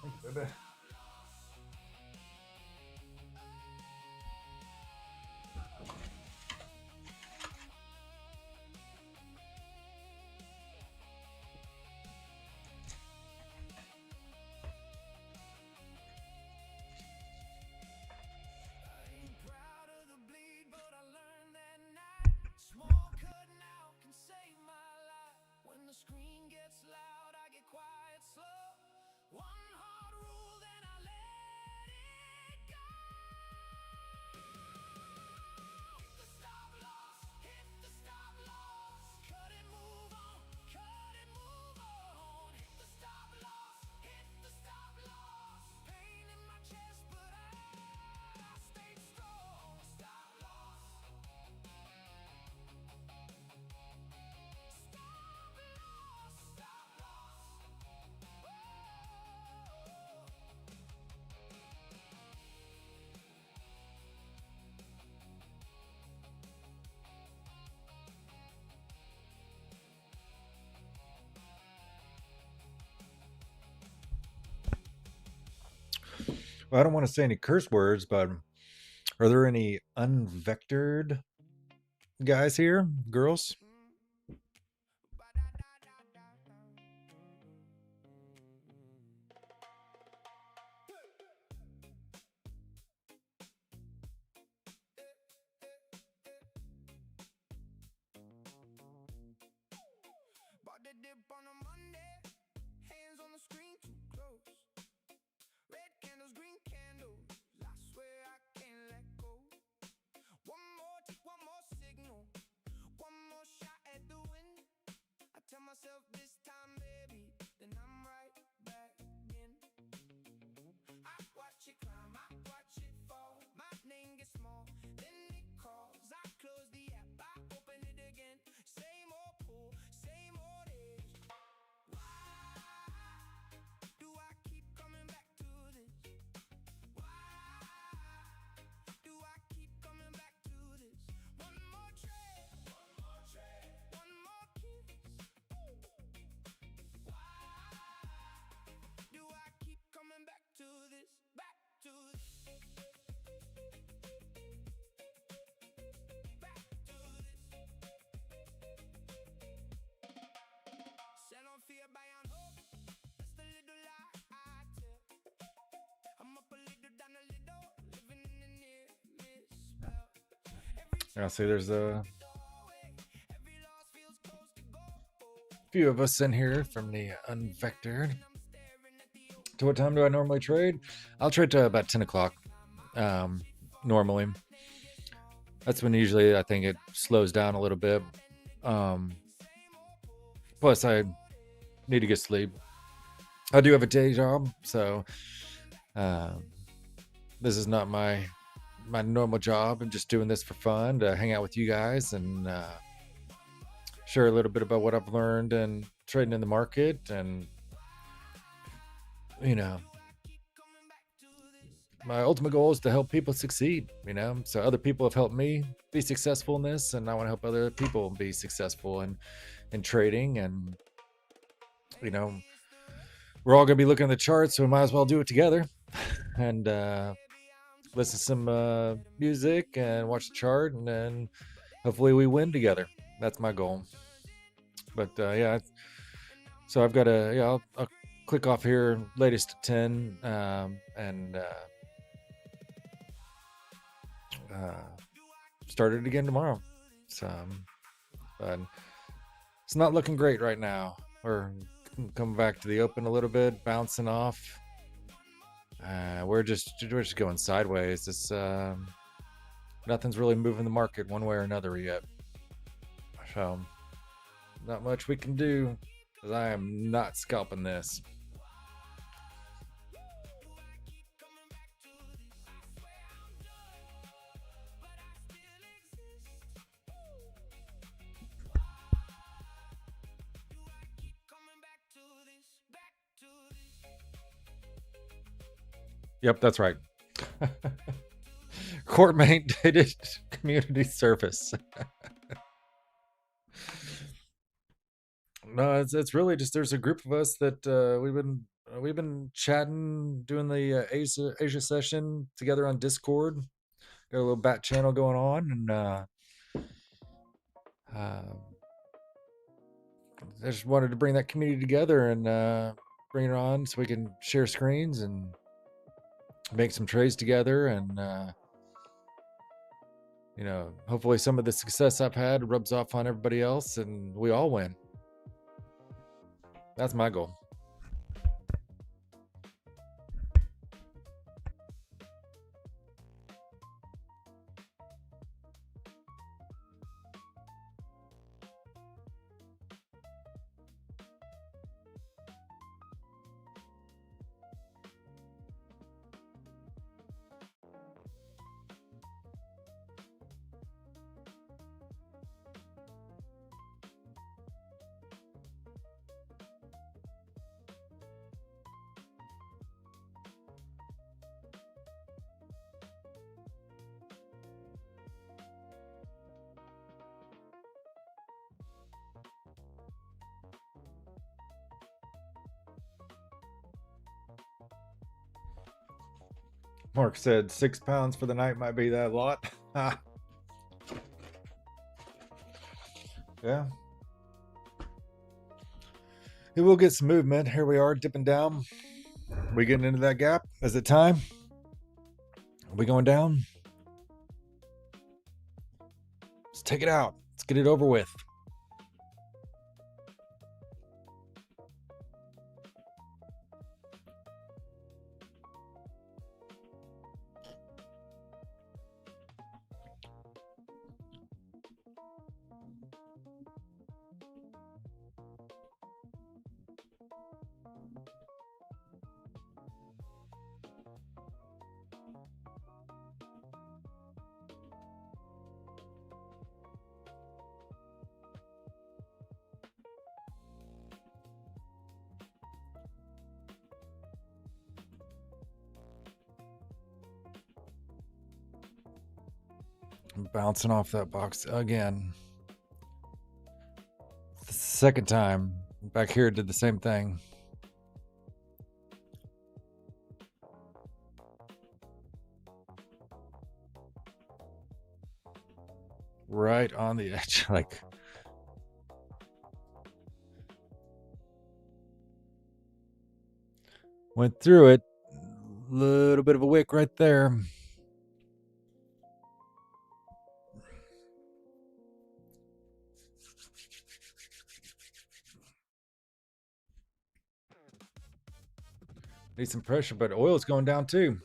[SPEAKER 1] Thank you, baby.
[SPEAKER 2] proud of the bleed, but I learned that night. Small cut now can save my life. When the screen gets loud, I get quiet slow. One hard rule, then I let it go. Hit the stop loss, hit the stop loss. Cut it, move on, cut it, move on. Hit the stop loss, hit the stop loss. Pain in my chest, but I stayed strong. Stop loss. Stop loss.
[SPEAKER 1] Well, I don't want to say any curse words, but are there any unvectored guys here? Girls?
[SPEAKER 2] Bought the dip on a Monday, hands on the screen too close. Red candles, green candles, I swear I can't let go. One more tick, one more signal, one more shot at the wind. I tell myself this time, baby, then I'm right back in. I watch it climb, I watch it fall. My name gets small, then it calls. I close the app, I open it again. Same old pull, same old age. Why do I keep coming back to this? Why do I keep coming back to this? One more trade, one more trade, one more kiss. Why do I keep coming back to this? Back to this. Back to this. Sell on fear, buy on hope. That's the little lie I tell. I'm up a little, down a little, living in the near misspell.
[SPEAKER 1] I see there's a
[SPEAKER 2] Doorway, every loss feels close to go.
[SPEAKER 1] few of us in here from the unvectored.
[SPEAKER 2] I'm staring at the open
[SPEAKER 1] To what time do I normally trade? I'll trade to about 10 o'clock. Normally. That's when usually I think it slows down a little bit. Plus, I need to get sleep. I do have a day job, so this is not my normal job. I'm just doing this for fun to hang out with you guys and share a little bit about what I've learned and trading in the market and you know, my ultimate goal is to help people succeed, so other people have helped me be successful in this, and I want to help other people be successful in trading. And you know we're all going to be looking at the charts, so we might as well do it together and listen to some music and watch the chart, and then hopefully we win together. That's my goal. But yeah, so I've got to, I'll click off here latest to 10, and start it again tomorrow. So but it's not looking great right now. We're coming back to the open a little bit, bouncing off. We're just going sideways. It's nothing's really moving the market one way or another yet. So not much we can do, because I am not scalping this. Yep, that's right. Court mandated community service. No, it's really just, there's a group of us that we've been chatting, doing the Asia session together on Discord. Got a little bat channel going on, and uh, I just wanted to bring that community together and bring it on so we can share screens and make some trades together. And hopefully some of the success I've had rubs off on everybody else, and we all win. That's my goal. Mark said £6 for the night might be that lot. Yeah. It will get some movement. Here we are dipping down. We getting into that gap? Is it time? Are we going down? Let's take it out. Let's get it over with. I'm bouncing off that box again. The second time. Back here did the same thing. Right on the edge. Like, went through it. Little bit of a wick right there. Need some pressure, but oil's going down too.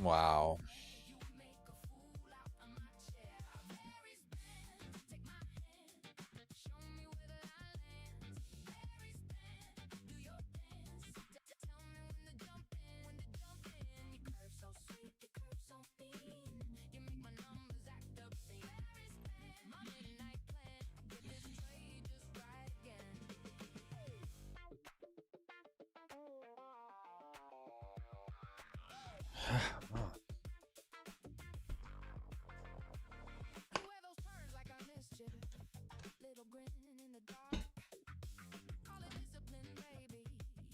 [SPEAKER 1] Wow.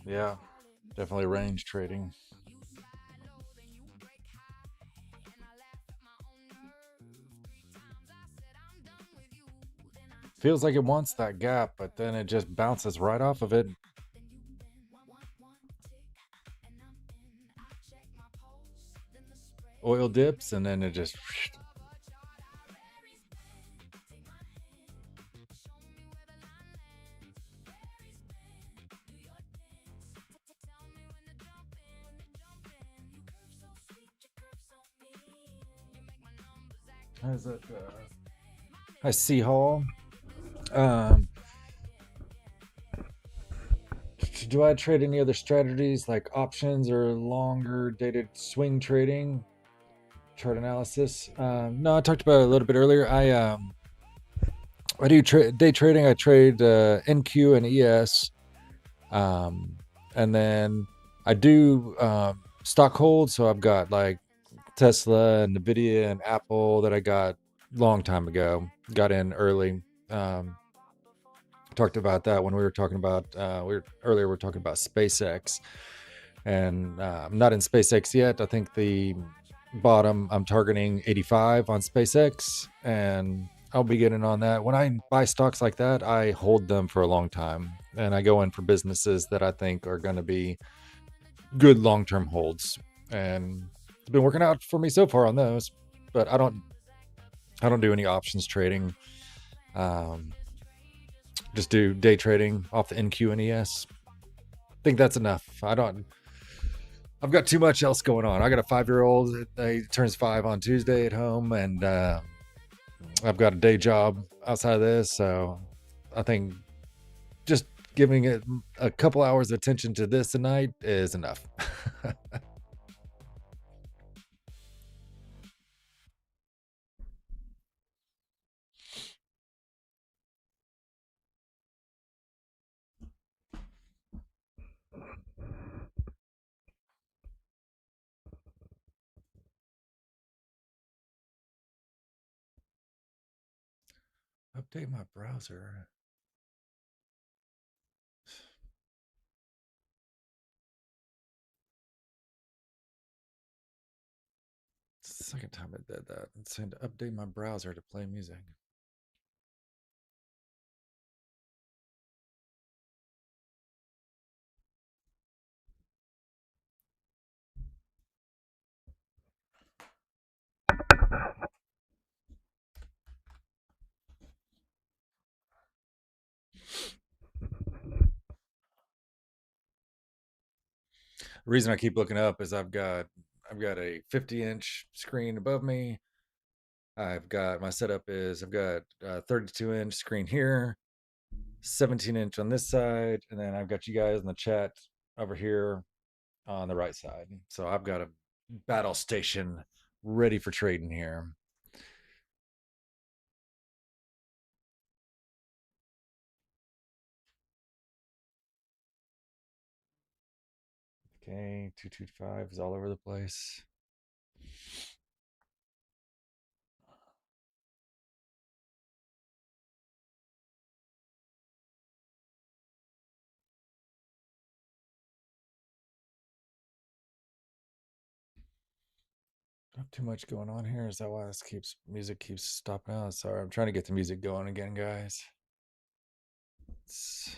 [SPEAKER 1] Yeah, definitely range trading. Feels like it wants that gap, but then it just bounces right off of it. Oil dips, and then it just. How's that? Hi, C Hall. Um, do I trade any other strategies like options or longer dated swing trading, chart analysis? No, I talked about it a little bit earlier. I do day trading. I trade NQ and ES, um, and then I do stock hold. So I've got like Tesla and Nvidia and Apple that I got long time ago. Got in early. Um, Talked about that when we were talking about we were talking about SpaceX, and I'm not in SpaceX yet. I think the bottom I'm targeting 85 on SpaceX, and I'll be getting on that. When I buy stocks like that, I hold them for a long time, and I go in for businesses that I think are going to be good long-term holds, and it's been working out for me so far on those. But I don't do any options trading. Um, just do day trading off the NQ and ES. Think that's enough. I've got too much else going on. I got a 5-year-old. He turns 5 on Tuesday at home, and I've got a day job outside of this. So I think just giving it a couple hours of attention to this tonight is enough. Update my browser. It's the second time it did that. It's saying to update my browser to play music. The reason I keep looking up is I've got a 50-inch screen above me. I've got my setup is I've got a 32-inch screen here, 17-inch on this side, and then I've got you guys in the chat over here on the right side. So I've got a battle station ready for trading here. Okay, 225 is all over the place. Not too much going on here. Is that why this music keeps stopping out? Sorry, I'm trying to get the music going again, guys. It's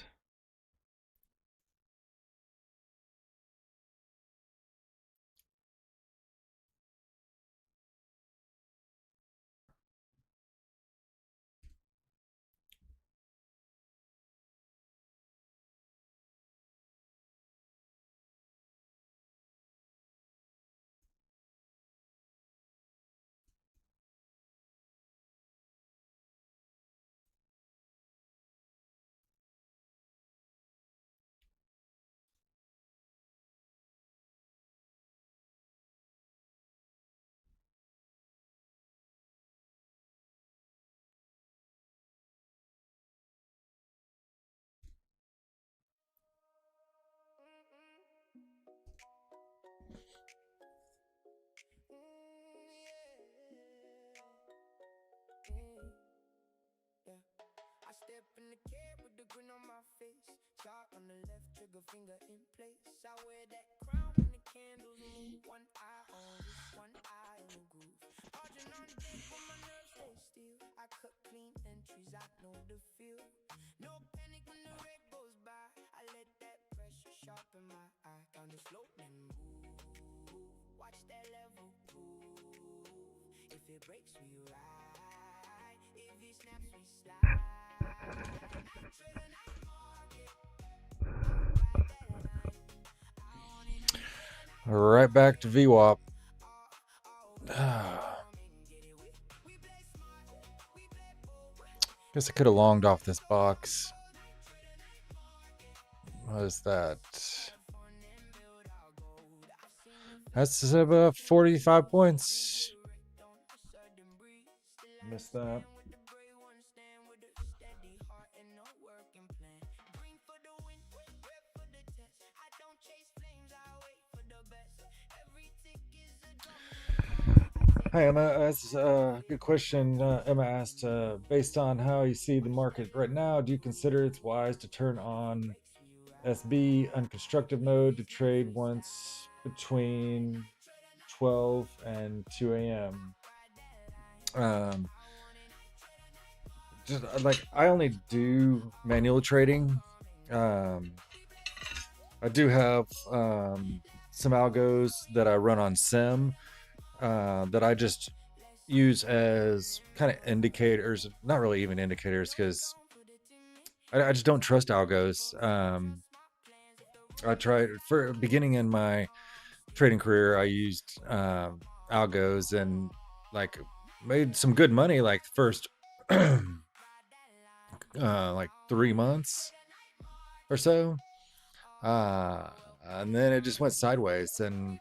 [SPEAKER 2] step in the cab with the grin on my face. Chart on the left, trigger finger in place. I wear that crown when the candles move. One eye on wrist, one eye on the groove. Margin on deck, but my nerves stay still. I cut clean entries, I know the feel. No panic when the wreck goes by. I let that pressure sharpen my eye. Down the slope and move. Watch that level prove. If it breaks, we ride. If it snaps, we slide. Night trader, night market. Ride that line. I want it night trader, night
[SPEAKER 1] Right back to VWAP. Guess I could have longed off this box. What is that? That's about 45 points. Missed that. Hi, Emma. That's a good question. Emma asked, based on how you see the market right now, do you consider it's wise to turn on SB unconstructive mode to trade once between 12 and 2 a.m.? Just like I only do manual trading. I do have some algos that I run on Sim that I just use as kind of indicators, not really even indicators, because I just don't trust algos. I tried for beginning in my trading career, I used algos and like made some good money like the first like 3 months or so. And then it just went sideways, and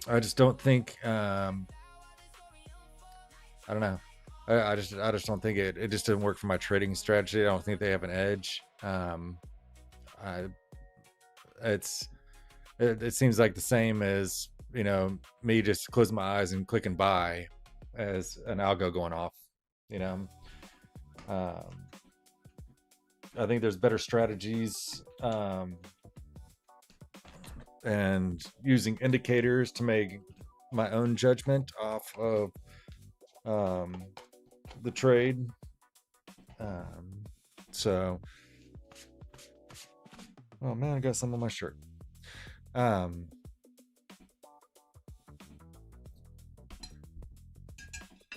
[SPEAKER 1] I just don't think I don't know. I just don't think it just didn't work for my trading strategy. I don't think they have an edge. I it seems like the same as, you know, me just closing my eyes and clicking buy as an algo going off, you know. I think there's better strategies, and using indicators to make my own judgment off of the trade. So, oh man, I got some on my shirt. I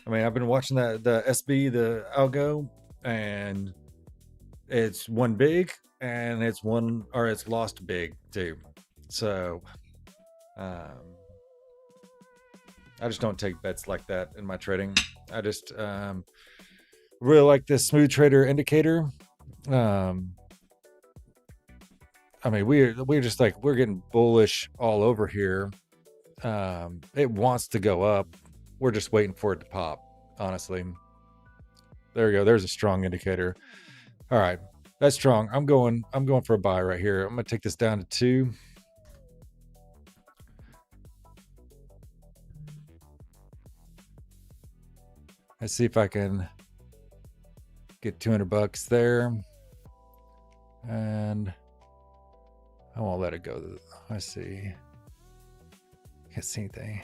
[SPEAKER 1] mean, I've been watching the SB, the algo, and it's won big, and it's lost big too. So, I just don't take bets like that in my trading. I just really like this smooth trader indicator. I mean, we're just like, we're getting bullish all over here. It wants to go up. We're just waiting for it to pop, honestly. There we go. There's a strong indicator. All right, that's strong. I'm going for a buy right here. I'm gonna take this down to 2. Let's see if I can get 200 bucks there, and I won't let it go. Let's see. Can't see anything.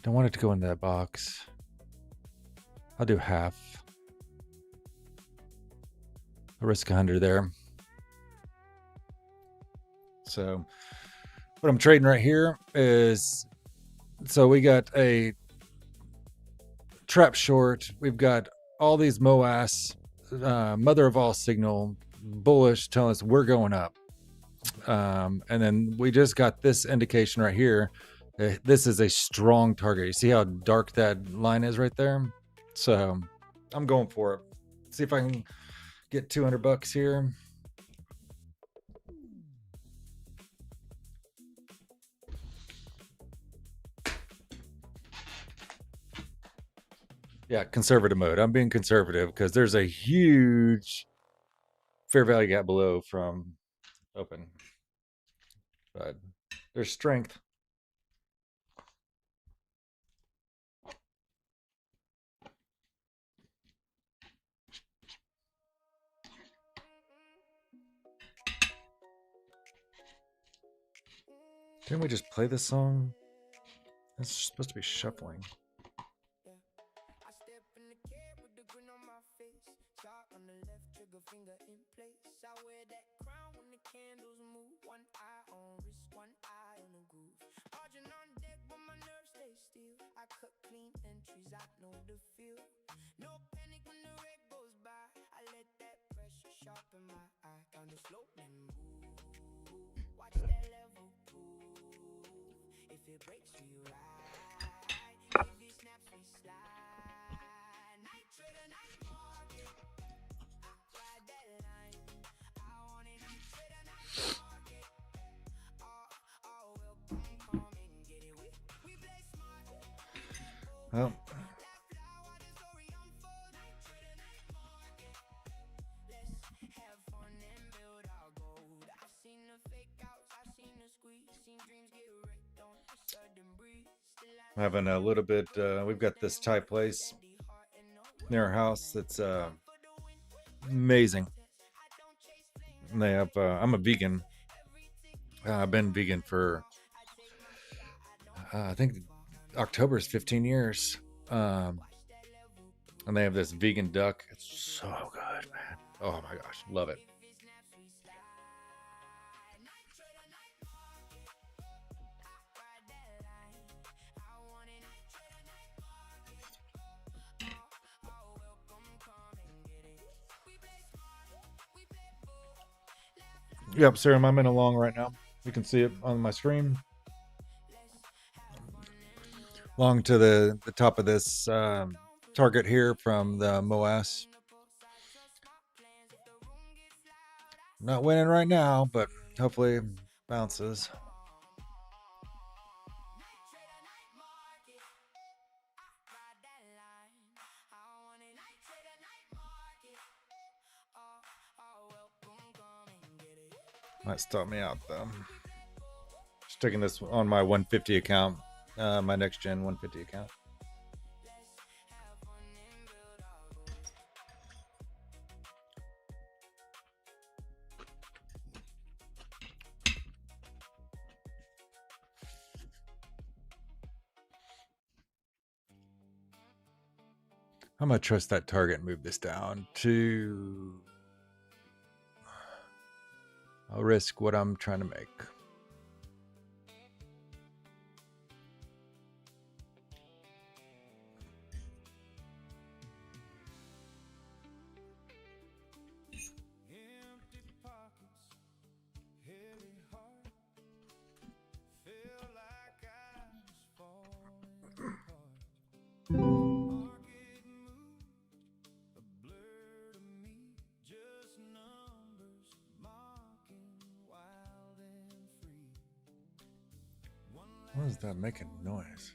[SPEAKER 1] Don't want it to go in that box. I'll do half. I'll risk 100 there. So what I'm trading right here is, so we got a trap short. We've got all these MOAS, mother of all signal, bullish, telling us we're going up. And then we just got this indication right here. This is a strong target. You see how dark that line is right there? So I'm going for it. See if I can get 200 bucks here. Yeah, conservative mode. I'm being conservative because there's a huge fair value gap below from open. But there's strength. Didn't we just play this song? It's supposed to be shuffling.
[SPEAKER 2] I step in the cab with the grin on my face. Shot on the left, trigger finger in place. I wear that crown when the candles move. One eye on wrist, one eye on the groove. Margin on deck, but my nerves stay still. I cut clean entries, I know the feel. No panic when the wreck goes by. I let that pressure sharpen my eye. Down the slope and move. Watch that level prove. If it breaks, we ride. If it snaps, we slide. Night trader, night market. I ride that line. I want it. Night trader, night market. All welcome, come and get it. We play smart. We play bold.
[SPEAKER 1] Well,
[SPEAKER 2] Laugh loud while the story unfolds. Night trader, night market. Let's have fun and build our gold. I've seen the fake outs, I've seen the squeeze, seen dreams get wrecked on a sudden breeze. Still I
[SPEAKER 1] having a little bit. We've got this Thai place near our house that's amazing. And they have. I'm a vegan. I've been vegan for I think October is 15 years. And they have this vegan duck. It's so good, man. Oh my gosh, love it. Yep, Sarah, I'm in along right now. You can see it on my screen. Long to the top of this target here from the MOAS. Not winning right now, but hopefully bounces. Might stop me out though. Just taking this on my 150 account, my next gen 150 account. I'm gonna trust that target and move this down to. I'll risk what I'm trying to make. What is that making noise?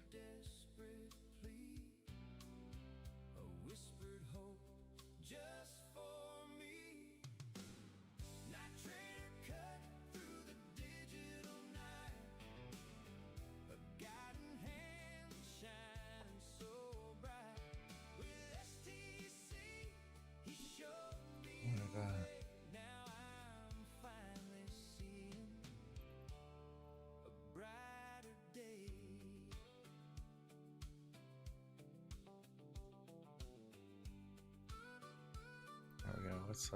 [SPEAKER 1] Let's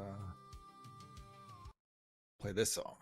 [SPEAKER 1] play this song.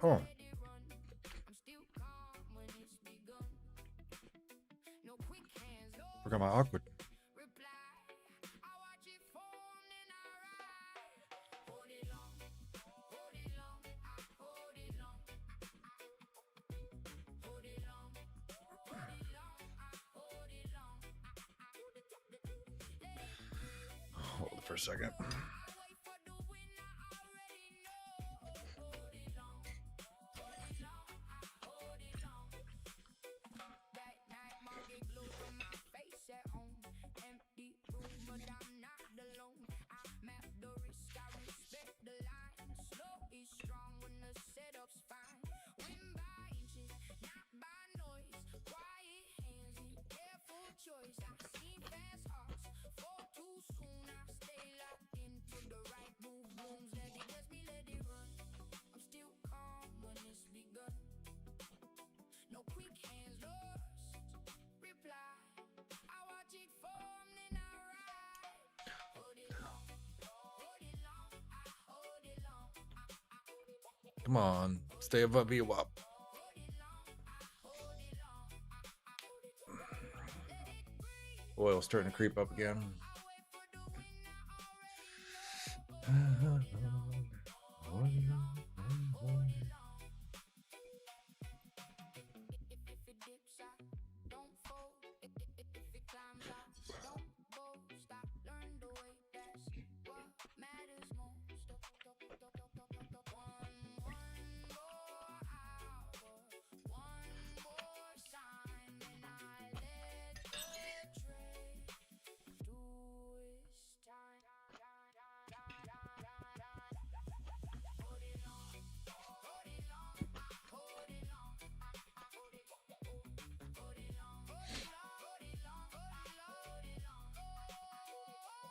[SPEAKER 1] Oh. Forgot my awkward. for a second. Come on, stay above VWAP. Oil's starting to creep up again.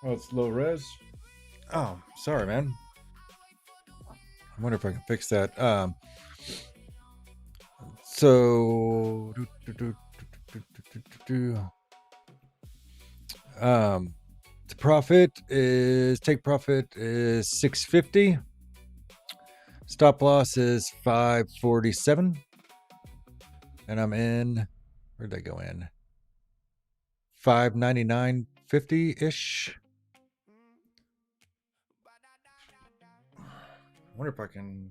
[SPEAKER 1] Oh, it's low res. Oh, sorry, man. I wonder if I can fix that. So, the profit is take profit is 650. Stop loss is 547, and I'm in. Where'd I go in? 599.50 ish. I wonder if I can.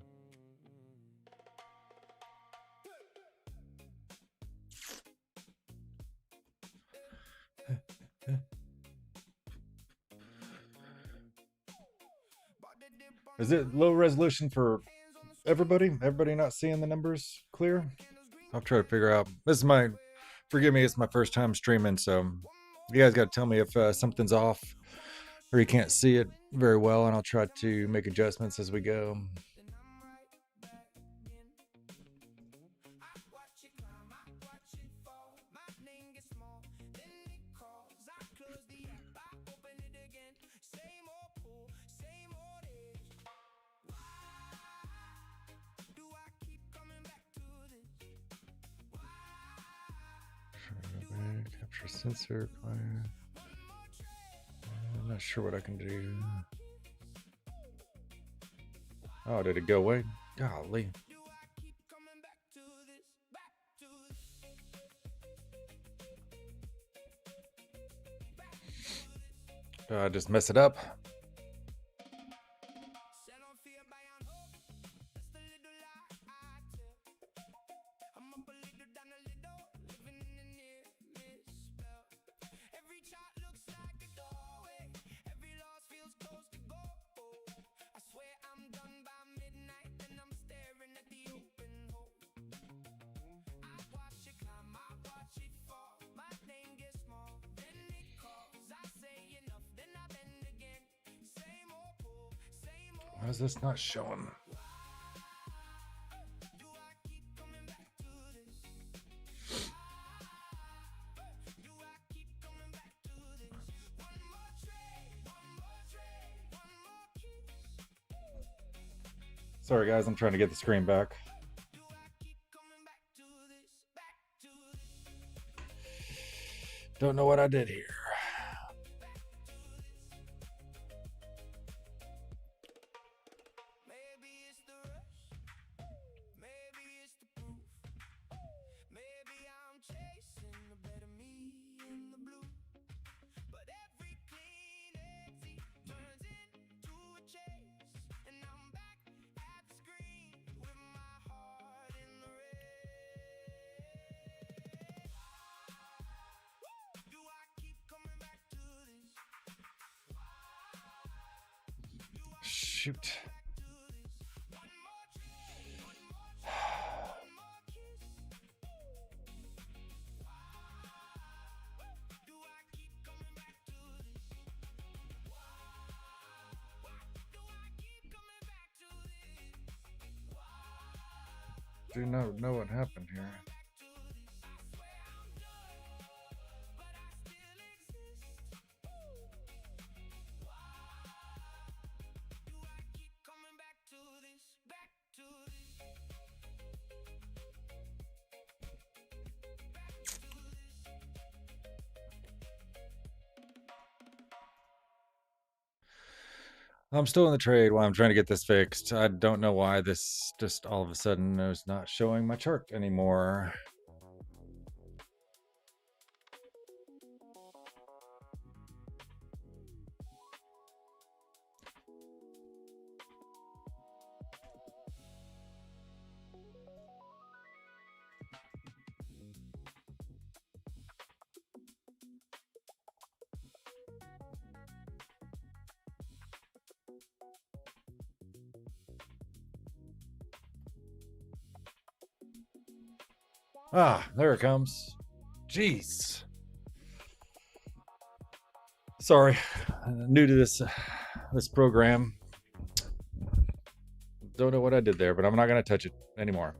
[SPEAKER 1] Is it low resolution for everybody? Everybody not seeing the numbers clear? I'll try to figure out. This is my. Forgive me, it's my first time streaming, so you guys got to tell me if something's off or you can't see it very well, and I'll try to make adjustments as we go. Capture sensor. I'm not sure what I can do. Oh, did it go away? Golly. Did I just mess it up? Why is this not showing? Sorry guys, I'm trying to get the screen back. Don't know what I did here. shoot. Do not know what happened here. I'm still in the trade while I'm trying to get this fixed. I don't know why this just all of a sudden is not showing my chart anymore. Ah, there it comes. Jeez. Sorry, new to this program. Don't know what I did there, but I'm not going to touch it anymore.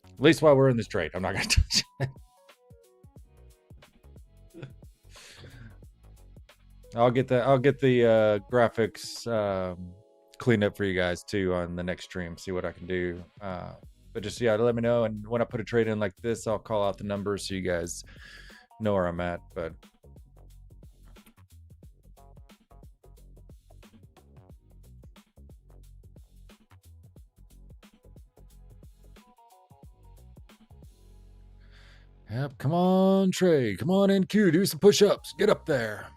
[SPEAKER 1] At least while we're in this trade, I'm not going to touch it. I'll get the graphics cleaned up for you guys too on the next stream. See what I can do. But just let me know. And when I put a trade in like this, I'll call out the numbers so you guys know where I'm at. But yep, come on, trade. Come on, NQ. Do some push-ups. Get up there.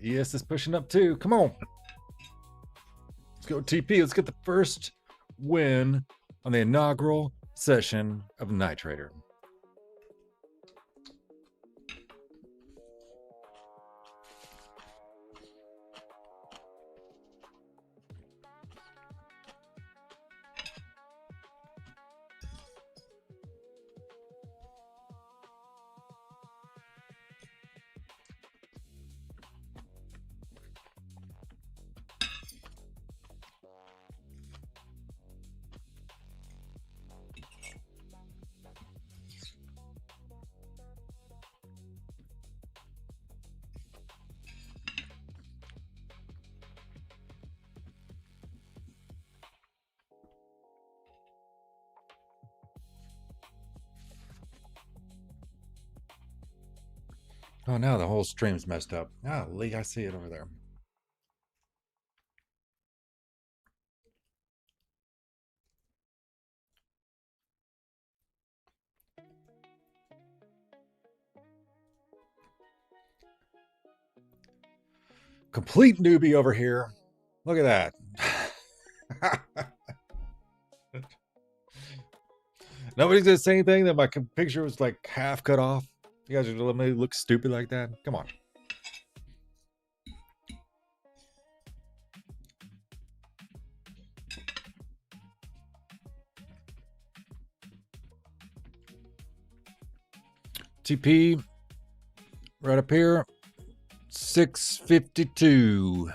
[SPEAKER 1] ES is pushing up too. Come on. Let's go TP. Let's get the first win on the inaugural session of Night Trader. Oh, now the whole stream's messed up. Ah, Lee, I see it over there. Complete newbie over here. Look at that. Nobody's gonna say anything that my picture was like half cut off. You guys are gonna let me look stupid like that? Come on. TP right up here, 652.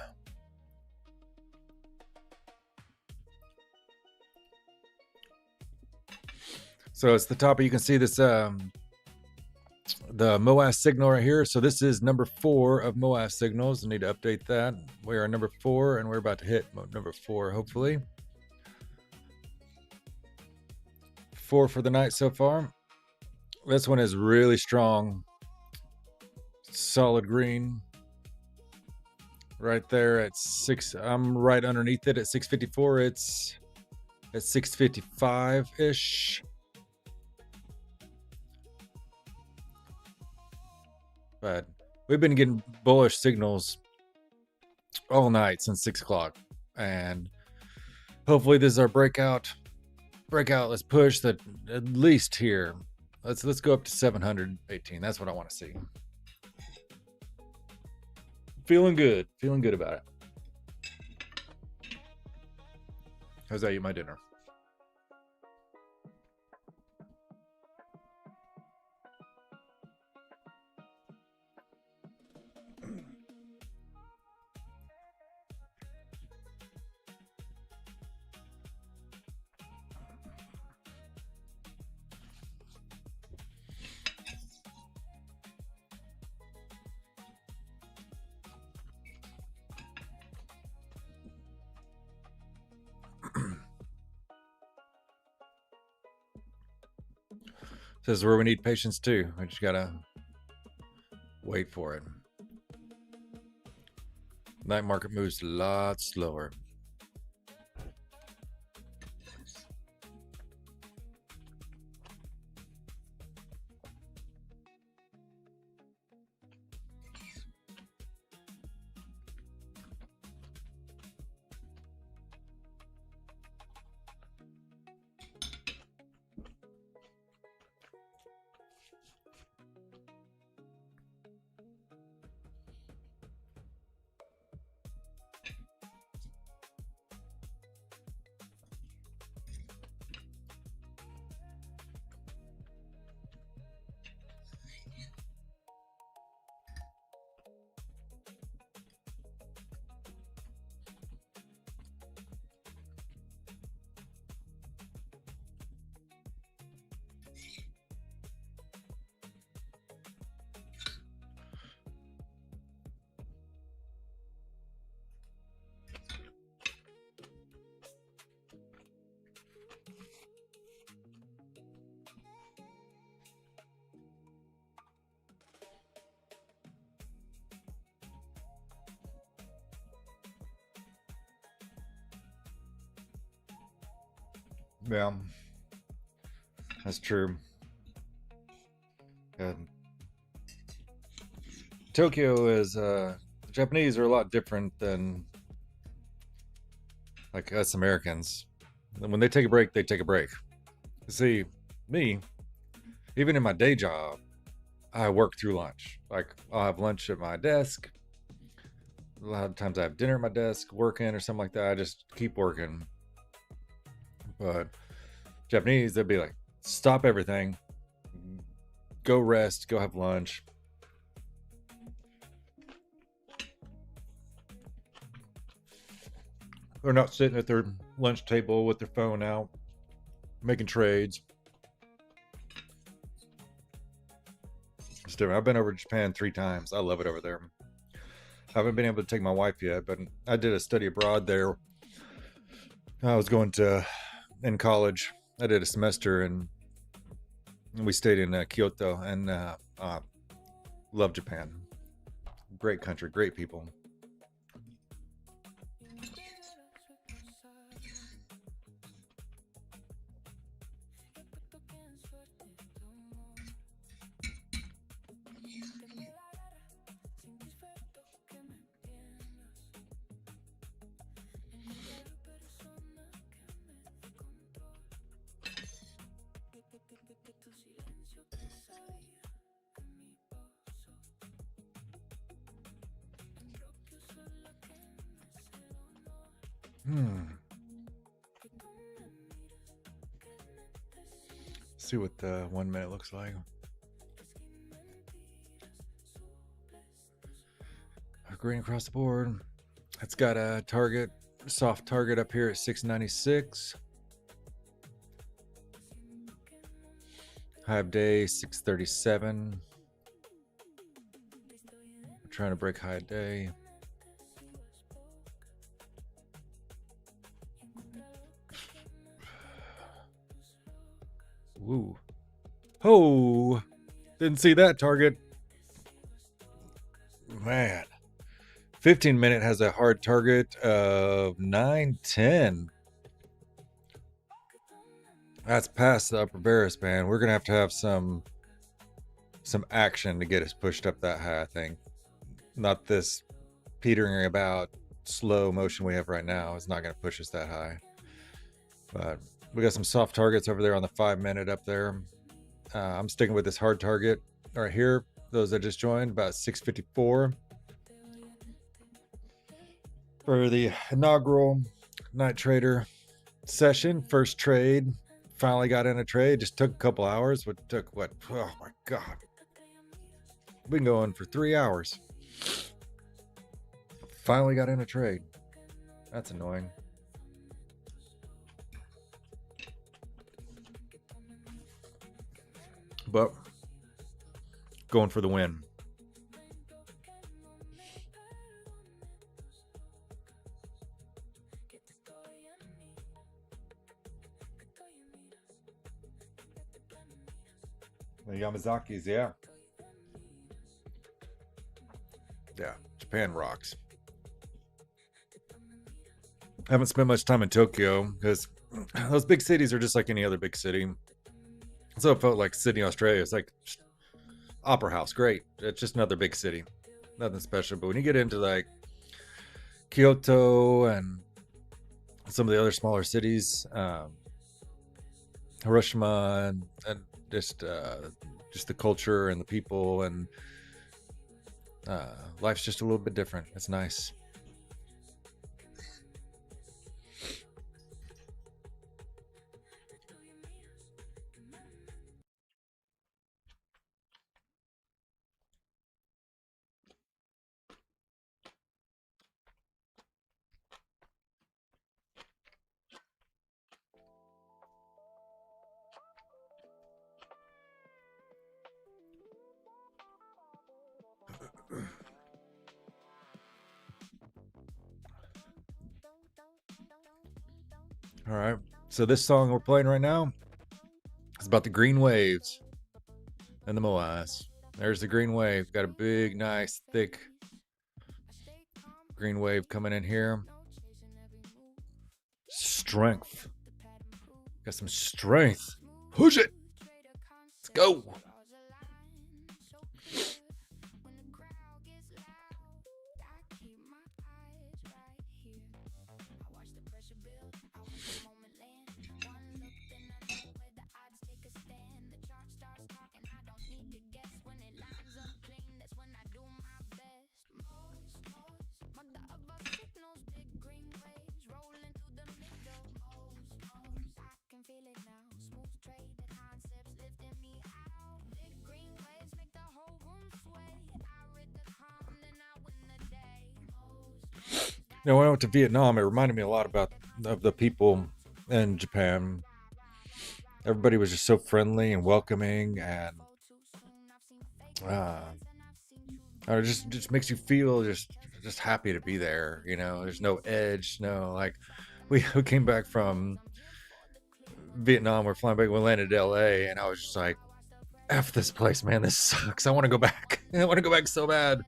[SPEAKER 1] So it's the top. You can see this the MOAS signal right here. So this is number 4 of MOAS signals. I need to update that. We are number 4 and we're about to hit number 4 hopefully. 4 for the night so far. This one is really strong. Solid green. Right there at 6. I'm right underneath it at 654. It's at 655-ish. But we've been getting bullish signals all night since 6 o'clock. And hopefully this is our breakout. break out. Let's push that at least here. Let's go up to 718. That's what I want to see. Feeling good about it. How's I eat my dinner? This is where we need patience too. We just gotta wait for it. Night market moves a lot slower. Yeah, that's true. And Tokyo is Japanese are a lot different than like us Americans. When they take a break, they take a break. See, me, even in my day job, I work through lunch. Like I'll have lunch at my desk. A lot of times I have dinner at my desk, working or something like that. I just keep working. But Japanese, they'd be like, stop everything, go rest, go have lunch. They're not sitting at their lunch table with their phone out, making trades. It's different. I've been over to Japan 3 times. I love it over there. I haven't been able to take my wife yet, but I did a study abroad there. I was going to, in college, I did a semester and we stayed in Kyoto and love Japan. Great country, great people. See what the 1 minute looks like. Green across the board. It's got a target, soft target up here at 696. High of day 637. We're trying to break high of day. Woo. Oh, didn't see that target. Man. 15 minute has a hard target of 910. That's past the upper Barris, man. We're gonna have to have some action to get us pushed up that high, I think. Not this petering about slow motion we have right now. It's not gonna push us that high. But We got some soft targets over there on the 5-minute up there. I'm sticking with this hard target right here. Those that just joined, about 654 for the inaugural night trader session. First trade. Finally got in a trade. Just took a couple hours. What took what? Oh my god. Been going for 3 hours. Finally got in a trade. That's annoying. But going for the win. The Yamazakis, yeah. Yeah, Japan rocks. I haven't spent much time in Tokyo because those big cities are just like any other big city. So it felt like Sydney, Australia. It's like opera house, great. It's just another big city, nothing special. But when you get into like Kyoto and some of the other smaller cities, Hiroshima, and just the culture and the people, and life's just a little bit different. It's nice. All right. So this song we're playing right now is about the green waves and the moas. There's the green wave. Got a big, nice, thick green wave coming in here. Strength. Got some strength. Push it. Let's go. You know, when I went to Vietnam, it reminded me a lot of the people in Japan. Everybody was just so friendly and welcoming, and it just makes you feel just happy to be there. You know, there's no edge, no like. We came back from Vietnam. We're flying back. We landed at LA, and I was just like, "F this place, man. This sucks. I want to go back. I want to go back so bad."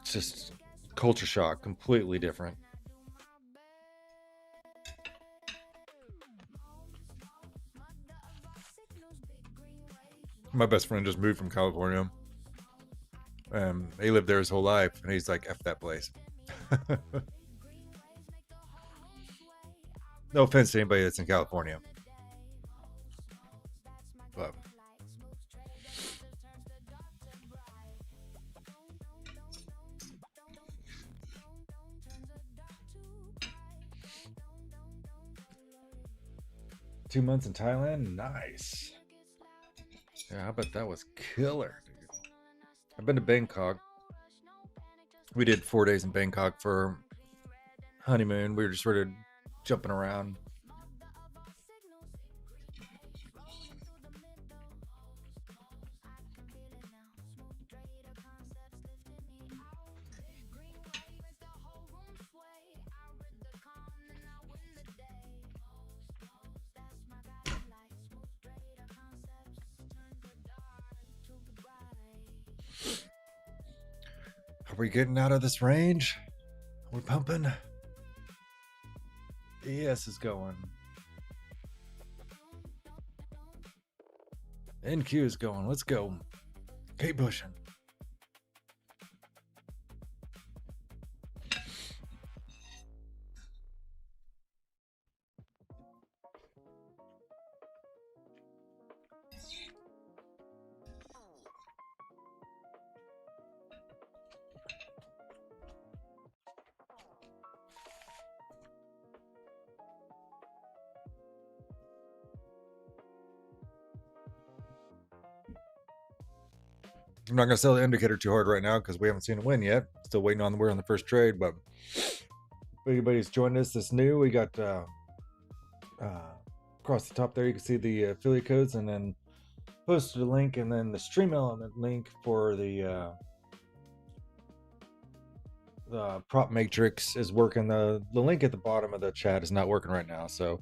[SPEAKER 1] It's just culture shock, completely different. My best friend just moved from California. He lived there his whole life, and he's like, "F that place." No offense to anybody that's in California, but 2 months in Thailand, nice. Yeah, how about that was killer, dude. I've been to Bangkok. We did 4 days in Bangkok for honeymoon. We were just sort of jumping around. Are we getting out of this range? Are we pumping? ES is going. NQ is going. Let's go. Keep pushing. I'm not going to sell the indicator too hard right now because we haven't seen a win yet. Still waiting on we're on the first trade. But if anybody's joined us that's new, we got across the top there, you can see the affiliate codes, and then posted a link, and then the stream element link for the prop matrix is working. The link at the bottom of the chat is not working right now, so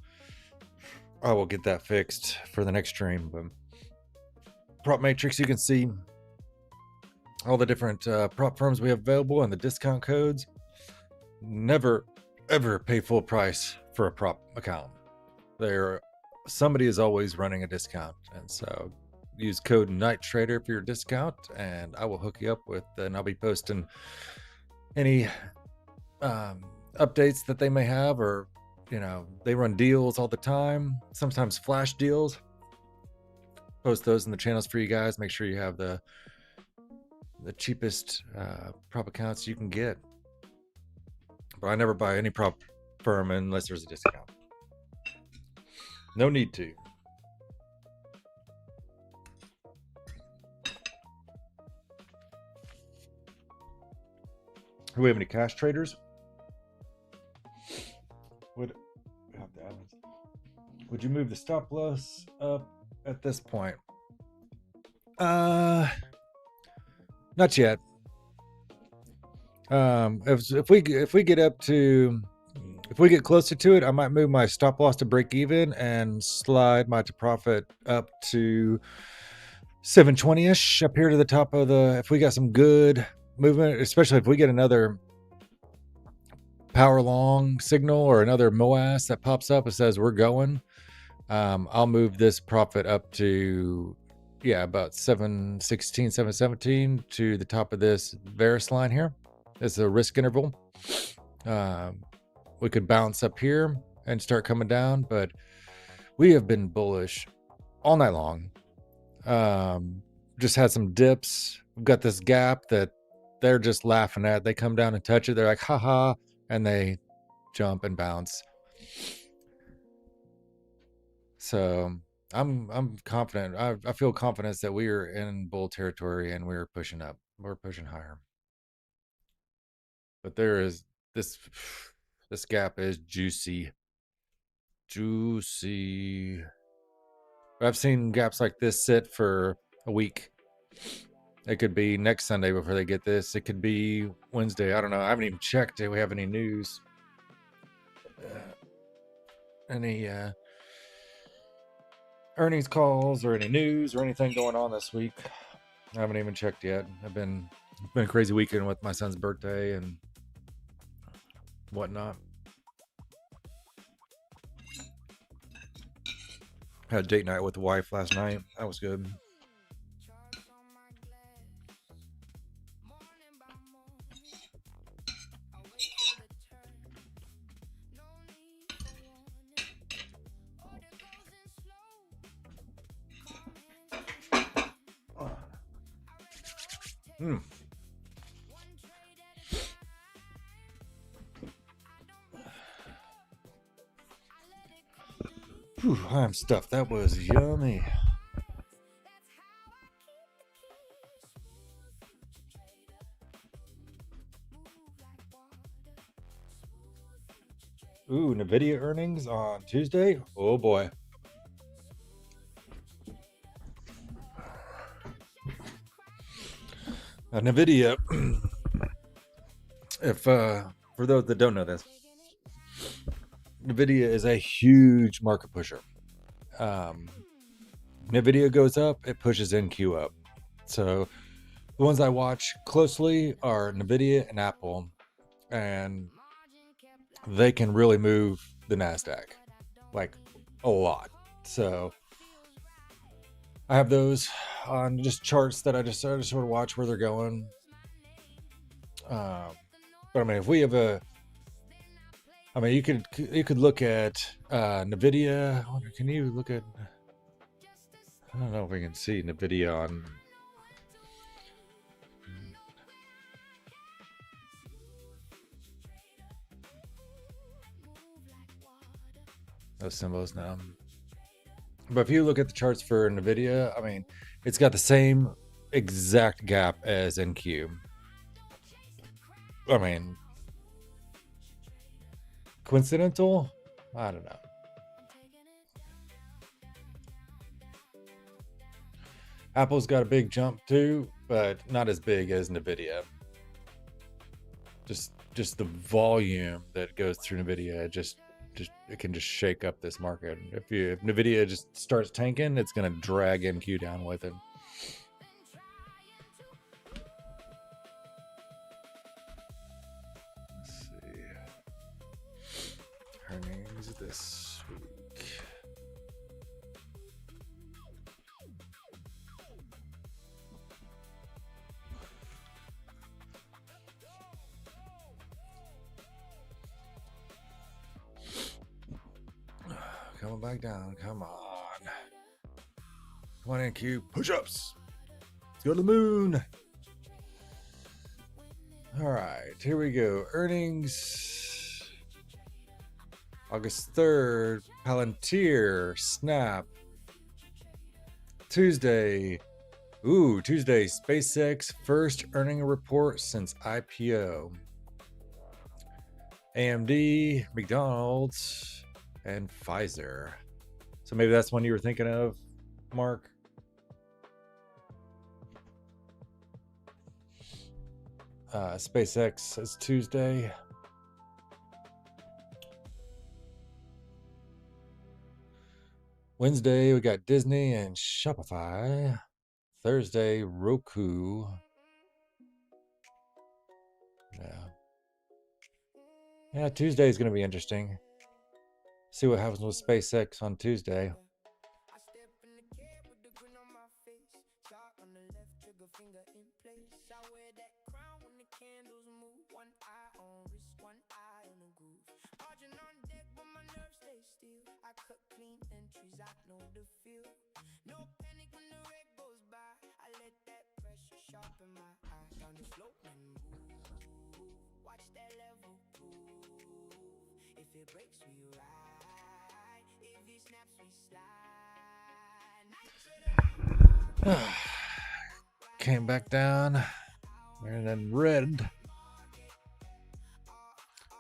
[SPEAKER 1] I will get that fixed for the next stream. But prop matrix, you can see all the different prop firms we have available and the discount codes. Never ever pay full price for a prop account. Somebody is always running a discount, and so use code NightTrader for your discount, and I will hook you up with, and I'll be posting any updates that they may have, or they run deals all the time, sometimes flash deals. Post those in the channels for you guys. Make sure you have the cheapest prop accounts you can get. But I never buy any prop firm unless there's a discount. No need to. Do we have any cash traders? Would you move the stop loss up at this point? Not yet. If we get closer to it, I might move my stop loss to break even and slide my to profit up to 720-ish up here to the top of the. If we got some good movement, especially if we get another power long signal or another MOAS that pops up and says we're going, I'll move this profit up to about 716, 717 to the top of this Varus line here. It's a risk interval. We could bounce up here and start coming down, but we have been bullish all night long. Just had some dips. We've got this gap that they're just laughing at. They come down and touch it. They're like, haha, and they jump and bounce. So I'm confident. I feel confidence that we are in bull territory and we're pushing up. We're pushing higher. But there is this gap is juicy. I've seen gaps like this sit for a week. It could be next Sunday before they get this. It could be Wednesday. I don't know. I haven't even checked if we have any news. Any earnings calls or any news or anything going on this week. I haven't even checked yet. It's been a crazy weekend with my son's birthday and whatnot. Had a date night with the wife last night. That was good. Whew, I'm stuffed. That was yummy. Ooh, NVIDIA earnings on Tuesday. Oh boy. NVIDIA, for those that don't know this, NVIDIA is a huge market pusher. NVIDIA goes up, it pushes NQ up. So the ones I watch closely are NVIDIA and Apple, and they can really move the Nasdaq, like a lot. So I have those on just charts that I just sort of watch where they're going. But I mean, if we have you could look at NVIDIA. Can you look at? I don't know if we can see NVIDIA on. Those symbols now. But if you look at the charts for NVIDIA, I mean, it's got the same exact gap as NQ. I mean, coincidental? I don't know. Apple's got a big jump too, but not as big as Nvidia. Just the volume that goes through Nvidia just it can just shake up this market. If Nvidia just starts tanking, it's gonna drag NQ down with it. Let's see. Earnings this week. Coming back down. Come on. Come on, NQ. Push-ups. Let's go to the moon. All right, here we go. Earnings. August 3rd, Palantir, Snap. Tuesday. Tuesday, SpaceX first earning report since IPO. AMD, McDonald's, and Pfizer. So maybe that's one you were thinking of, Mark. SpaceX is Tuesday. Wednesday, we got Disney and Shopify. Thursday, Roku. Yeah, Tuesday is going to be interesting. See what happens with SpaceX on Tuesday. Came back down. And then red.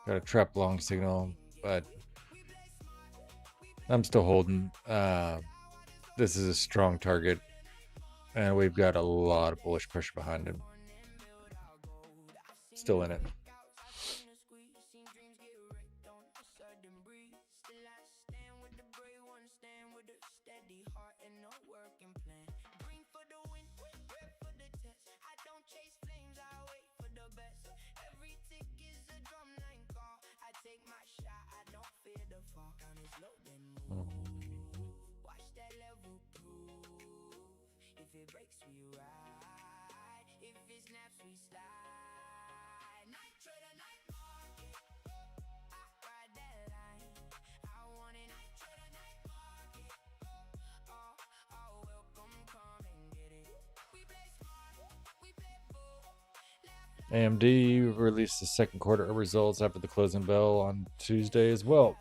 [SPEAKER 1] Got a trap long signal, but I'm still holding. This is a strong target, and we've got a lot of bullish pressure behind him. Still in it. AMD released the second quarter results after the closing bell on Tuesday as well.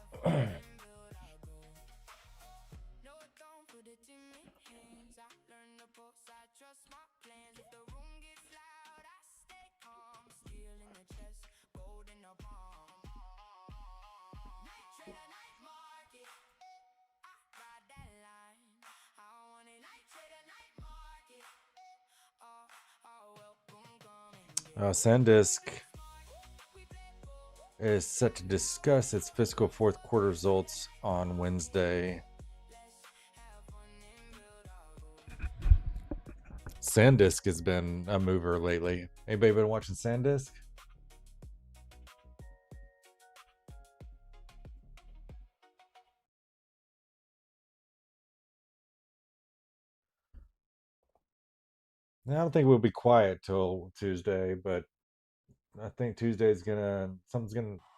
[SPEAKER 1] SanDisk is set to discuss its fiscal fourth quarter results on Wednesday. SanDisk has been a mover lately. Anybody been watching SanDisk? I don't think we'll be quiet till Tuesday, but I think Tuesday's we're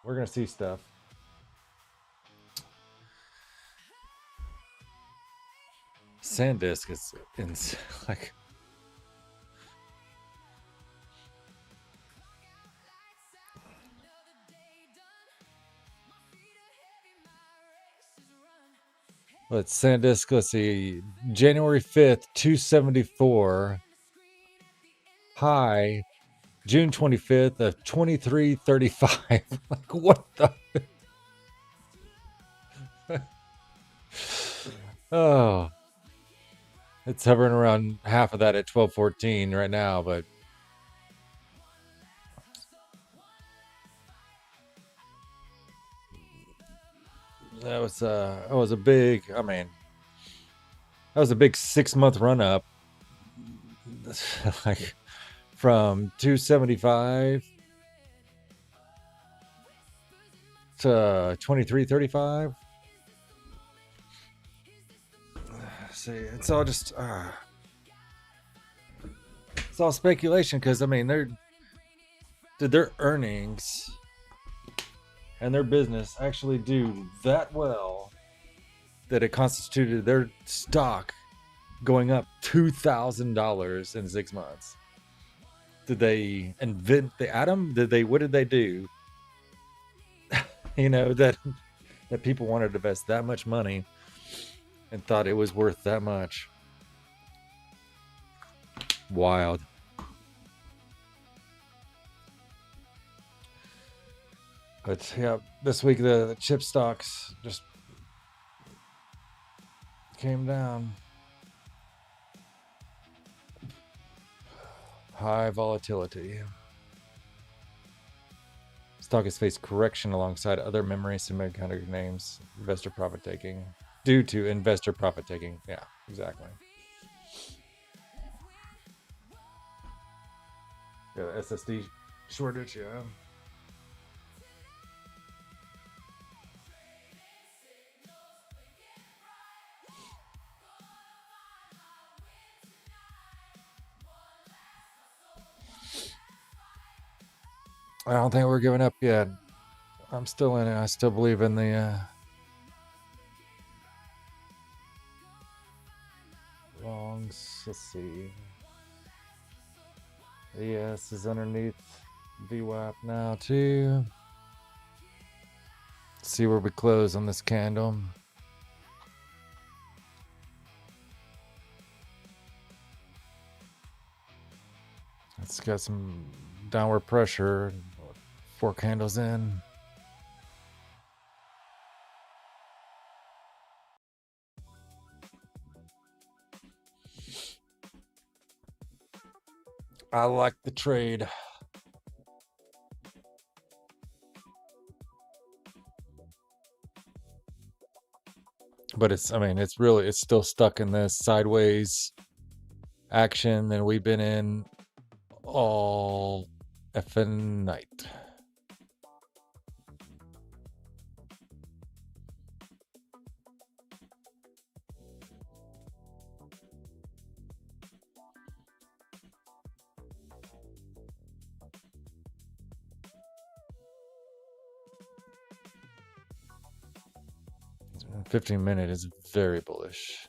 [SPEAKER 1] gonna see stuff. SanDisk is like, SanDisk, let's see, January 5th, 274. high June 25th of 23.35. Like, what the? Oh, it's hovering around half of that at 12.14 right now, but that was a big, I mean, that was a big 6 month run up. Like from 275 to 23.35. See, it's all just it's all speculation because I mean did their earnings and their business actually do that well that it constituted their stock going up $2,000 in 6 months? Did they invent the atom? What did they do? That people wanted to invest that much money and thought it was worth that much. Wild. But yeah, this week the chip stocks just came down. High volatility. Stock has faced correction alongside other memory semiconductor names. Investor profit taking. Due to investor profit taking. Yeah, exactly. Yeah, the SSD shortage, yeah. I don't think we're giving up yet. I'm still in it. I still believe in the longs. Let's see. ES is underneath VWAP now too. Let's see where we close on this candle. It's got some downward pressure. 4 candles in. I like the trade. But it's still stuck in this sideways action that we've been in all effing night. And 15-minute is very bullish.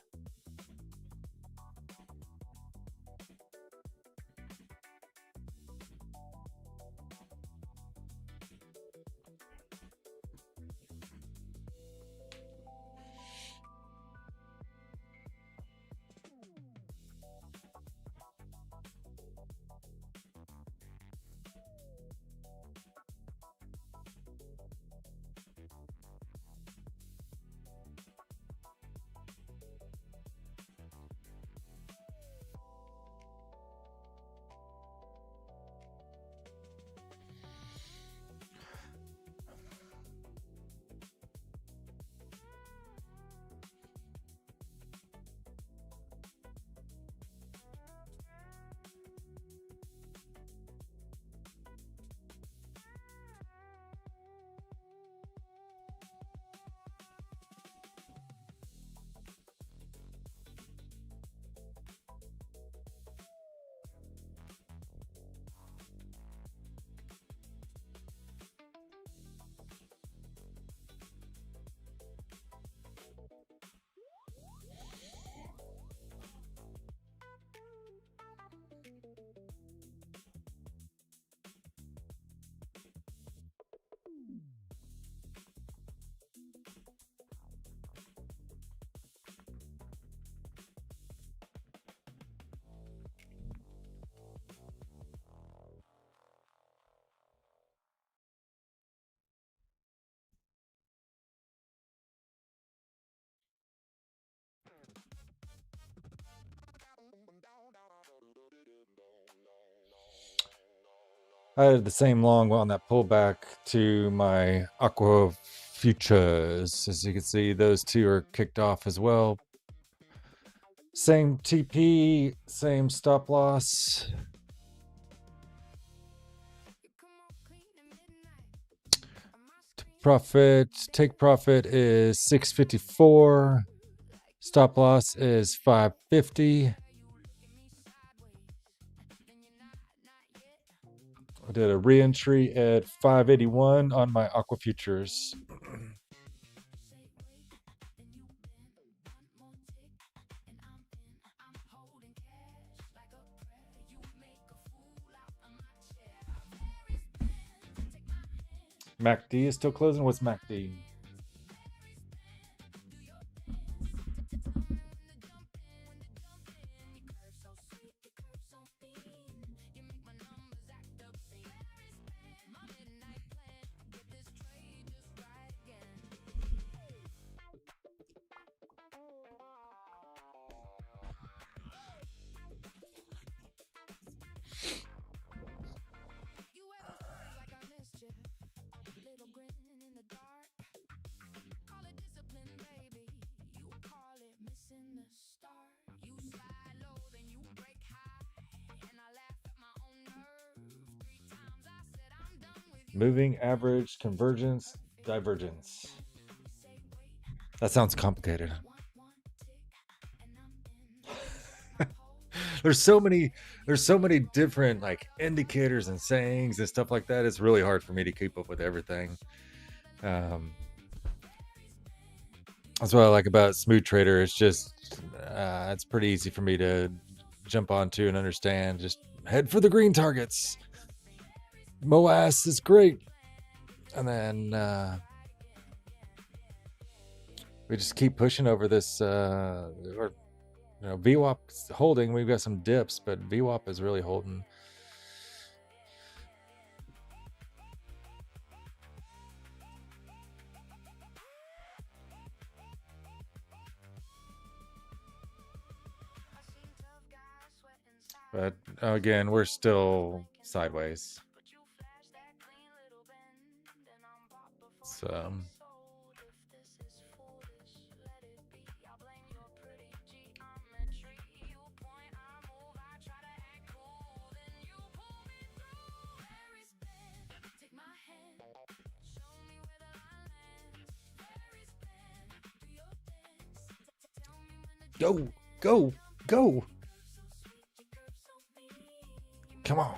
[SPEAKER 1] I did the same long on that pullback to my Aqua Futures. As you can see, those two are kicked off as well. Same TP, same stop loss. Profit, take profit is 654. Stop loss is 550. I did a re-entry at 581 on my Aqua Futures. MACD is still closing. What's MACD? Moving average, convergence, divergence. That sounds complicated. there's so many different like indicators and sayings and stuff like that. It's really hard for me to keep up with everything. That's what I like about Smooth Trader. It's just it's pretty easy for me to jump onto and understand. Just head for the green targets. MOAS is great. And then we just keep pushing over this VWAP's holding. We've got some dips, but VWAP is really holding. But again, we're still sideways. So go, go, go. Come on.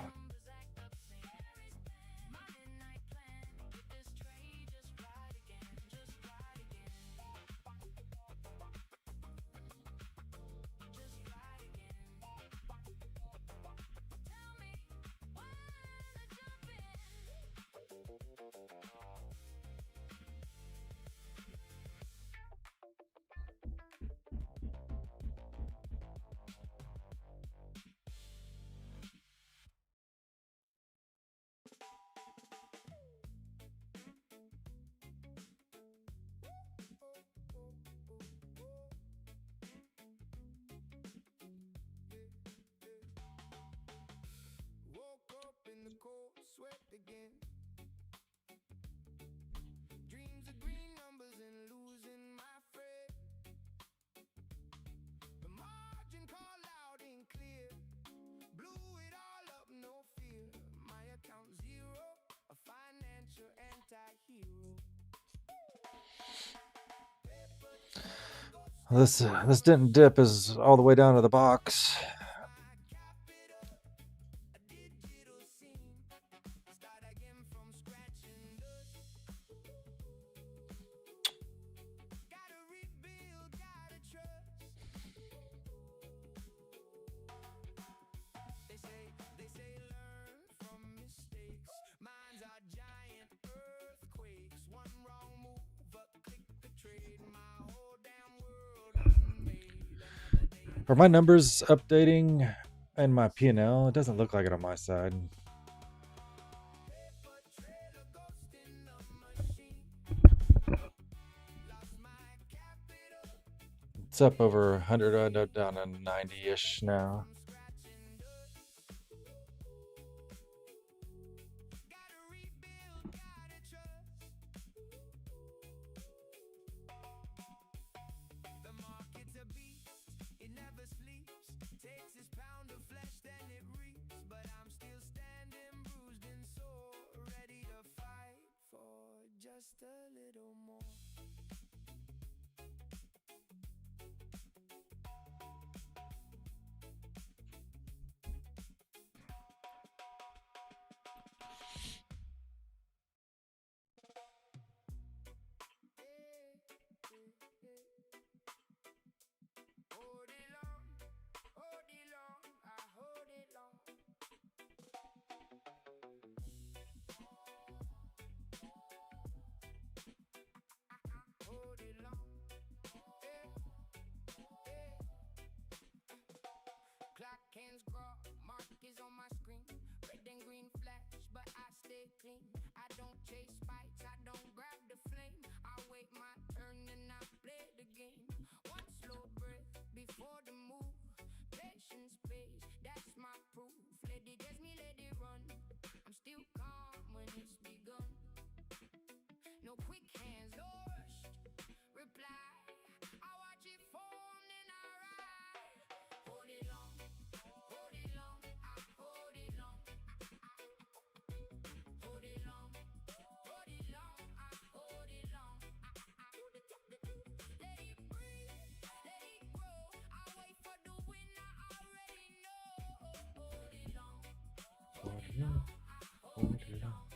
[SPEAKER 1] This didn't dip is all the way down to the box. Are my numbers updating in my P&L? It doesn't look like it on my side. It's up over 100, down to 90-ish now.
[SPEAKER 2] just a little more. Hold it long, I hold it long. Hold it long, Clock hands grow, mark is on my screen. Red and green flash, but I stay clean. I don't chase fights, I don't grab the flame. I wait my turn and I play the game. One slow breath before the move. Patience pays, that's my proof. Let it run. I'm still calm when it's begun. No quick hands, no rush. Reply, I watch it form, then I ride. Hold it long, I hold it long. Hold it long, I hold it long. Let it breathe, let it grow. I wait for the winner, I already know. Hold it long, I hold it long.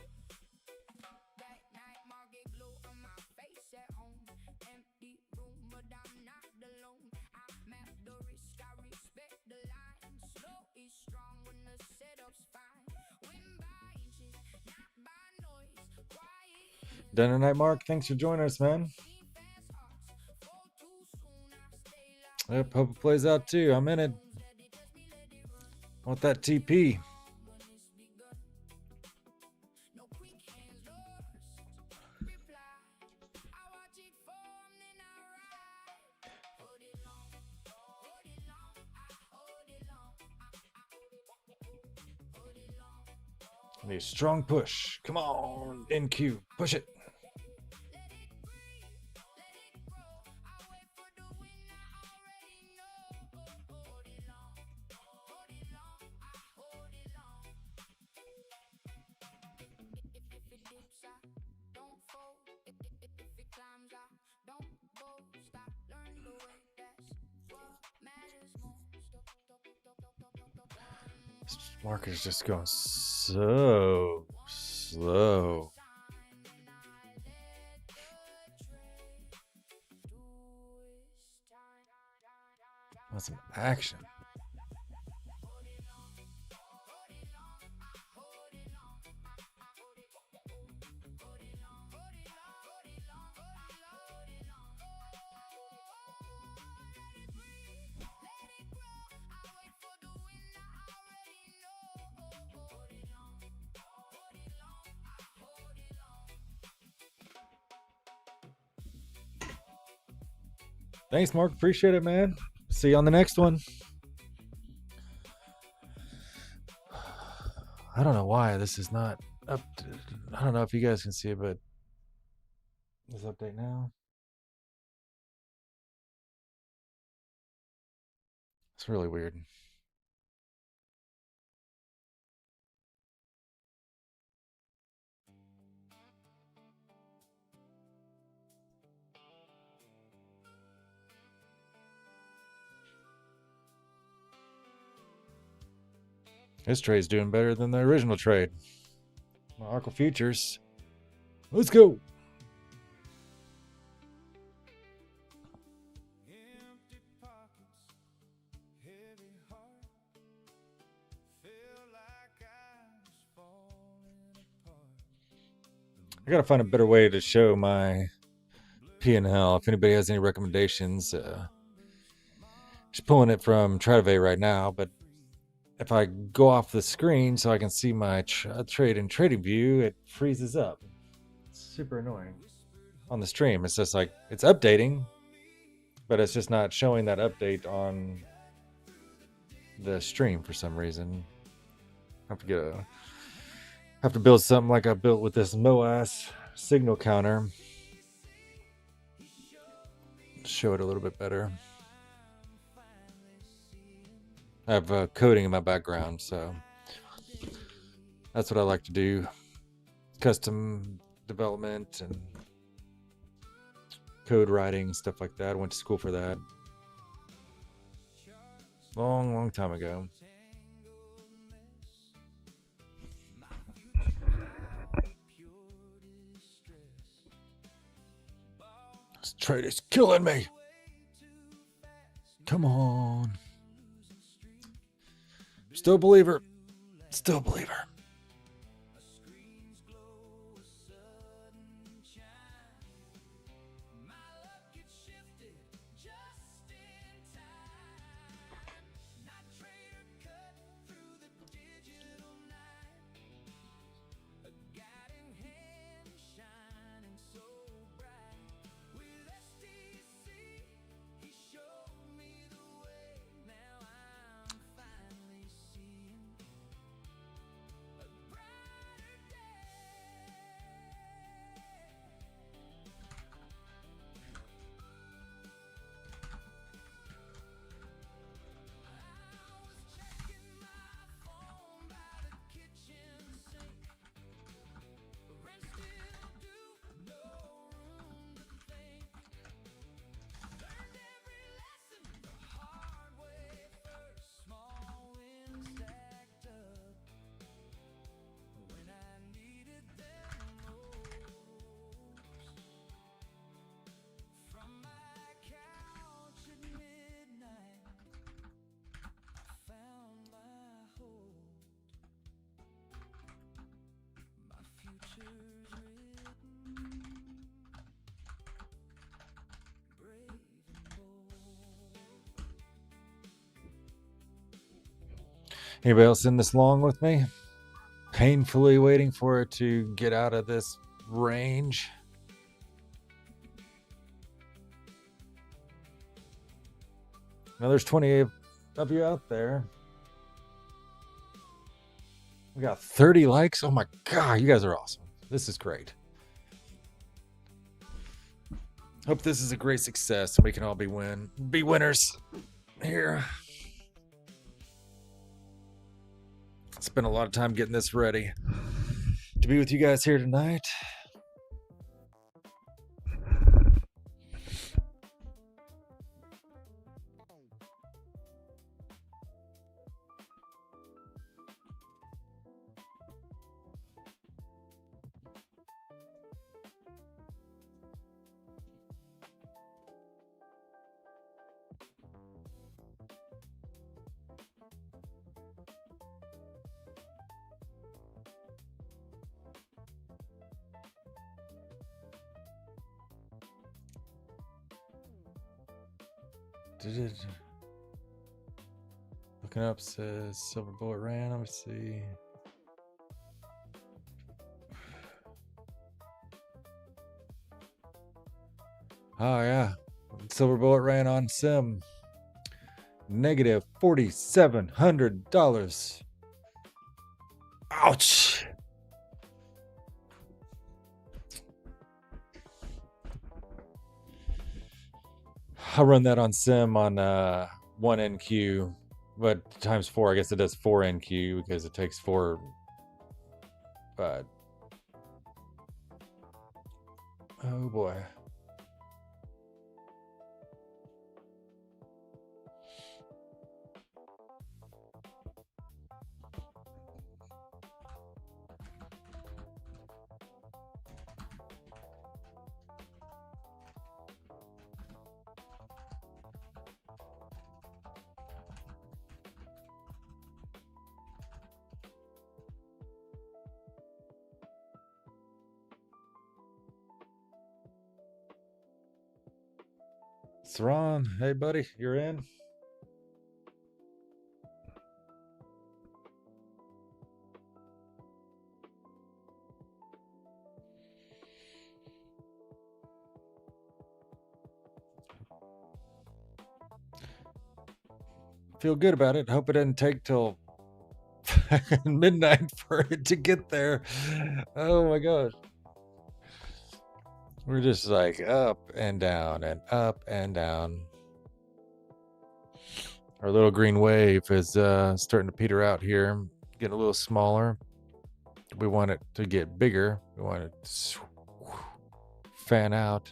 [SPEAKER 2] That night market glow on my face at home. Empty room, but I'm not alone. I map the risk, I respect the line. Slow is strong when the setup's fine. Win by inches, not by noise. Quiet.
[SPEAKER 1] Dinner night, Mark. Thanks for joining us, man. Yep, hope it plays out too. I'm in it. Want that TP. I need a strong push. Come on, NQ. Push it. Market's just going so slow. Want some action. Thanks, Mark. Appreciate it, man. See you on the next one. I don't know why this is not up. I don't know if you guys can see it, but this update now. It's really weird. This trade's doing better than the original trade. My Aqua Futures. Let's go. I gotta find a better way to show my P&L. If anybody has any recommendations, just pulling it from Tradevate right now, but if I go off the screen so I can see my trade in trading view, it freezes up. It's super annoying. On the stream, it's just like it's updating, but it's just not showing that update on the stream for some reason. I have to build something like I built with this MOAS signal counter. Show it a little bit better. I have coding in my background, so that's what I like to do. Custom development and code writing, stuff like that. I went to school for that. Long time ago. This trade is killing me. Come on. Still a believer. Still a believer. Anybody else in this long with me? Painfully waiting for it to get out of this range. Now there's 20 of you out there. We got 30 likes. Oh my God, you guys are awesome. This is great. Hope this is a great success and we can all be winners here. Spent a lot of time getting this ready to be with you guys here tonight. Looking up says silver bullet ran. Let me see. Oh yeah, silver bullet ran on sim. Negative $4,700. Ouch. I'll run that on sim on 1NQ, but times 4, I guess it does 4NQ because it takes 4. But oh boy. Saran, hey buddy, you're in. Feel good about it. Hope it doesn't take till midnight for it to get there. Oh my gosh. We're just like up and down and up and down. Our little green wave is starting to peter out here, getting a little smaller. We want it to get bigger. We want it to fan out.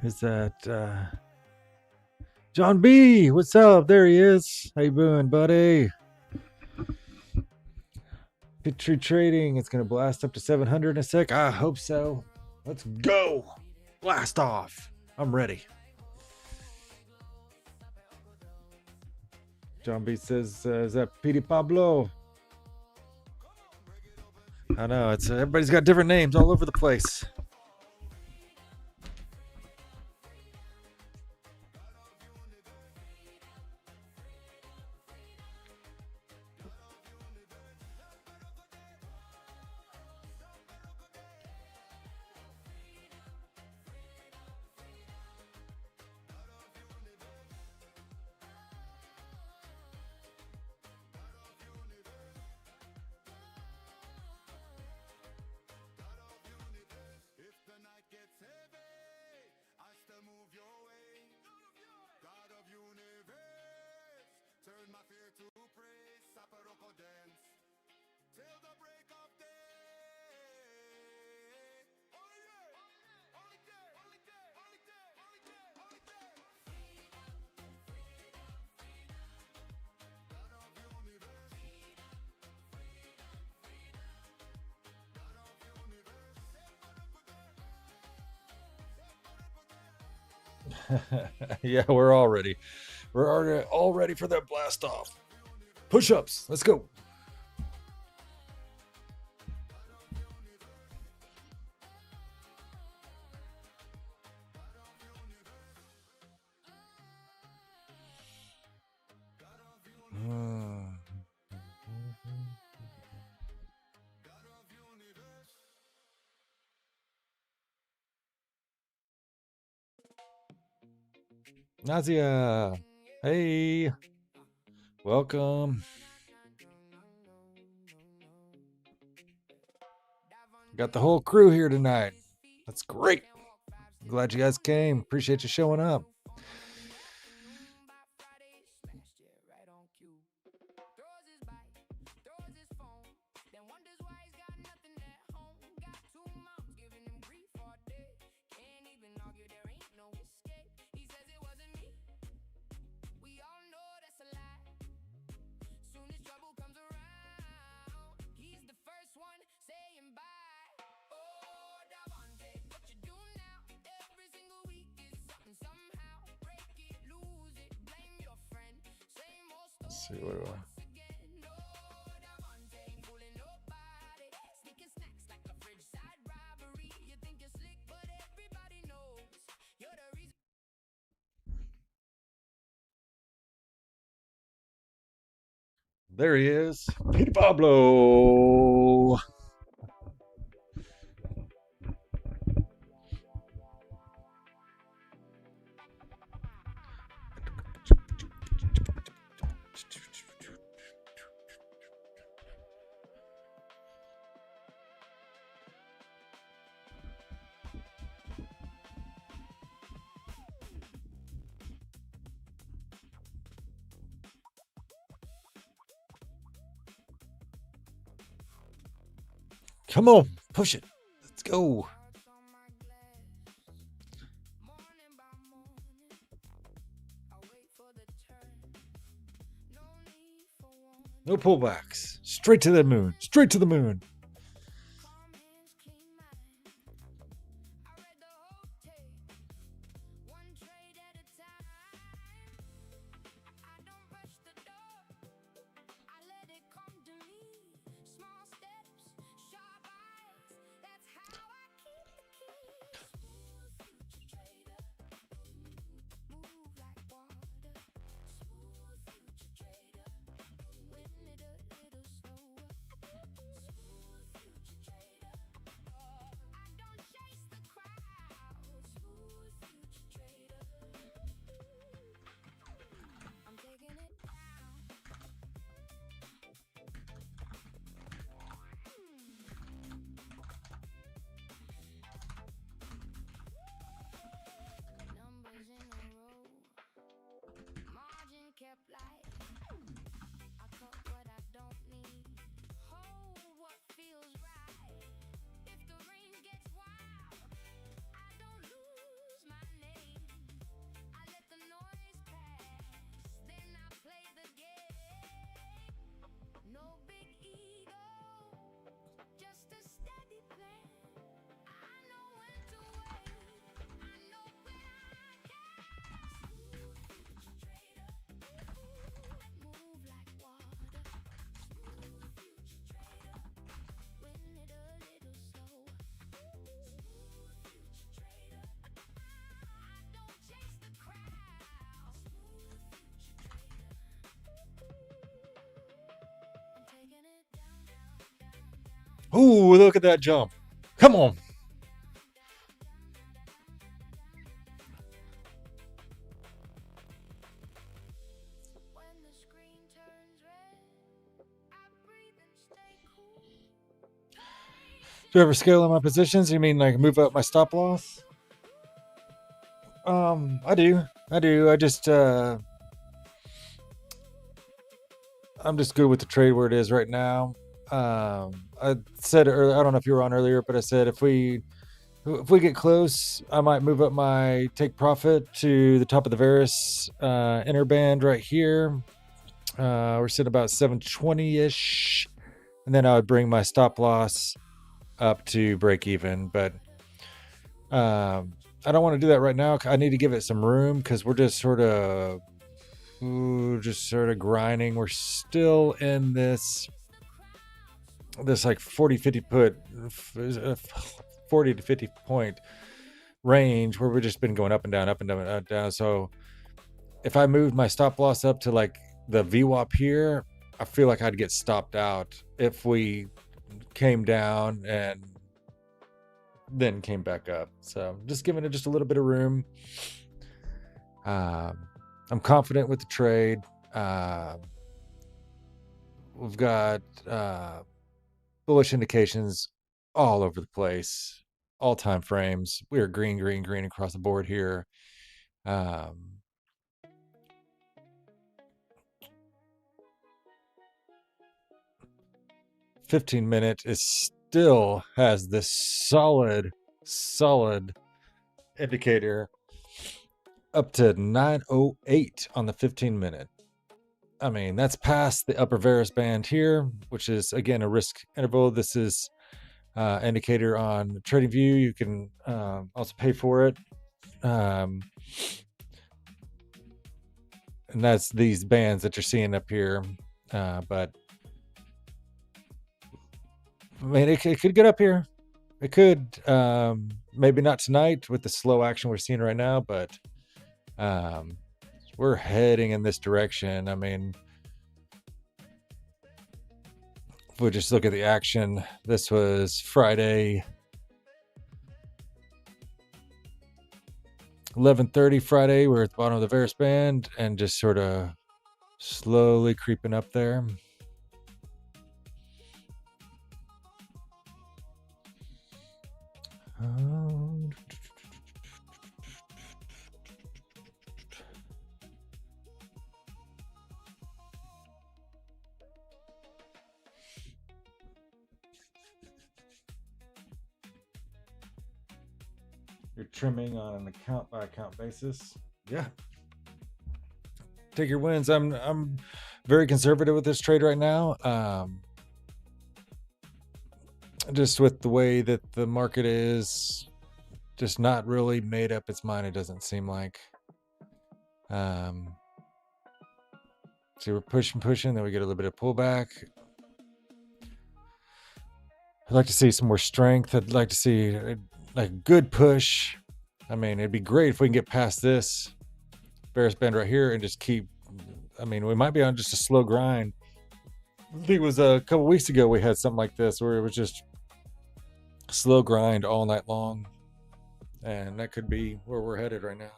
[SPEAKER 1] Is that John B? What's up? There he is. How you doing, buddy? Pittree Trading. It's gonna blast up to 700 in a sec. I hope so. Let's go. Blast off. I'm ready. John B says, "Is that Petey Pablo?" I know it's everybody's got different names all over the place. Yeah, we're all ready. We're already all ready for that blast off. Push-ups. Let's go. Nazia, hey, welcome. Got the whole crew here tonight. That's great. Glad you guys came. Appreciate you showing up. Let's see what do I. There he is, Peter Pablo. Come on, push it. Let's go. No pullbacks. Straight to the moon. Straight to the moon. Ooh, look at that jump. Come on.
[SPEAKER 2] When the screen turns red, I breathe and stay cool.
[SPEAKER 1] Do you ever scale in my positions? You mean like move up my stop loss? I do. I do. I'm just good with the trade where it is right now. I said earlier, I don't know if you were on earlier, but I said if we get close, I might move up my take profit to the top of the Varus inner band right here. We're sitting about 720 ish, and then I would bring my stop loss up to break even. But I don't want to do that right now. I need to give it some room because we're just sort of grinding. We're still in this like 40-50 put 40 to 50 point range where we've just been going up and down, up and down, up and down. So if I moved my stop loss up to like the VWAP here, I feel like I'd get stopped out if we came down and then came back up. So just giving it just a little bit of room. I'm confident with the trade. We've got bullish indications all over the place, all time frames. We are green, green, green across the board here. 15-minute is still has this solid indicator up to 908 on the 15-minute. I mean, that's past the upper Varus band here, which is again a risk interval. This is indicator on TradingView. You can also pay for it. And that's these bands that you're seeing up here. But I mean, it could get up here. It could. Maybe not tonight with the slow action we're seeing right now, but we're heading in this direction. I mean, if we just look at the action, this was Friday, 11:30 Friday. We're at the bottom of the Varus band and just sort of slowly creeping up there. You're trimming on an account by account basis. Yeah. Take your wins. I'm very conservative with this trade right now. Just with the way that the market is just not really made up its mind, it doesn't seem like. So we're pushing, then we get a little bit of pullback. I'd like to see some more strength. I'd like to see a good push. I mean, it'd be great if we can get past this Varus band right here and just keep. I mean, we might be on just a slow grind. I think it was a couple weeks ago we had something like this where it was just slow grind all night long, and that could be where we're headed right now.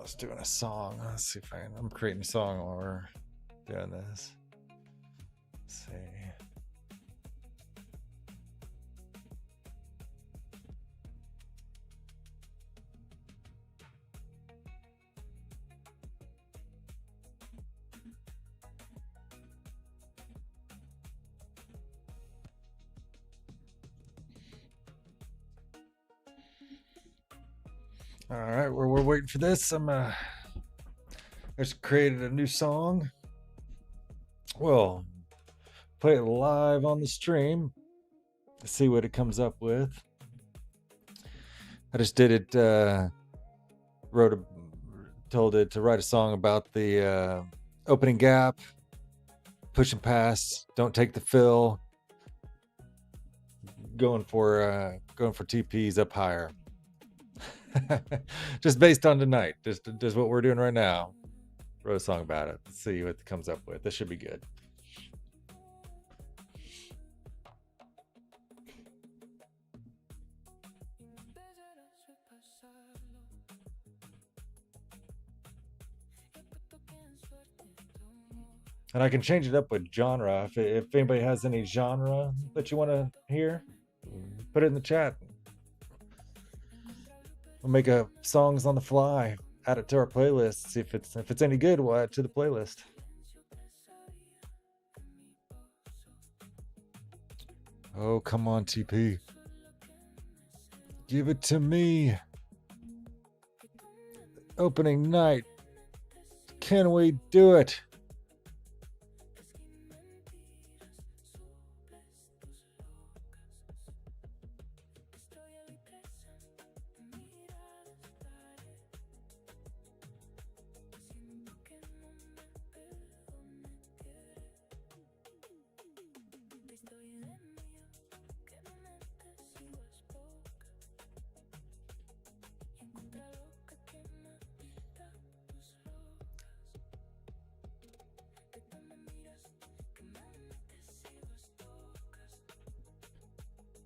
[SPEAKER 1] was doing a song. Let's see if I'm creating a song while we're doing this. Let's see. All right, we're waiting for this. I just created a new song. Well, play it live on the stream. See what it comes up with. I just did it. Told it to write a song about the opening gap, pushing past, don't take the fill, going for TPs up higher. Just based on tonight, just what we're doing right now. Wrote a song about it. Let's see what it comes up with. This should be good. And I can change it up with genre. If anybody has any genre that you want to hear, put it in the chat. We'll make a songs on the fly, add it to our playlist. See if it's any good, we'll add it to the playlist. Oh, come on, TP. Give it to me. Opening night. Can we do it?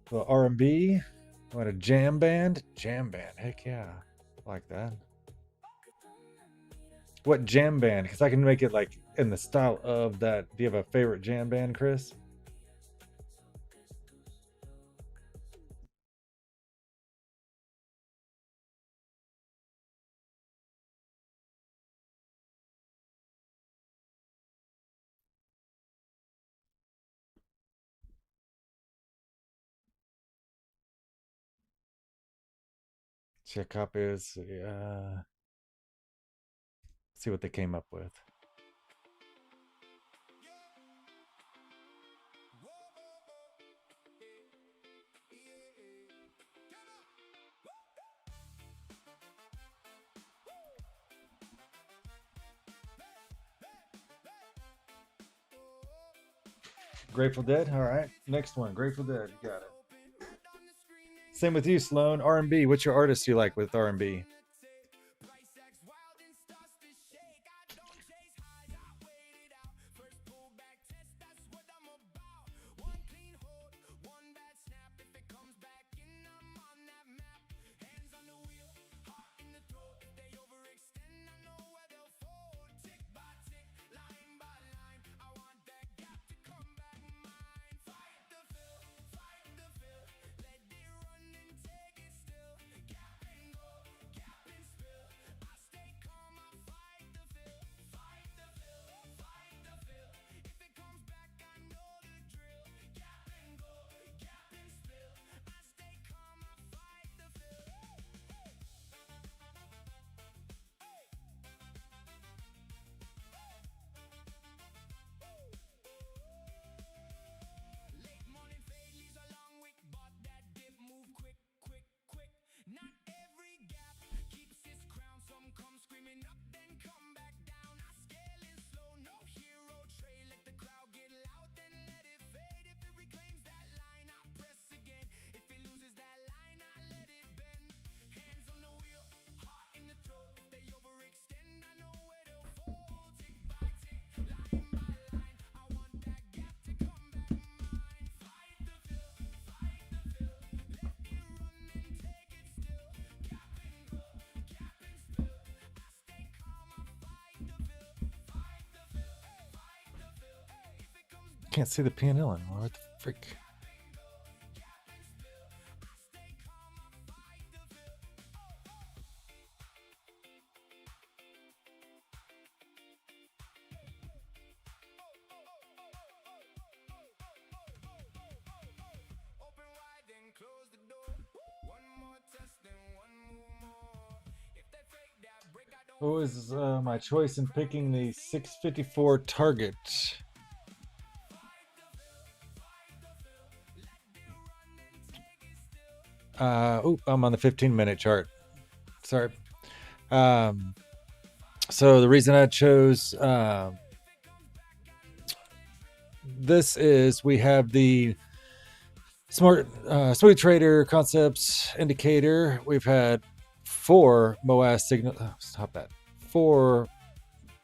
[SPEAKER 1] Well, R&B. What, a jam band? Jam band. Heck yeah. I like that. What jam band? Because I can make it like in the style of that. Do you have a favorite jam band, Chris? Check copies. See what they came up with. Grateful Dead. All right. Next one. Grateful Dead. You got it. Same with you, Sloan. R&B. What's your artist you like with R&B? can't see the P&L anymore. What the frick?
[SPEAKER 2] Open wide, then close the door. One more test, then one move more. If they fake that break, I don't.
[SPEAKER 1] What was my choice in picking the 654 target? I'm on the 15-minute chart. Sorry. So the reason I chose this is we have the smart sweet trader concepts indicator. We've had 4 MOAS signals. Oh, stop that. 4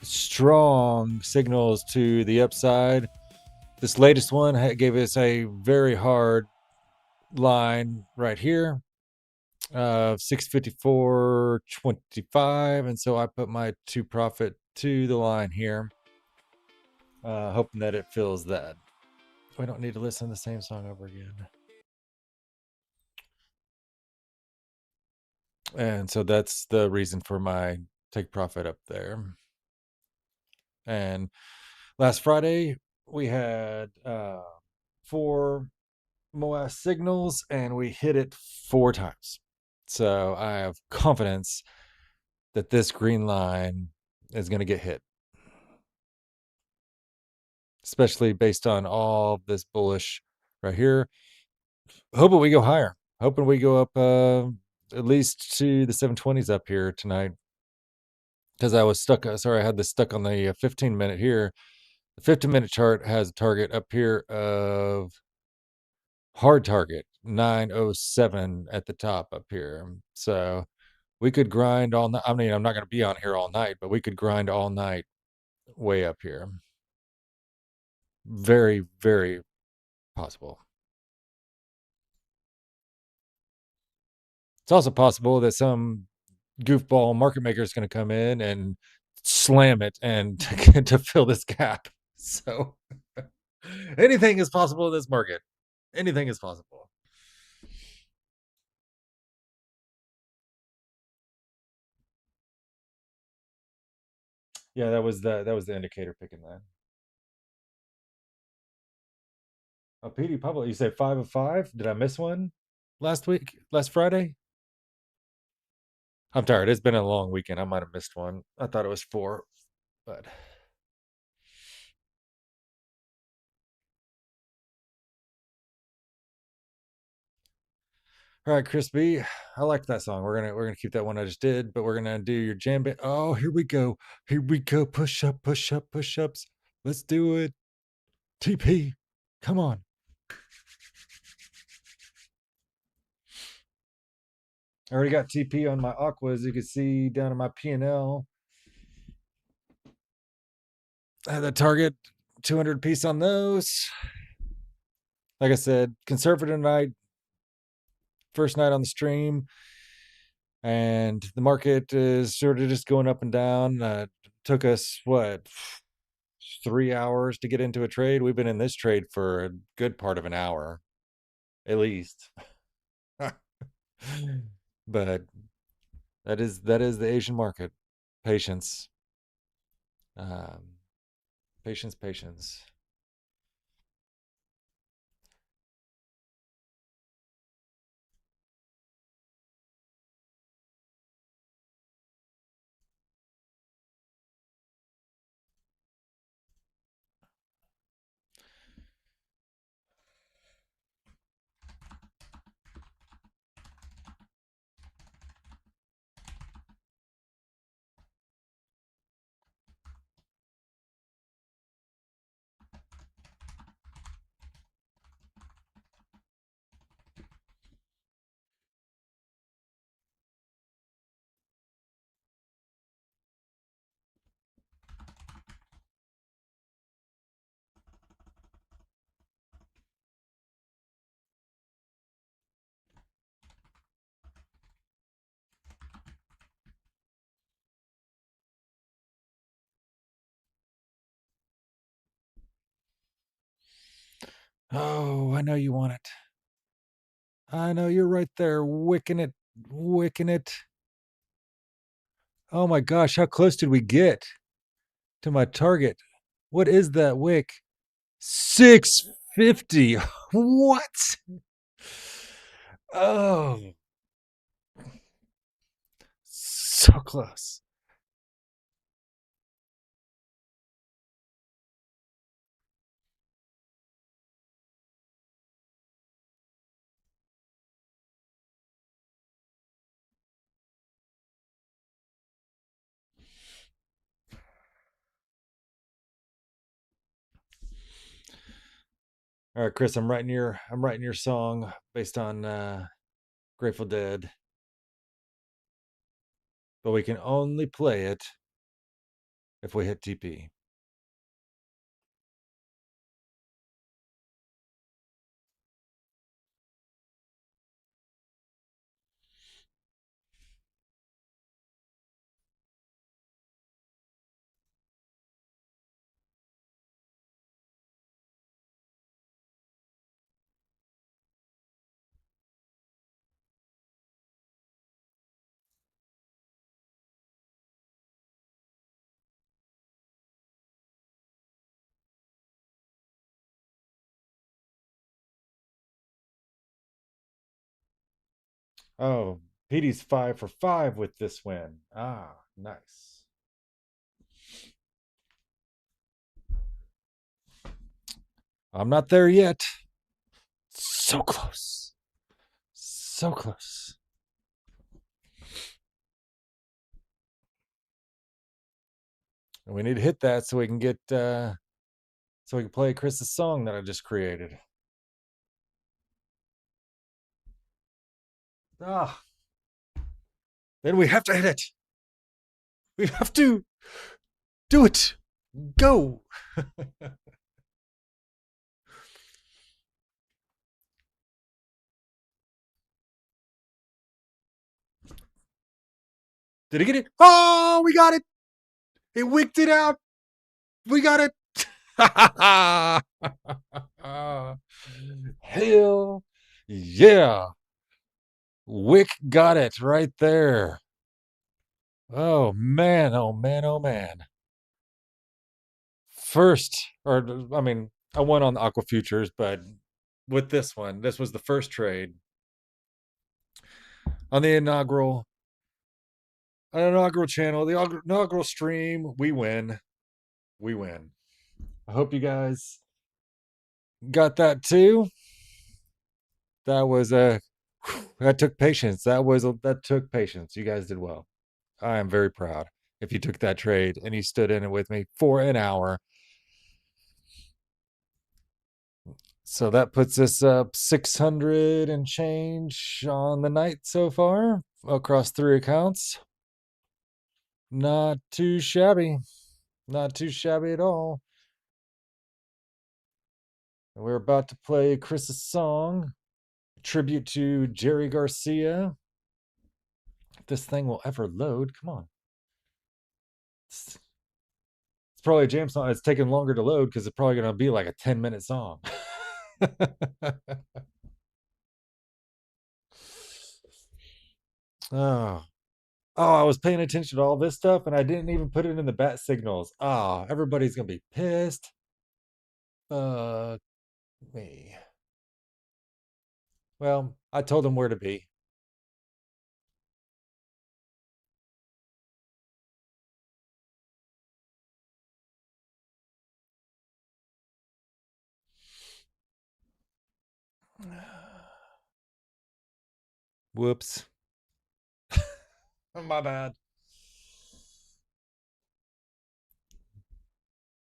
[SPEAKER 1] strong signals to the upside. This latest one gave us a very hard line right here of 654.25, and so I put my 2 profit to the line here, hoping that it fills that. We don't need to listen to the same song over again. And so that's the reason for my take profit up there. And last Friday we had 4 MOAS signals and we hit it 4 times. So I have confidence that this green line is going to get hit, especially based on all this bullish right here. Hoping we go higher. Hoping we go up at least to the 720s up here tonight. Because I was stuck. Sorry, I had this stuck on the 15-minute here. The 15-minute chart has a target up here of hard target 907 at the top up here. So we could grind all night. I mean, I'm not going to be on here all night, but we could grind all night way up here. Very, very possible. It's also possible that some goofball market maker is going to come in and slam it and to fill this gap. So anything is possible in this market. Anything is possible. Yeah, that was the indicator picking that. Oh, PD Public, you say 5 of 5? Did I miss one last Friday? I'm tired. It's been a long weekend. I might have missed one. I thought it was 4, but all right, Chris B. I liked that song. We're gonna keep that one I just did, but we're gonna do your jam band. Oh, here we go. Here we go. Push up, push up, push ups. Let's do it. TP. Come on. I already got TP on my aqua, as you can see down in my P&L. I had the target 200 piece on those. Like I said, conservative night, first night on the stream, and the market is sort of just going up and down. Took us what, 3 hours to get into a trade. We've been in this trade for a good part of an hour, at least. But that is the Asian market. Patience, um, patience, patience. Oh, I know you want it. I know you're right there, wicking it, wicking it. Oh my gosh, how close did we get to my target? What is that wick? 650. What? Oh, so close. All right, Chris, I'm writing your song based on Grateful Dead, but we can only play it if we hit TP. Oh, Petey's 5 for 5 with this win. Ah, nice. I'm not there yet. So close. So close. And we need to hit that so we can get so we can play Chris's song that I just created. Ah, then we have to hit it. We have to do it. Go. Did he get it? Oh, we got it. It wicked it out. We got it. Hell yeah. Wick got it right there. Oh man, oh man, oh man. First, or I mean, I won on the Aqua Futures, but with this one, this was the first trade on the inaugural channel, the inaugural stream. We win. We win. I hope you guys got that too. That was a that took patience. That took patience. You guys did well. I am very proud. If you took that trade and you stood in it with me for an hour. So that puts us up 600 and change on the night so far across 3 accounts. Not too shabby. Not too shabby at all. We're about to play Chris's song, tribute to Jerry Garcia. If this thing will ever load, come on. It's probably a jam song. It's taking longer to load because it's probably going to be like a 10-minute song. Oh. Oh, I was paying attention to all this stuff and I didn't even put it in the bat signals. Oh, everybody's going to be pissed. Fuck me. Well, I told them where to be. Whoops. My bad.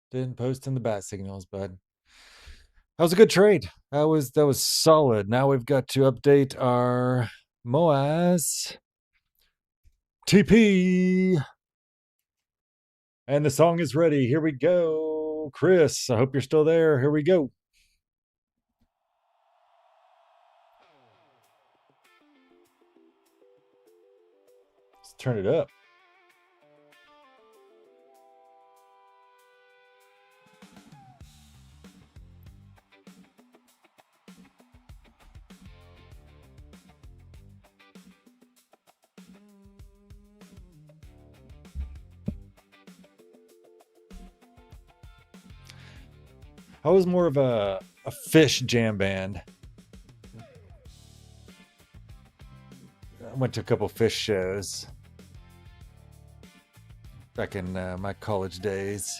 [SPEAKER 1] Didn't post in the bat signals, but that was a good trade. That was solid. Now we've got to update our MOAS TP. And the song is ready. Here we go. Chris, I hope you're still there. Here we go. Let's turn it up. I was more of a fish jam band. I went to a couple fish shows back in my college days.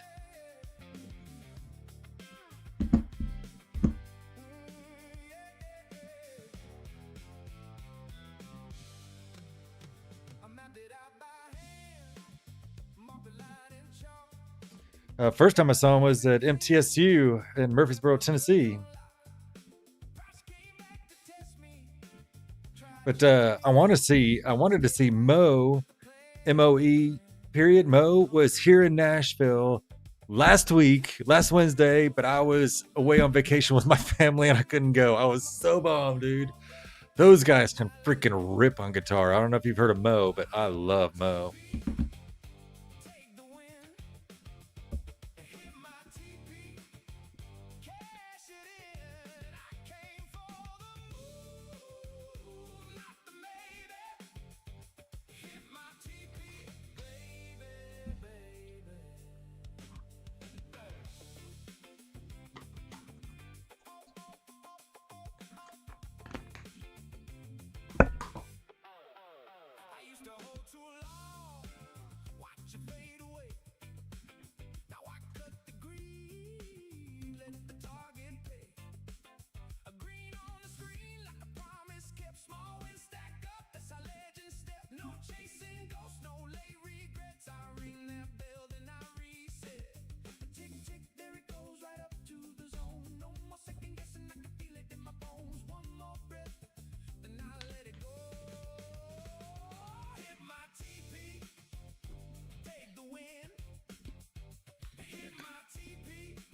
[SPEAKER 1] First time I saw him was at MTSU in Murfreesboro, Tennessee. But I wanted to see Mo, MOE. Period. Mo was here in Nashville last Wednesday, but I was away on vacation with my family and I couldn't go. I was so bummed, dude. Those guys can freaking rip on guitar. I don't know if you've heard of Mo, but I love Mo.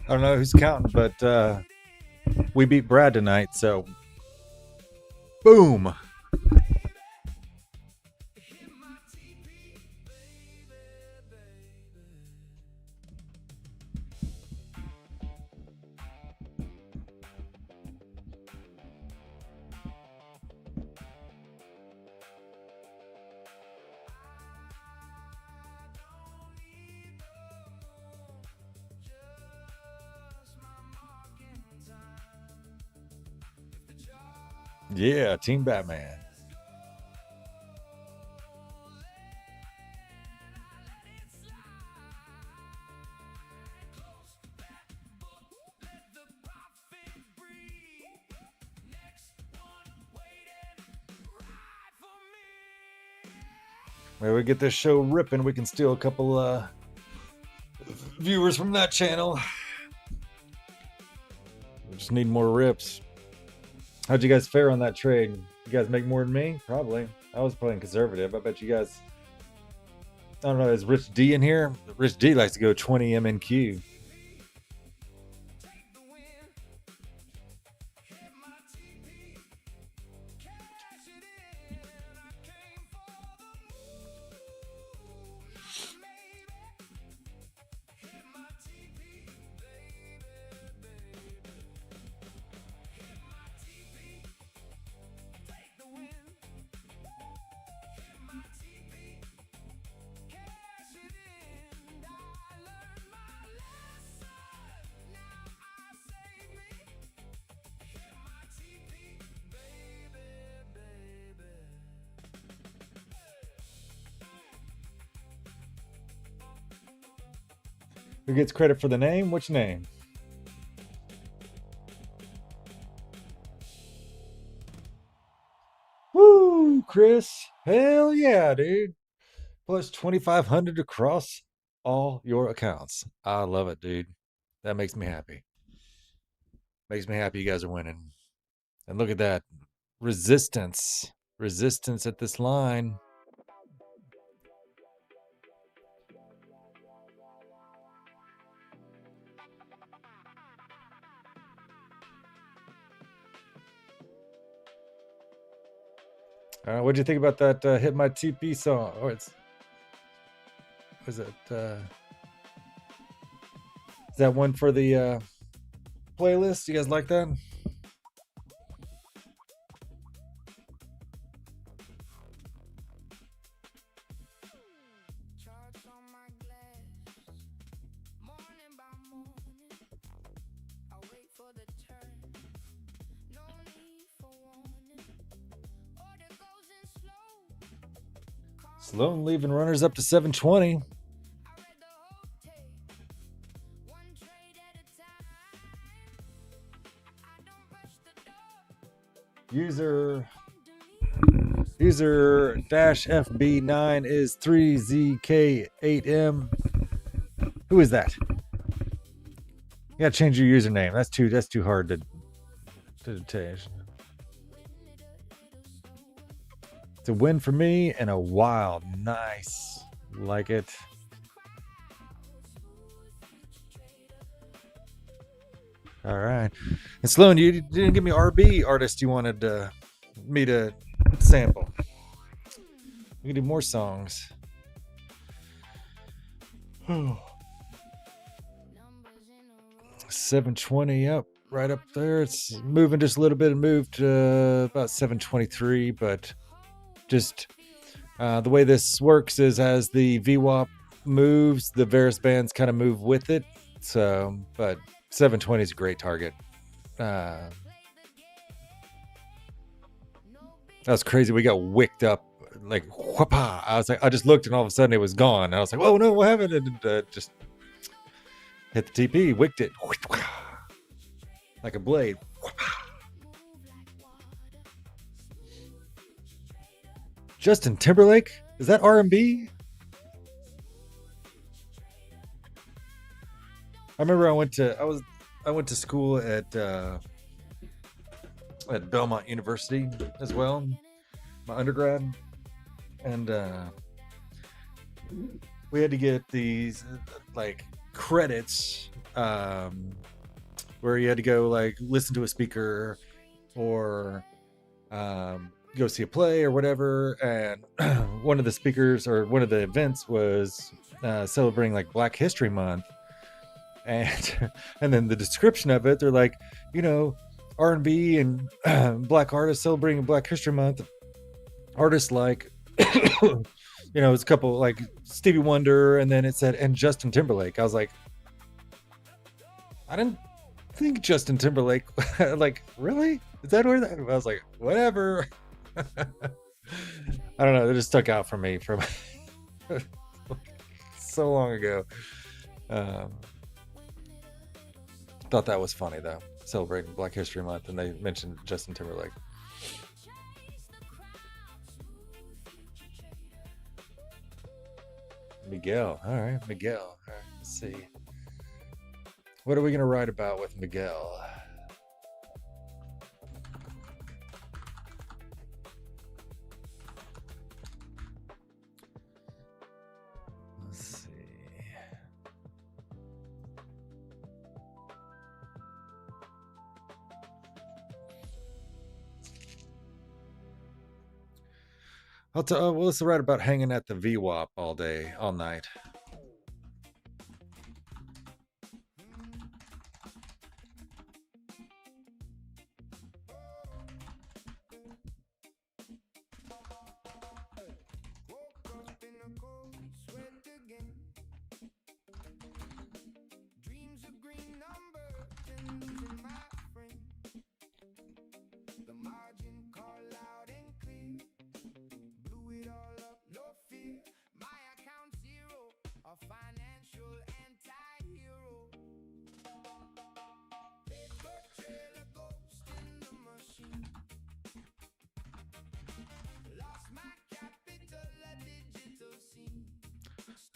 [SPEAKER 1] I don't know who's counting, but we beat Brad tonight, so boom. Yeah, Team Batman. Maybe we get this show ripping, we can steal a couple viewers from that channel. We just need more rips. How'd you guys fare on that trade? You guys make more than me? Probably. I was playing conservative. I bet you guys. I don't know. Is Rich D in here? Rich D likes to go 20 MNQ. Who gets credit for the name? Which name? Woo, Chris. Hell yeah, dude. Plus 2,500 across all your accounts. I love it, dude. That makes me happy. Makes me happy you guys are winning. And look at that. Resistance. Resistance at this line. What'd you think about that Hit My TP song? Or is that one for the playlist? You guys like that? Sloan leaving runners up to 720. User dash FB9 is 3ZK8M. Who is that? You gotta change your username. That's too hard to change. It's a win for me and a wild. Nice. Like it. All right. And Sloan, you didn't give me RB artist you wanted me to sample. We can do more songs. 720, yep, right up there. It's moving just a little bit. It moved about 723, but just the way this works is as the VWAP moves, the various bands kind of move with it. So, but 720 is a great target. That was crazy. We got wicked up like whoopah. I was like, I just looked and all of a sudden it was gone. And I was like, oh no, what happened? And just hit the TP, wicked it like a blade. Justin Timberlake? Is that R&B? I remember I went to school at Belmont University as well, my undergrad, and we had to get these like credits where you had to go like listen to a speaker or go see a play or whatever. And one of the speakers or one of the events was celebrating like Black History Month. And then the description of it, they're like, you know, R&B and black artists celebrating Black History Month. Artists like, you know, it's a couple like Stevie Wonder, and then it said, and Justin Timberlake. I was like, I didn't think Justin Timberlake, like, really? Is that where that? I was like, whatever. I don't know. It just stuck out for me from so long ago. Thought that was funny though, celebrating Black History Month, and they mentioned Justin Timberlake. Miguel. All right, Miguel. All right, let's see. What are we gonna write about with Miguel? Let's see. Well, let's write about hanging at the VWAP all day, all night.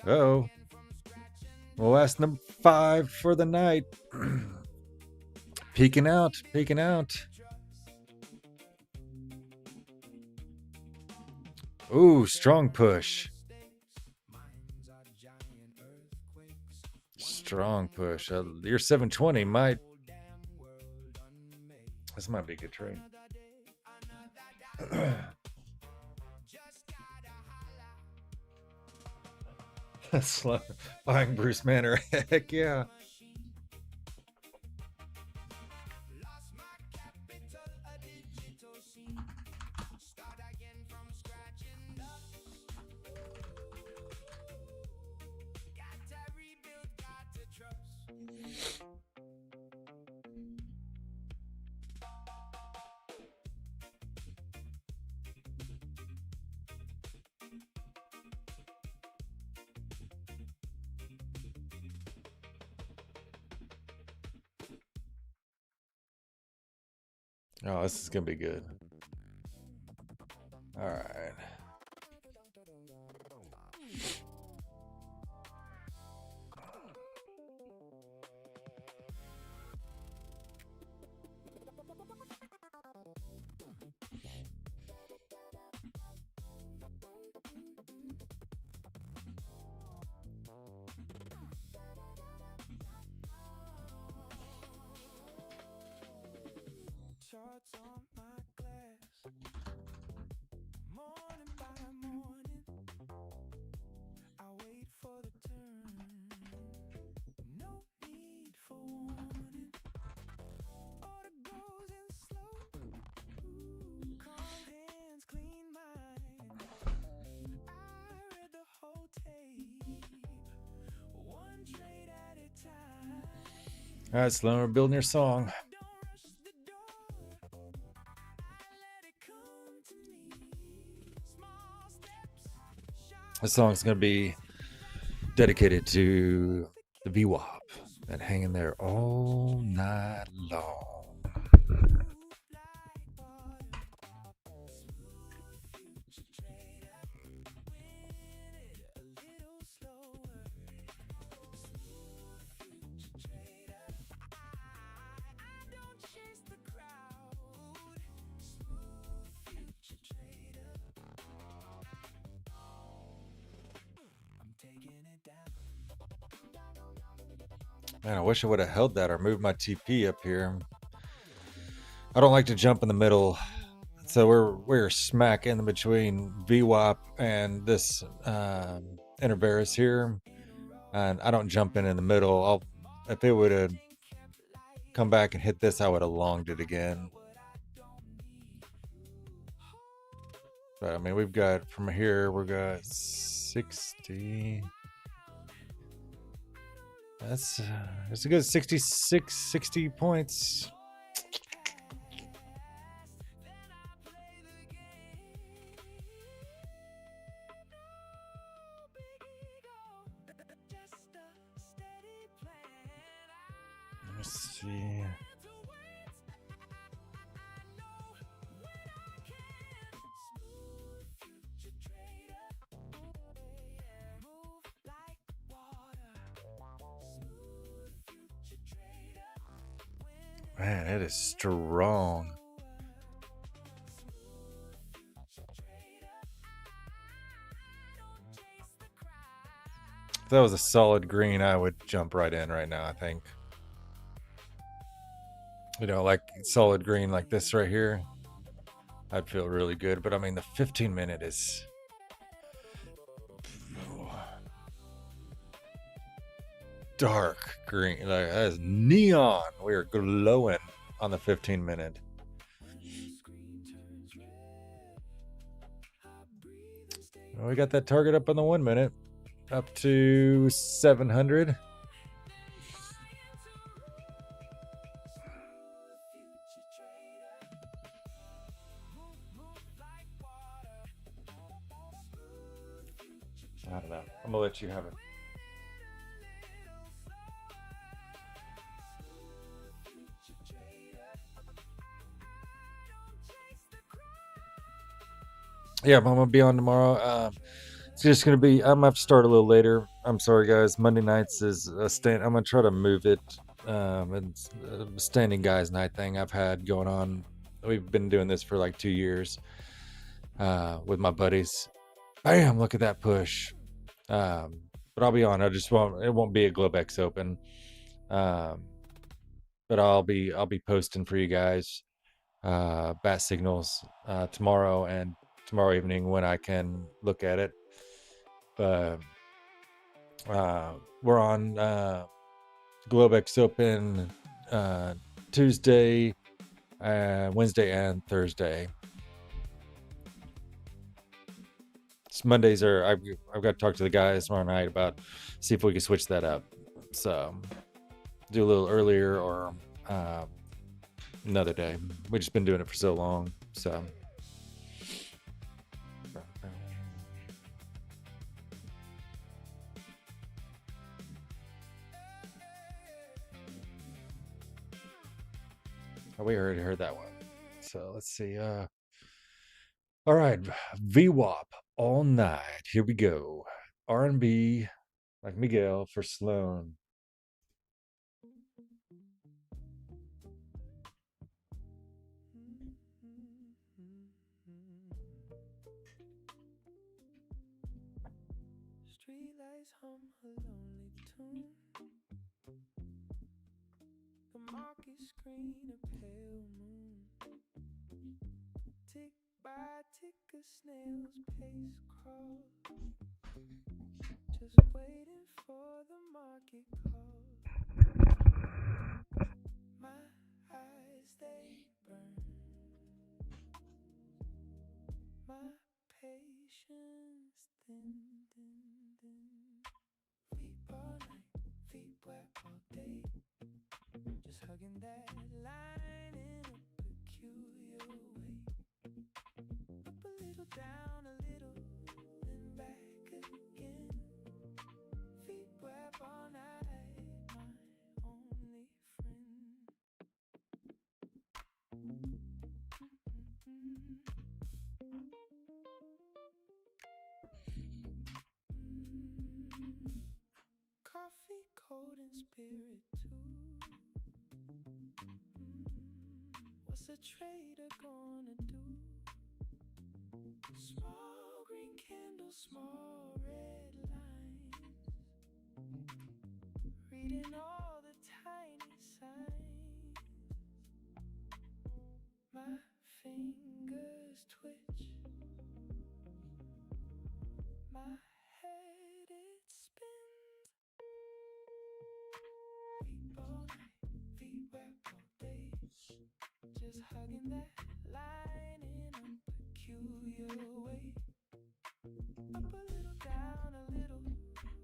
[SPEAKER 1] Oh, well, that's number 5 for the night. Peeking out, peeking out. Ooh, strong push. Strong push. Your 720 might. This might be a good trade. Slow. Buying Bruce Manor. Heck yeah. Oh, this is gonna be good. All right.
[SPEAKER 2] Charts on my glass, morning by morning, I wait for the turn, no need for warning, order goes in slow, calm hands, clean mind, I read the whole tape, one trade at a time.
[SPEAKER 1] All right, Sloan, we're building your song. This song's gonna be dedicated to the VWAP and hanging there all night long. Man, I wish I would have held that or moved my TP up here. I don't like to jump in the middle. So we're smack in between VWAP and this intervaris here. And I don't jump in the middle. If it would have come back and hit this, I would have longed it again. But I mean, we've got from here, we've got 60. That's a good 66, 60 points. Let's see. Man, it is strong. If that was a solid green, I would jump right in right now, I think. You know, like solid green like this right here, I'd feel really good. But I mean, the 15-minute is... dark green. Like, that is neon. We are glowing on the 15-minute. Well, we got that target up on the 1 minute, up to 700. I don't know. I'm gonna let you have it. Yeah, I'm gonna be on tomorrow. It's just gonna be. I'm gonna have to start a little later. I'm sorry, guys. Monday nights is a stand. I'm gonna try to move it. It's a standing guys night thing I've had going on. We've been doing this for like 2 years with my buddies. Bam! Look at that push. But I'll be on. I just won't. It won't be a Globex Open. But I'll be posting for you guys bat signals tomorrow and tomorrow evening when I can look at it. But we're on Globex Open Tuesday, Wednesday, and Thursday. Mondays are I've got to talk to the guys tomorrow night about see if we can switch that up. So do a little earlier or another day. We've just been doing it for so long. So we already heard that one. So let's see. All right, VWAP all night. Here we go. R&B like Miguel for Sloan.
[SPEAKER 2] Streetlights hum a lonely tune. The market screen a pale moon. Tick by tick a snail's pace crawl. Just waiting for the market call. My eyes they burn. My patience thin. Feet all night, feet wet all day. Just hugging that line in a peculiar way. Up a little, down a little, then back again. Feet wet all night, my only friend. Coffee cold and spirit too. What's a trader gonna do? Small green candle, small red lines. Reading all the tiny signs. My fingers twitch. My head it spins. Feet all night, feet wet all day. Just hugging that line in a peculiar way. Up a little, down a little,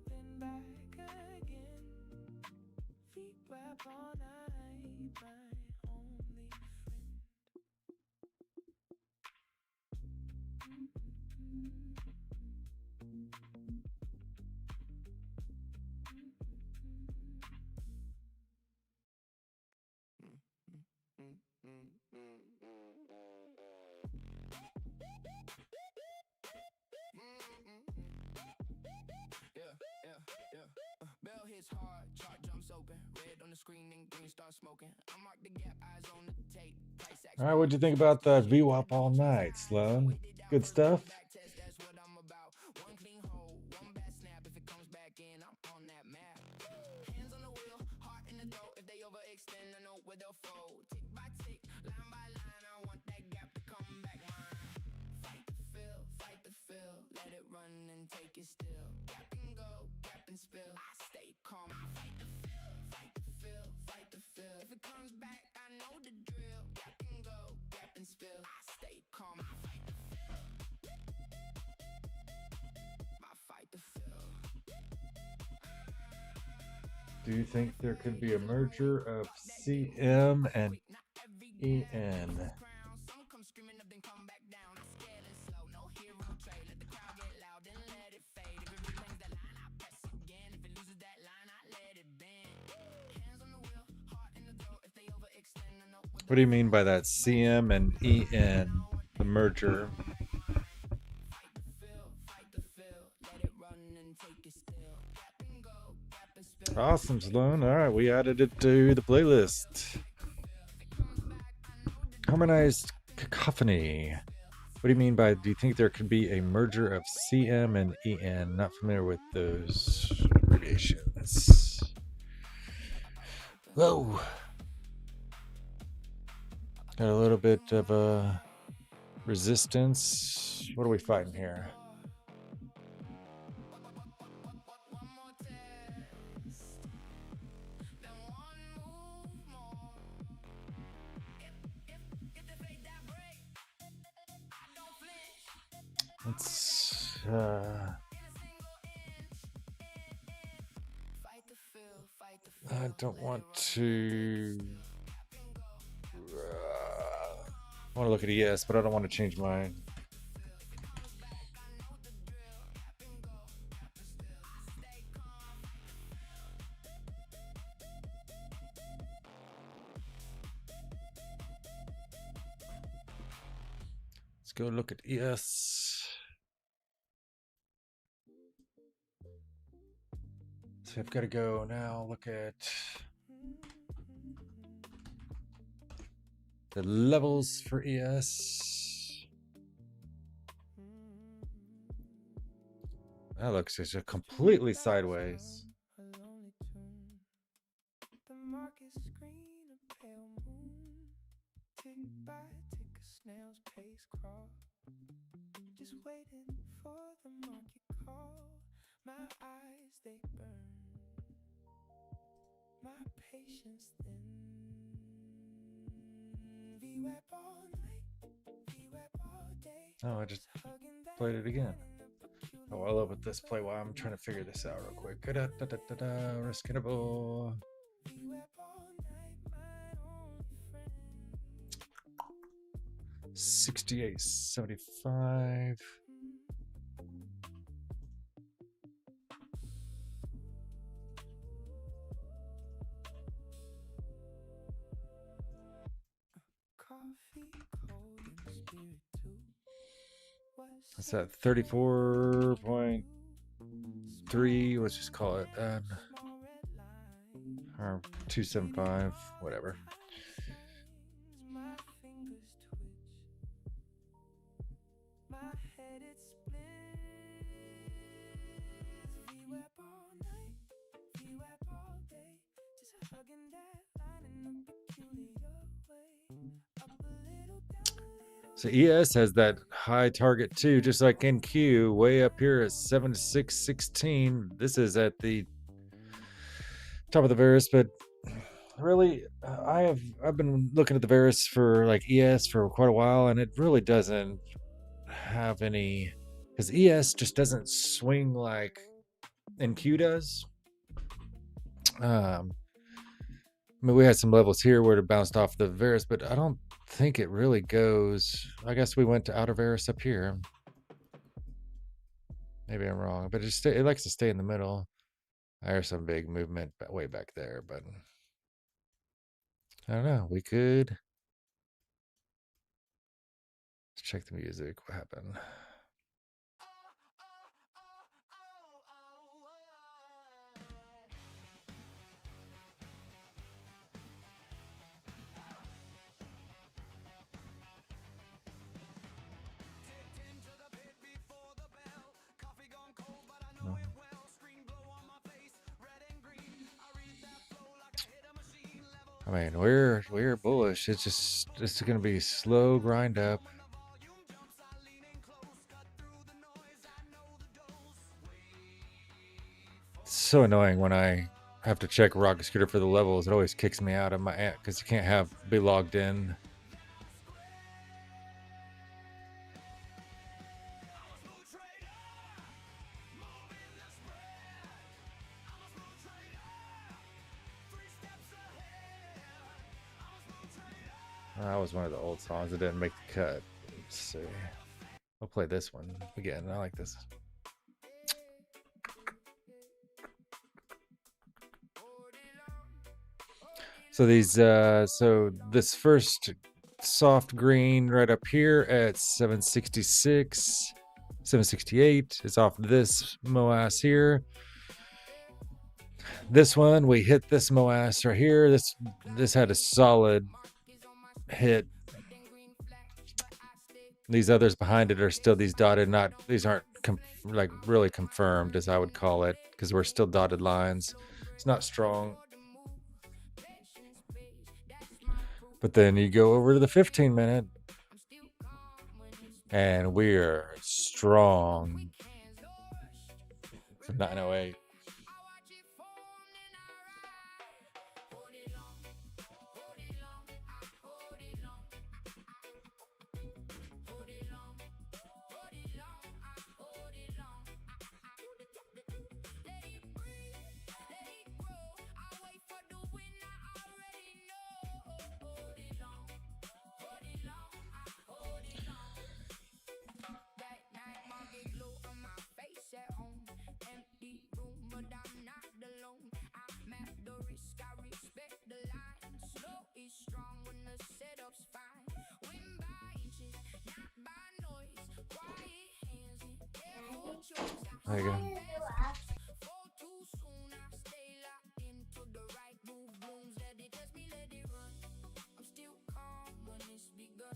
[SPEAKER 2] then back again. Feet wet all night, my only friend. Bell hits hard, chart jumps open. Red on the screen and green starts smoking. I mark the gap, eyes on the tape. Price
[SPEAKER 1] All right, what'd you think about that VWAP all night, Sloan? Good stuff?
[SPEAKER 2] That's what I'm about. One clean hole, one bad snap. If it comes back in, I'm on that map. Hands on the wheel, heart in the throat. If they overextend, I know where they'll fold. Tick by tick, line by line, I want that gap to come back mine. Fight the fill, let it run and take it still. Gap and go, gap and spill. I stay calm. I fight the fill. If it comes back, I know the drill. Gap and go, gap and spill. I stay calm. I fight the fill. I fight the fill.
[SPEAKER 1] Do you think there could be a merger of CM and EN?
[SPEAKER 2] Some come screaming up, then come back down. Scared and slow, no hero trade. Let the crowd get loud, then let it fade. If it reclaims that line, I press again. If it loses that line, I let it bend. Hands on the wheel, heart in the throat. If they overextend, I know
[SPEAKER 1] What do you mean by that? CM and EN, the merger.
[SPEAKER 2] fight the fill. Let it run and take it still. Gap and go, gap and spill.
[SPEAKER 1] Awesome, Sloan. All right, we added it to the playlist. Harmonized cacophony. What do you mean by, do you think there could be a merger of CM and EN? Not familiar with those abbreviations. Whoa. Got a little bit of a resistance. What are we fighting here? Let's I don't want to I want to look at ES, but I don't want to change mine. go look at ES. So I've got to go now look at the levels for ES. That looks just completely sideways.
[SPEAKER 2] The market screen, a pale moon. Tick by tick, a snail's pace crawl. Just waiting for the market call. My eyes, they burn. My patience thin. VWAP all night, VWAP all day.
[SPEAKER 1] Oh, I just played it again. Oh, I love with this play while I'm trying to figure this out real quick. Riskable. 68.75. That's that 34.3. Let's just call it that. Or 275, whatever. So ES has that high target too, just like NQ, way up here at 7616. This is at the top of the Varus, but really, I've been looking at the Varus for like ES for quite a while, and it really doesn't have any, because ES just doesn't swing like NQ does. I mean, we had some levels here where it bounced off the Varus, but I don't think it really goes. I guess we went to outer Varus up here. Maybe I'm wrong, but it likes to stay in the middle. There's some big movement way back there, but I don't know. We could check the music. What happened? I mean, we're bullish. It's going to be slow grind up. It's so annoying when I have to check Rocket Scooter for the levels. It always kicks me out of my app because you can't be logged in. That was one of the old songs that didn't make the cut. Let's see. I'll play this one again. I like this. So these, so this first soft green right up here at 766, 768 is off this MOAS here. This one, we hit this MOAS right here. This had a solid hit. These others behind it are still these dotted, these aren't like really confirmed, as I would call it, because we're still dotted lines. It's not strong. But then you go over to the 15-minute, and we're strong. 908. There you go.
[SPEAKER 2] Fall too soon, I stay locked into the right move. Blooms, let it test me, let it run. I'm still calm when it's begun.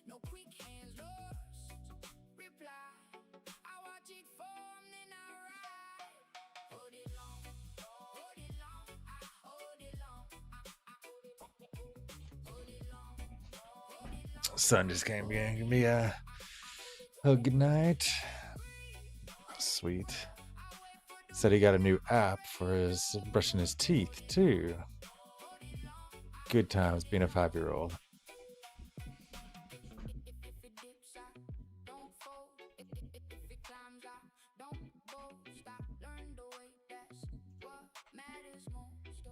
[SPEAKER 2] No quick hands lost. Reply. I watch it form, then I ride. Hold it long, hold it long, I hold it long, I hold it long, hold it long, hold it long.
[SPEAKER 1] Sun just came in. Give me a good night. Sweet. Said he got a new app for his brushing his teeth too. Good times being a 5-year-old.
[SPEAKER 2] If it dips, I don't fold. If it climbs, I don't boast. I learned the way that's what matters most.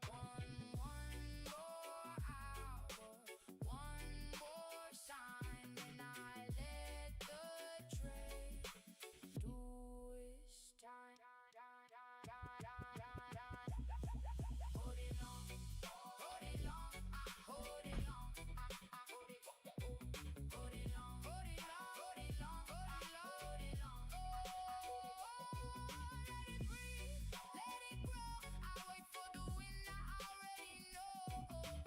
[SPEAKER 2] One more hour, one more sign, and I let the trade do its time. Hold it long, hold it long, I hold it long, I hold it long. Hold it long, hold it long, hold it long, hold it long. Let it breathe, let it grow. I wait for the wind, I already know.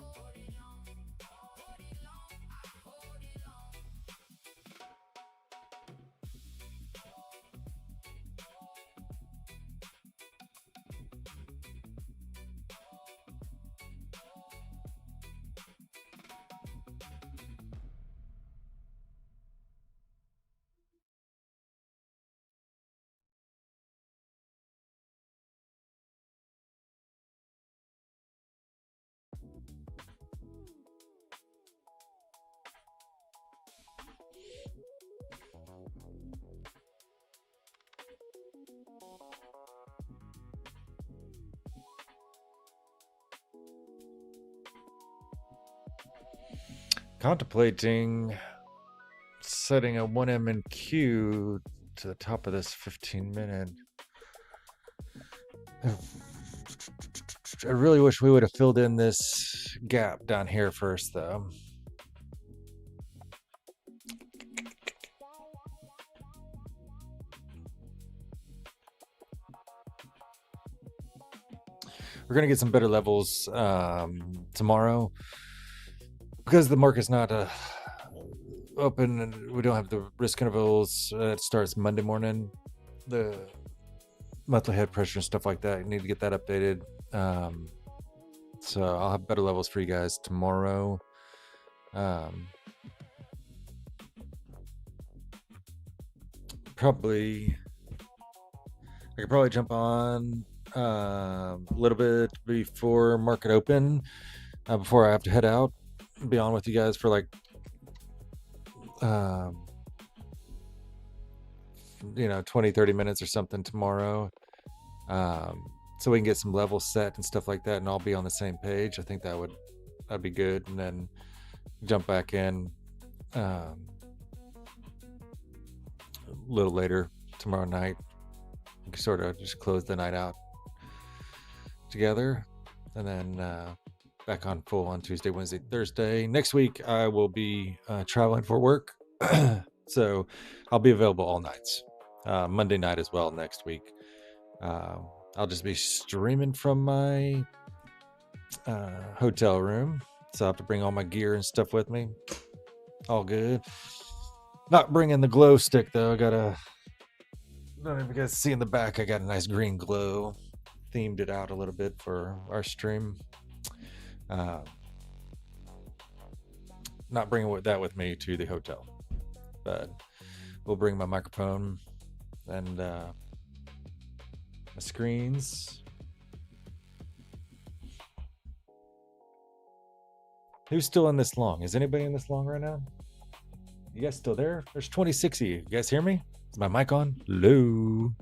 [SPEAKER 2] Hold it long, hold it long, I hold it long.
[SPEAKER 1] Contemplating setting a 1M and Q to the top of this 15-minute. I really wish we would have filled in this gap down here first, though. We're going to get some better levels tomorrow because the market's not open and we don't have the risk intervals. It starts Monday morning. The monthly head pressure and stuff like that. You need to get that updated. So I'll have better levels for you guys tomorrow. Probably I could probably jump on a little bit before market open, before I have to head out. Be on with you guys for like 20-30 minutes or something tomorrow, so we can get some levels set and stuff like that, and I'll be on the same page. I think that'd be good. And then jump back in a little later tomorrow night. We can sort of just close the night out together, and then back on full on Tuesday, Wednesday, Thursday. Next week I will be traveling for work, so I'll be available all nights. Monday night as well next week. I'll just be streaming from my hotel room, so I have to bring all my gear and stuff with me. All good. Not bringing the glow stick though. I don't know if you guys see in the back, I got a nice green glow. Themed it out a little bit for our stream. Not bringing that with me to the hotel, but we'll bring my microphone and my screens. Who's still in this long? Is anybody in this long right now? You guys still there? There's 26 of you. You guys hear me? Is my mic on? Hello?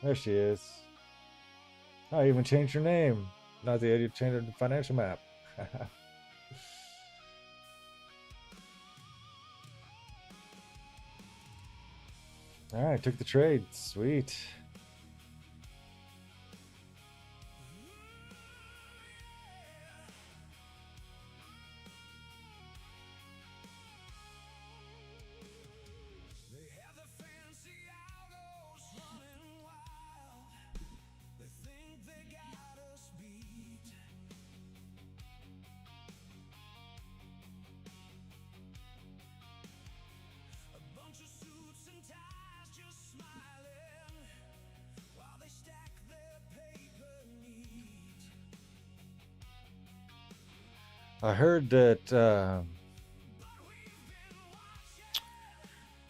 [SPEAKER 1] There she is. Oh, I even changed her name. Not the idea, changed the financial map. All right, took the trade. Sweet.
[SPEAKER 2] They have the fancy algos running wild. They think they got us beat. A bunch of suits and ties just smiling while they stack their paper neat.
[SPEAKER 1] I heard that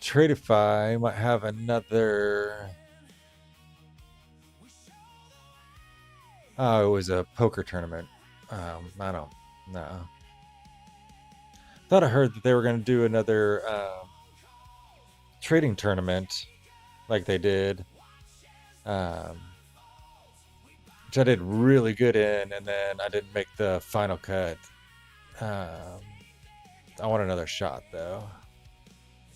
[SPEAKER 1] Tradeify might have another. Oh, it was a poker tournament. I don't know. Thought I heard that they were going to do another trading tournament like they did, um, which I did really good in, and then I didn't make the final cut. Um, I want another shot though.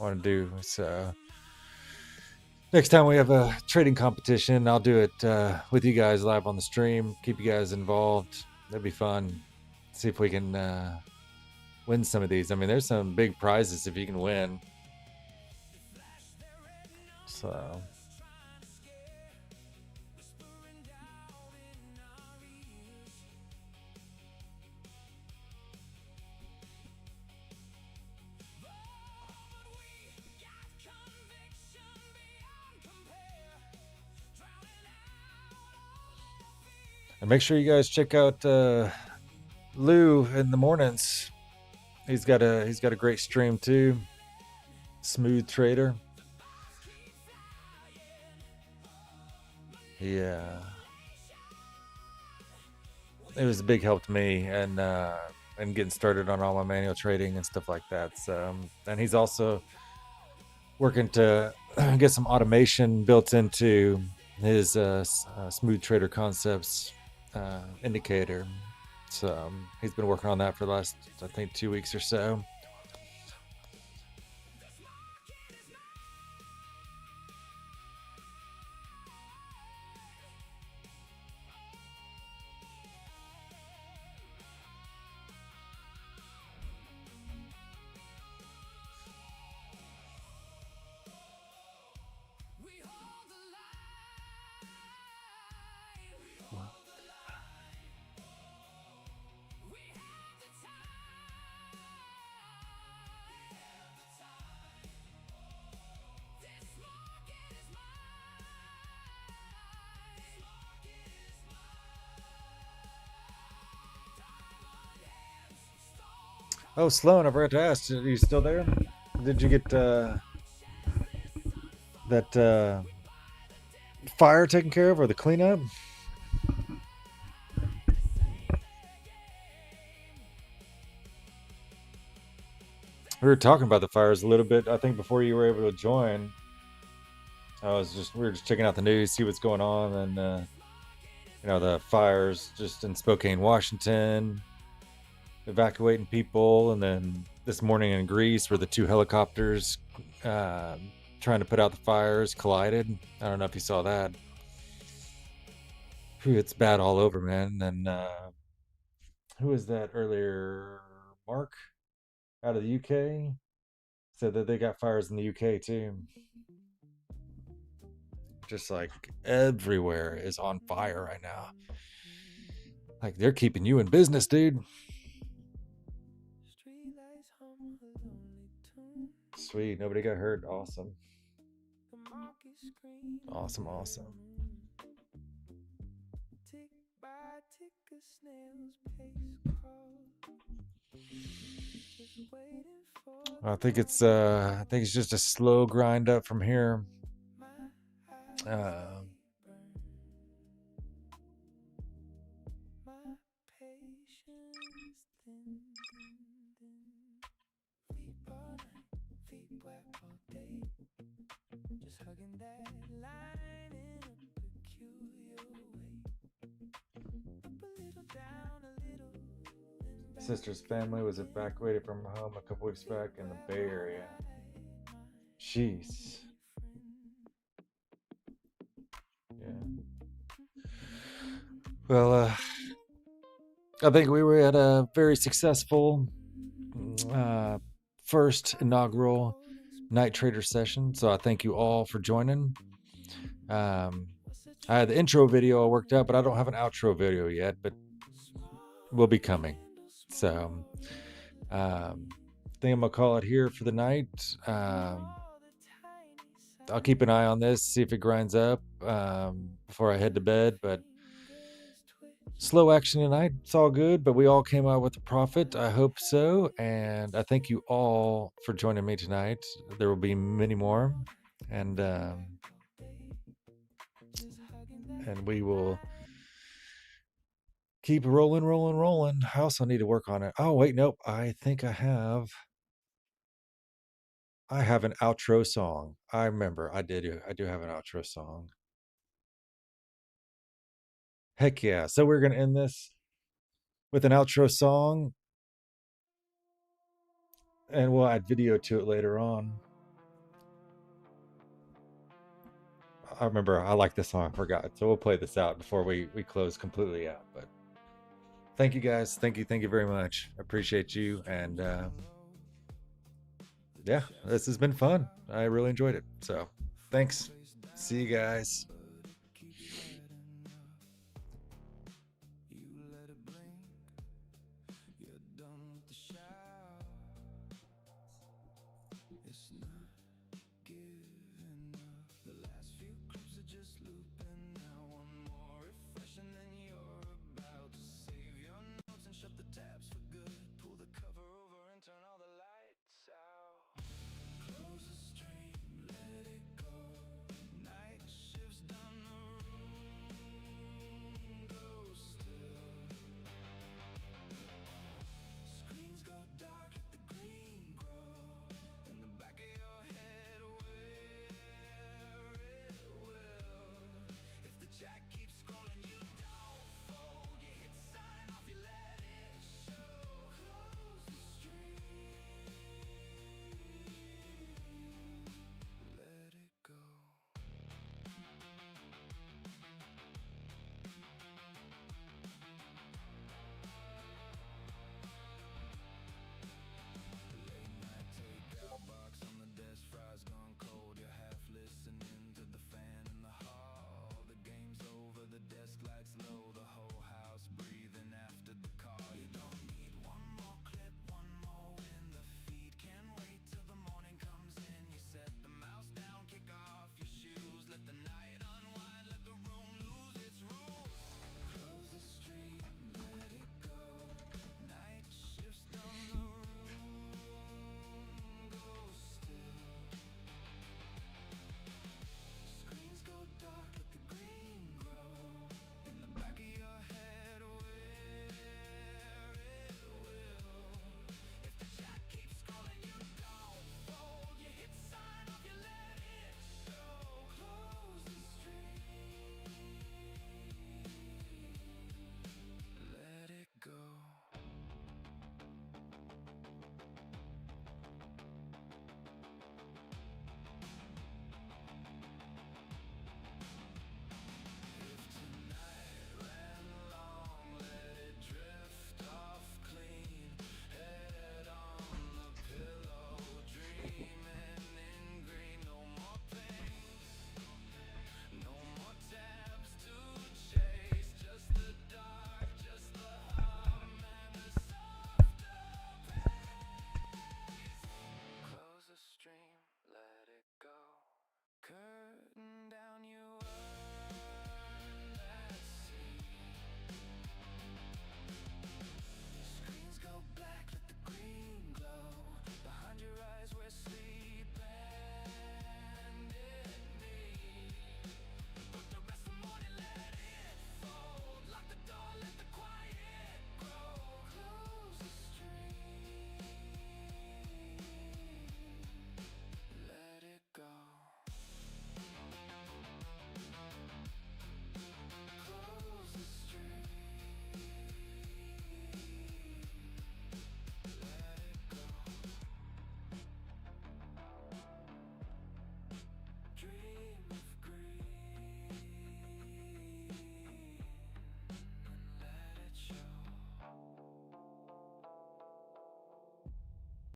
[SPEAKER 1] I want to do so. Next time we have a trading competition, I'll do it with you guys live on the stream. Keep you guys involved. That'd be fun. See if we can win some of these. I mean, there's some big prizes if you can win. So. And make sure you guys check out Lou in the mornings. He's got a great stream too. Smooth trader. Yeah. It was a big help to me and getting started on all my manual trading and stuff like that. So and he's also working to get some automation built into his smooth trader concepts indicator. So he's been working on that for the last, I think, 2 weeks or so. Oh, Sloan, I forgot to ask. Are you still there? Did you get that fire taken care of or the cleanup? We were talking about the fires a little bit, I think, before you were able to join. We were just checking out the news, see what's going on, and the fires just in Spokane, Washington, evacuating people, and then this morning in Greece, where the two helicopters trying to put out the fires collided. I don't know if you saw that. It's bad all over, man. And who was that earlier? Mark out of the UK said that they got fires in the UK too. Just like everywhere is on fire right now. Like they're keeping you in business, dude. Sweet, nobody got hurt. Awesome. Awesome, awesome. I think it's just a slow grind up from here. Uh, Sister's family was evacuated from home a couple weeks back in the Bay Area. Jeez. Well, I think we were at a very successful uh, first inaugural night trader session. So I thank you all for joining. Um, I had the intro video all worked out, but I don't have an outro video yet, but will be coming. So I think I'm gonna call it here for the night. I'll keep an eye on this, see if it grinds up before I head to bed. But slow action tonight. It's all good, but we all came out with a profit. I hope so. And I thank you all for joining me tonight. There will be many more. And we will keep rolling, rolling, rolling. I also need to work on it. Oh, wait, nope. I think I have an outro song. I remember I do have an outro song. Heck yeah. So we're gonna end this with an outro song, and we'll add video to it later on. I remember I like this song, I forgot. So we'll play this out before we close completely out. But thank you guys. Thank you very much. I appreciate you. And yeah, this has been fun. I really enjoyed it. So thanks. See you guys.